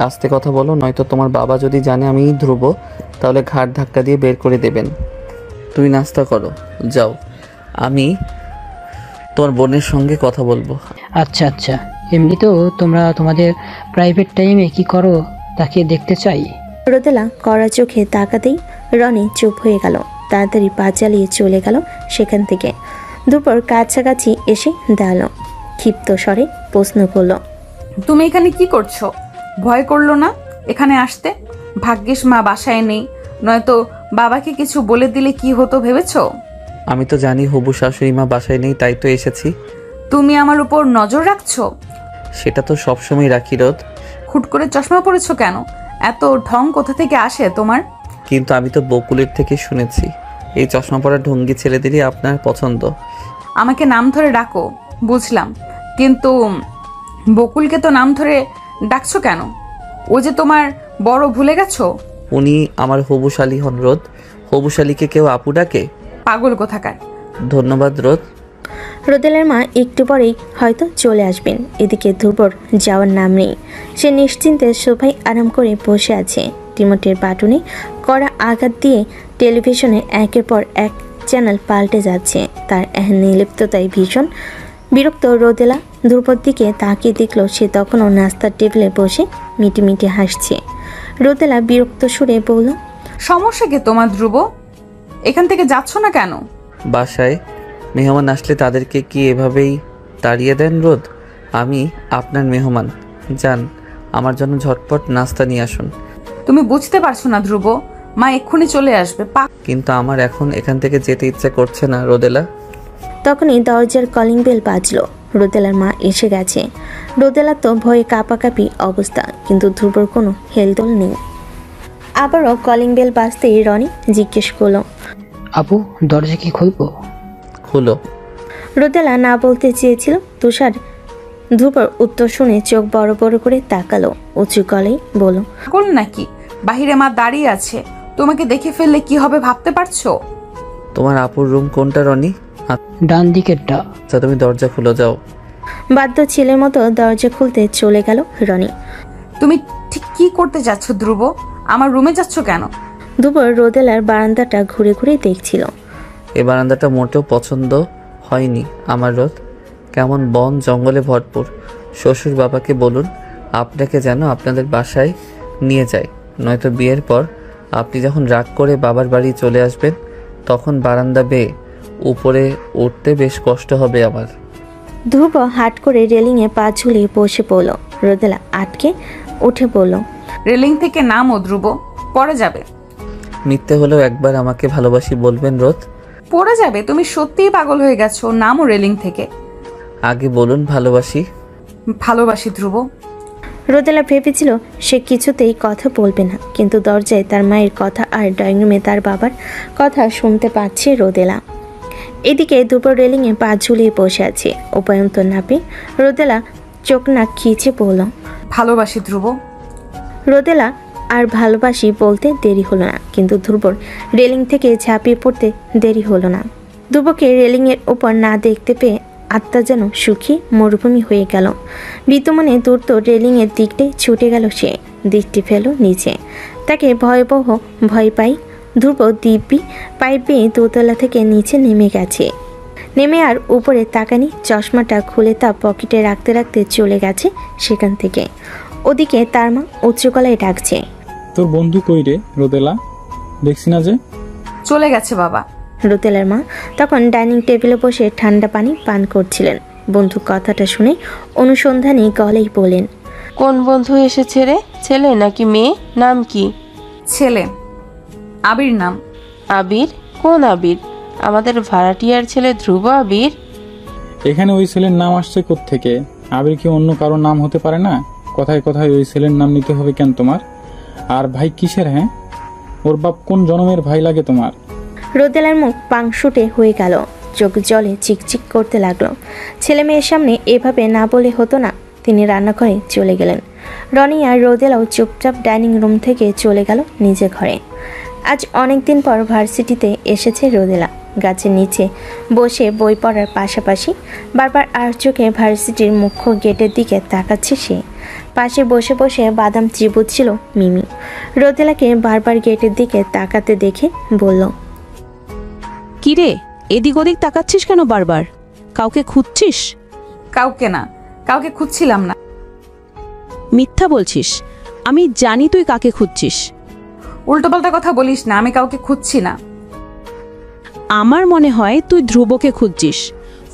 আস্তে কথা বলো, নয়তো তোমার বাবা যদি জানে আমি ধ্রুব, তাহলে ঘাট ধাক্কা দিয়ে বের করে দেবেন। তুমি নাস্তা করো, যাও, আমি তোমার বোনের সঙ্গে কথা বলবো। আচ্ছা আচ্ছা, এমনিতেও তোমরা তোমাদের প্রাইভেট টাইমে কি করো তাকে দেখতে চাই। রোদেলা কড়া চোখে তাকাতেই রনি চুপ হয়ে গেল, তাড়াতাড়ি পা চালিয়ে চলে গেল সেখান থেকে। দুপুর কাছাকাছি এসে দাঁড়ালো, ক্ষিপ্ত স্বরে প্রশ্ন করল, তুমি এখানে কি করছো? ভয় করলো না এখানে আসতে? ভাগ্যিস মা বাসায় নেই, নয়তো বাবাকে কিছু বলে দিলে কি হতো ভেবেছো? আমি তো জানি হবু শাশুড়ি মা বাসায় নেই, তাই তো এসেছি। তুমি আমার উপর নজর রাখছো? সেটা তো সবসময় রাখি রোদ। হুট করে চশমা পরেছো কেন? এত ঢং কোথা থেকে আসে তোমার? কিন্তু আমি তো বকুলের থেকে শুনেছি এই চশমা পরা ঢঙ্গি ছেলেদেরই আপনার পছন্দ। আমাকে নাম ধরে ডাকো, বুঝলাম, কিন্তু বকুলকে তো নাম ধরে ডাকছো কেন? ও যে তোমার বড়, ভুলে গেছো? উনি আমার হবুশালী হন রোদ। হবুশালীকে কেউ আপু ডাকে? পাগল কোথাকার। ধন্যবাদ রোদ। রোদেলার মা একটু পরেই হয়তো চলে আসবেন। এদিকে ধ্রুবর যাওয়ার নাম নেই। সে নিশ্চিন্তে সোফায় আরাম করে বসে আছে। রিমোটের বাটনে কড়া আঘাত দিয়ে টেলিভিশনে একের পর এক চ্যানেল পাল্টে যাচ্ছে। তার নির্লিপ্ততায় ভীষণ বিরক্ত রোদেলা ধ্রুবর দিকে তাকিয়ে দেখল সে তখনও নাস্তার টেবিলে বসে মিটিমিটি হাসছে। রোদেলা বিরক্ত সুরে বলল, সমস্যা কি তোমার ধ্রুব? এখান থেকে যাচ্ছ না কেন? বাসায় মেহমান আসলে তাদেরকে কি এভাবেই তাড়িয়ে দেন রোদ? আমি আপনার মেহমান, যান, আমার জন্য ঝটপট নাস্তা নিয়ে আসুন। তুমি বুঝতে পারছো না ধ্রুব, মা এক্ষুনি চলে আসবে। কিন্তু আমার এখন এখান থেকে যেতে ইচ্ছে করছে না রোদেলা। তখনই দরজার কলিং বেল বাজলো। রোদেলার মা এসে গেছে। রোদেলা তো ভয়ে কাঁপাকাঁপি অবস্থা, কিন্তু ধ্রুবর কোনো হেলদোল নেই। আবারও কলিং বেল বাজতেই রনি জিজ্ঞেস করলো, আপু দরজা কি খুলবো? খুলো। রোদেলা না বলতে চেয়েছিল। তুষার ধ্রুবর উত্তর শুনে চোখ বড় বড় করে তাকালো, উঁচু গলায় বলল, পাগল নাকি? বাহিরে মা দাঁড়িয়ে আছে, তোমাকে দেখে ফেললে কি হবে ভাবতে পারছো? তোমার আপুর রুম কোনটা রনি? ডান দিকেরটা। আচ্ছা তুমি দরজা খুলে যাও। বাধ্য ছেলের মতো দরজা খুলতে চলে গেল রনি। তুমি ঠিক কি করতে যাচ্ছ ধ্রুব? আমার রুমে যাচ্ছ কেন? দুপুর রোদেলার বারান্দাটা ঘুরে ঘুরে দেখছিল। এই বারান্দাটা মোটেও পছন্দ হয়নি আমার রোদ। কেমন বন জঙ্গলে ভরপুর। শ্বশুর বাবাকে বলুন আপনাকে যেন আপনাদের বাসায় নিয়ে যায়, নয়তো বিয়ের পর আপনি যখন রাগ করে বাবার বাড়ি চলে আসবেন তখন বারান্দা বেয়ে উপরে উঠতে বেশ কষ্ট হবে আমার। ধ্রুব হাট করে রেলিংয়ে পা ঝুলিয়ে বসে পড়ল। রোদেলা আটকে উঠে বলল, রেলিং থেকে নামো ধ্রুব, পড়ে যাবে। মিথ্যে হলেও একবার আমাকে ভালোবাসি বলবেন রোদ। পড়ে যাবে, তুমি সত্যিই পাগল হয়ে গেছো, নামো রেলিং থেকে। আগে বলুন ভালোবাসি। ভালোবাসি ধ্রুব। রোদেলা ভেবেছিল সে কিছুতেই কথা বলবে না, কিন্তু দরজায় তার মায়ের কথা আর ড্রয়িং রুমে তার বাবার কথা শুনতে পাচ্ছে রোদেলা। এদিকে দুপুর রেলিংয়ে পা ঝুলিয়ে বসে আছে। উপায়ন্তর না পেয়ে রোদেলা চোখ নাক খিচে বলল, ভালোবাসি ধ্রুব। রোদেলা আর ভালোবাসি বলতে দেরি হলো না, কিন্তু ধ্রুবর রেলিং থেকে ঝাঁপিয়ে পড়তে দেরি হলো না। ধ্রুবকে রেলিংয়ের ওপর না দেখতে পেয়ে আত্মা যেন সুখী মরুভূমি হয়ে গেল। বিদ্যমানে দ্রুত রেলিংয়ের দিকটাই ছুটে গেল সে, দৃষ্টি ফেল নিচে। তাকে ভয়াবহ ভয় পাই। ধ্রুব দিব্যি পাইপ বেয়ে দোতলা থেকে নিচে নেমে গেছে। নেমে আর উপরে তাকানি, চশমাটা খুলে তা পকেটে রাখতে রাখতে চলে গেছে সেখান থেকে। ওদিকে তার মা উচ্চ গলায় ডাকছে, তোর বন্ধু কই রে রোদেলা, দেখছি না যে? চলে গেছে বাবা। রোদেলার মা তখন ডাইনিং টেবিলে বসে ঠান্ডা পানি পান করছিলেন। বন্ধু কথাটা শুনে অনুসন্ধানী গলেই বলেন, কোন বন্ধু এসেছে রে? ছেলে নাকি মেয়ে? নাম কি? ছেলে, আবির নাম। আবির? কোন আবির? আমাদের ভাড়াটিয়ার ছেলে ধ্রুব আবির? এখানে ওই ছেলের নাম আসছে কোত্থেকে? আবির কি অন্য কারো নাম হতে পারে না? কথায় কথায় ওই ছেলের নাম নিতে হবে কেন তোমার? আর ভাই কিসের? হ্যাঁ, ওর বাপ কোন জন্মের ভাই লাগে তোমার? রোদেলার মুখ পাংশুটে হয়ে গেল, চোখ জলে চিকচিক করতে লাগলো। ছেলে মেয়ের সামনে এভাবে না বলে হতো না। তিনি রান্নাঘরে চলে গেলেন। রনি আর রোদেলাও চুপচাপ ডাইনিং রুম থেকে চলে গেল নিজের ঘরে। আজ অনেকদিন পর ভার্সিটিতে এসেছে রোদেলা। গাছের নিচে বসে বই পড়ার পাশাপাশি বারবার আর চোখে ভার্সিটির মুখ্য গেটের দিকে তাকাচ্ছে সে। পাশে বসে বসে বাদাম চিবুচ্ছিল মিমি। রোদেলাকে বারবার গেটের দিকে তাকাতে দেখে বলল, কিরে, এদিক ওদিক তাকাচ্ছিস কেন বারবার? কাউকে খুঁজছিস? কাউকে না, কাউকে খুঁজছিলাম না। মিথ্যা বলছিস। আমি জানি তুই কাকে খুঁজছিস। উল্টোপাল্টা কথা বলিস না, আমি কাউকে খুঁজছি না। আমার মনে হয় তুই ধ্রুবকে খুঁজছিস।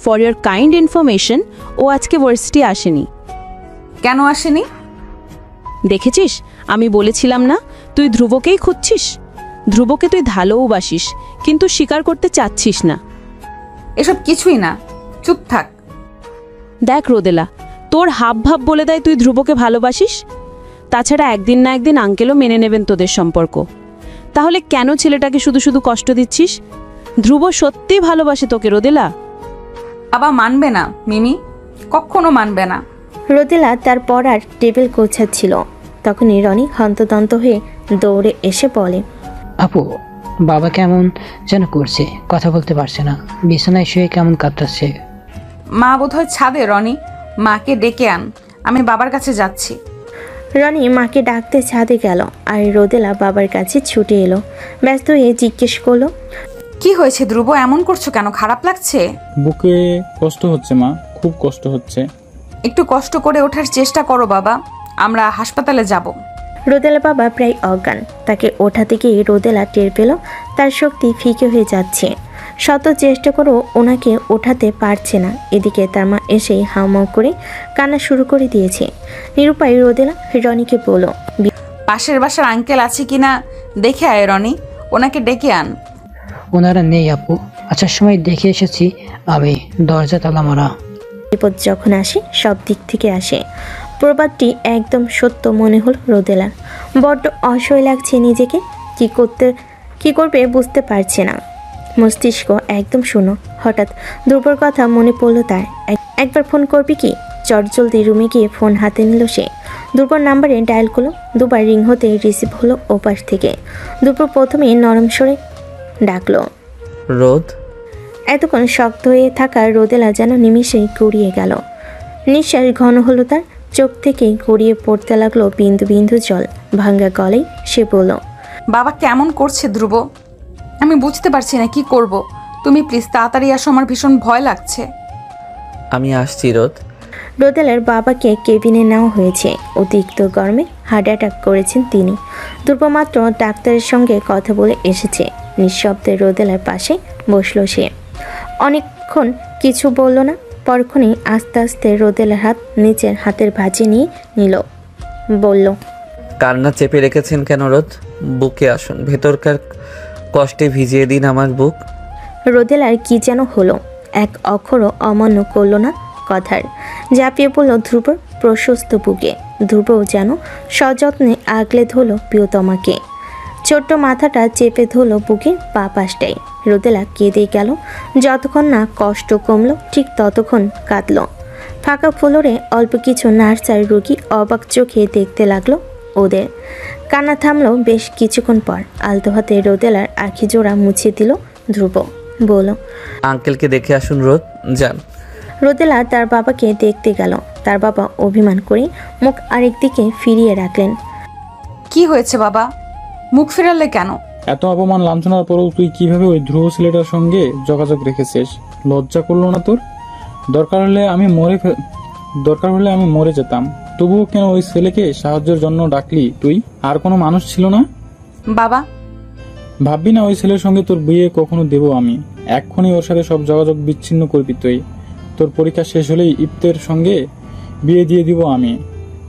ফর ইয়োর কাইন্ড ইনফরমেশন, ও আজকে ভার্সিটি আসেনি। কেন আসেনি? দেখেছিস, আমি বলেছিলাম না তুই ধ্রুবকেই খুঁজছিস। ধ্রুবকে তুই ভালোবাসিস, কিন্তু স্বীকার করতে চাচ্ছিস না। এসব কিছুই না, চুপ থাক। দেখ রোদেলা, তোর হাব ভাব বলে দেয় তুই ধ্রুবকে ভালোবাসিস। তাছাড়া একদিন না একদিন আঙ্কেলও মেনে নেবেন তোদের সম্পর্ক। তাহলে কেন ছেলেটাকে শুধু শুধু কষ্ট দিচ্ছিস? ধ্রুব সত্যিই ভালোবাসে তোকে রোদেলা। বাবা মানবে না মিমি, কখনো মানবে না। রোদেলা তার পড়ার টেবিল গোছাচ্ছিল। তখনই রনি হন্তদন্ত হয়ে দৌড়ে এসে বলে, আপু, বাবা কেমন যেন করছে, কথা বলতে পারছে না, বিছানায় শুয়ে কেমন কাঁদতেছে। মা বোধহয় ছাদে। রনি, মাকে ডেকে আন, আমি বাবার কাছে যাচ্ছি। রনি মাকে ডাকতে ছাদে গেল আর রোদেলা বাবার কাছে ছুটে এলো। ব্যস্ত হয়ে জিজ্ঞেস করলো, কি হয়েছে ধ্রুব, এমন করছো কেন? খারাপ লাগছে? বুকে কষ্ট হচ্ছে মা, খুব কষ্ট হচ্ছে। একটু কষ্ট করে ওঠার চেষ্টা করো বাবা, আমরা হাসপাতালে যাব। রোদেলা বাবা প্রায় অজ্ঞান। তাকে ওঠাতে গিয়ে রোদেলা টের পেল তার শক্তি ফিকে হয়ে যাচ্ছে। শত চেষ্টা করেও ওনাকে ওঠাতে পারছে না। এদিকে তার মা এসে হাউমাউ করে কান্না শুরু করে দিয়েছে। নিরুপায় রোদেলা রনিকে বলল, পাশের বাসার আঙ্কেল আছে কিনা দেখে আয় রনি, ওনাকে ডেকে আন। ওনারা নেই আপু, আসার সময় দেখে এসেছি আমি, দরজা তালা মারা। বিপদ যখন আসে সব দিক থেকে আসে। প্রবাদটি একদম সত্য মনে হল রোদেলার। বড্ড অসহায় লাগছে নিজেকে। কি করবে বুঝতে পারছে না। মস্তিষ্ক একদম শূন্য। হঠাৎ ধ্রুবর কথা মনে পড়ল তার। একবার ফোন করবি কি? চটজলদি রুমে গিয়ে ফোন হাতে নিল সে। ধ্রুবর নাম্বারে ডায়াল করলো। দুবার রিং হতে রিসিভ হলো ওপাশ থেকে। ধ্রুব প্রথমে নরম স্বরে ডাকলো, রোদ। এতক্ষণ শক্ত হয়ে থাকা রোদেলা যেন নিমিষেই গড়িয়ে গেল। নিঃশ্বাস ঘন হলো তার, চোখ থেকে গড়িয়ে পড়তে লাগলো বিন্দু বিন্দু জল। ভাঙ্গা গলেই সে বলল, বাবা কেমন করছে ধ্রুব, আমি বুঝতে পারছি না কি করব। তুমি প্লিজ তাড়াতাড়ি আসো, আমার ভীষণ ভয় লাগছে। আমি আসছি রোদ। রোদেলার বাবাকে কেবিনে নেওয়া হয়েছে। অতিরিক্ত গরমে হার্ট অ্যাটাক করেছেন তিনি। ধ্রুব মাত্র ডাক্তারের সঙ্গে কথা বলে এসেছে। নিঃশব্দে রোদেলার পাশে বসলো সে। অনেকক্ষণ কিছু বলল না। পরক্ষণেই আস্তে আস্তে রোদেলার হাত নিচের হাতের ভাঁজে নিয়ে নিল। বলল, কান্না চেপে রেখেছেন কেন রোদ? বুকে আসুন, ভেতরকার কষ্টে ভিজিয়ে দিন আমার বুক। রোদেলার কি যেন হলো, এক অক্ষরও অমান্য করল না কথার। ঝাঁপিয়ে পড়ল ধ্রুবর প্রশস্ত বুকে। ধ্রুবও যেন সযত্নে আগলে ধরল প্রিয়তমাকে। ছোট্ট মাথাটা চেপে ধরল বুকের পা পাশটায়। রোদেলা কেঁদে গেল। যতক্ষণ না কষ্ট কমল ঠিক ততক্ষণ কাঁদল। ফাঁকা ফ্লোরে অল্প কিছু নার্স আর রোগী অবাক চোখে দেখতে লাগলো ওদের। কান্না থামলো বেশ কিছুক্ষণ পর। আলতো হাতে রোদেলার আঁখি জোড়া মুছে দিল ধ্রুব। বলল, আঙ্কেলকে দেখে আসুন রোদ, যান। রোদেলা তার বাবাকে দেখতে গেল। তার বাবা অভিমান করে মুখ আরেক দিকে ফিরিয়ে রাখলেন। কি হয়েছে বাবা, মুখ ফেরালে কেন? এত অপমান লাঞ্ছনার পরেও তুই কিভাবে ওই ধ্রুব ছেলেটার সঙ্গে যোগাযোগ রেখেছিস? লজ্জা করলো না তোর? দরকার হলে আমি মরে যেতাম, তবুও কেন ওই ছেলেকে সাহায্যের জন্য ডাকলি তুই? আর কোনো মানুষ ছিল না? বাবা, ভাববি না ওই ছেলের সঙ্গে তোর বিয়ে কখনো দেব আমি। এক্ষুনি ওর সাথে সব যোগাযোগ বিচ্ছিন্ন করবি তুই। তোর পরীক্ষা শেষ হলেই ইপ্তের সঙ্গে বিয়ে দিয়ে দিব আমি।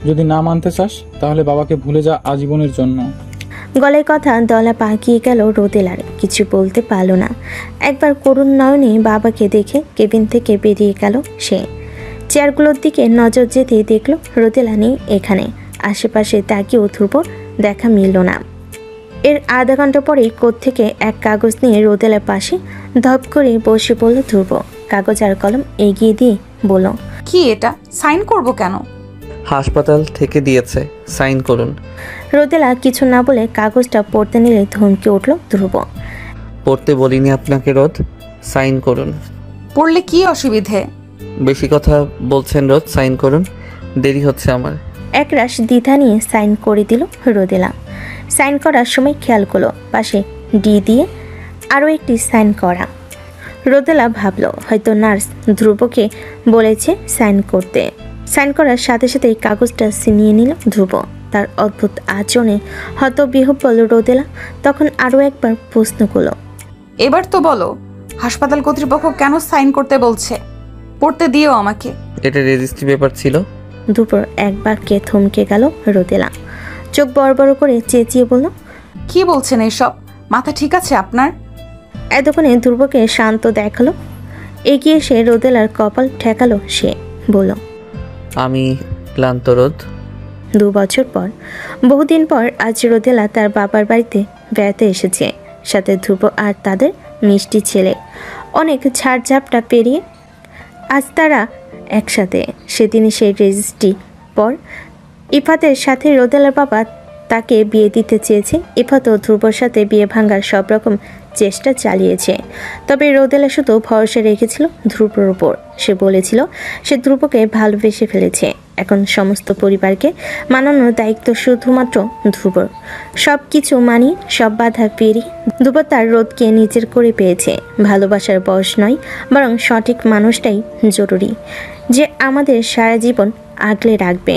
যদি না মানতে চাস তাহলে বাবাকে ভুলে যা আজীবনের জন্য। গলায় কথা দলা পাকিয়ে গেল রোদেলার, কিছু বলতে পারল না। একবার করুণ নয়নে বাবাকে দেখে কেবিন থেকে বেরিয়ে গেল সে। চেয়ারগুলোর দিকে নজর যেতে দেখল রোদেলা নেই এখানে। আশেপাশে তাকিয়েও ধ্রুব দেখা মিলল না। এর আধা ঘন্টা পরেই কোত্থেকে এক কাগজ নিয়ে রোদেলার পাশে ধপ করে বসে পড়ল ধ্রুব। কাগজ আর কলম এগিয়ে দিয়ে বলল, কি এটা? সাইন করব কেন? হাসপাতাল থেকে দিয়েছে, সাইন করুন। রোদেলা কিছু না বলে কাগজটা পড়তে নিলে ধমকে উঠল ধ্রুব। পড়তে বলিনি আপনাকে রোদ, সাইন করুন। পড়লে কি অসুবিধে? বেশি কথা বলছেন রোদ, সাইন করুন, দেরি হচ্ছে আমার। একরাশ দ্বিধা নিয়ে সাইন করে দিল রোদেলা। সাইন করার সময় খেয়াল করলো পাশে ডি দিয়ে আরও একটি সাইন করা। রোদেলা ভাবল হয়তো নার্স ধ্রুবকে বলেছে সাইন করতে। সাইন করার সাথে সাথেই কাগজটা ছিনিয়ে নিল ধ্রুব। তার অদ্ভুত আচরণে হতবিহ্বল রোদেলা তখন আরও একবার প্রশ্ন করল, এবার তো বলো, হাসপাতাল কর্তৃপক্ষ কেন সাইন করতে বলছে? পড়তে দিও আমাকে। এটা রেজিস্ট্রি পেপার ছিল। দুপুর এক বাক্যে থমকে গেল রোদেলা। চোখ বড় বড় করে চেঁচিয়ে বলল, কি বলছেন এসব? মাথা ঠিক আছে আপনার? এতক্ষণে ধ্রুবকে শান্ত দেখালো। এগিয়ে এসে রোদেলার কপাল ঠেকালো সে। বলল, আমি ক্লান্ত রোদ। 2 বছর পর, বহুদিন পর আজ রোদেলা তার বাবার বাড়িতে বেড়াতে এসেছে, সাথে ধ্রুব আর তাদের মিষ্টি ছেলে। অনেক ঝাড়ঝাপটা পেরিয়ে আজ তারা একসাথে। সেদিনই সেই রেজিস্ট্রি পর ইফাতের সাথে রোদেলার বাবা তাকে বিয়ে দিতে চেয়েছে। ইফাত ও ধ্রুবর সাথে বিয়ে ভাঙার সব রকম চেষ্টা চালিয়েছে, তবে রোদেলা শুধু ভরসা রেখেছিল ধ্রুবর উপর। সে বলেছিল সে ধ্রুবকে ভালোবেসে ফেলেছে। এখন সমস্ত পরিবারকে মানানোর দায়িত্ব শুধুমাত্র ধ্রুবর। সব কিছু মানিয়ে সব বাধা পেরিয়ে ধ্রুব তার রোদকে নিজের করে পেয়েছে। ভালোবাসার বয়স নয়, বরং সঠিক মানুষটাই জরুরি, যে আমাদের সারা জীবন আগলে রাখবে।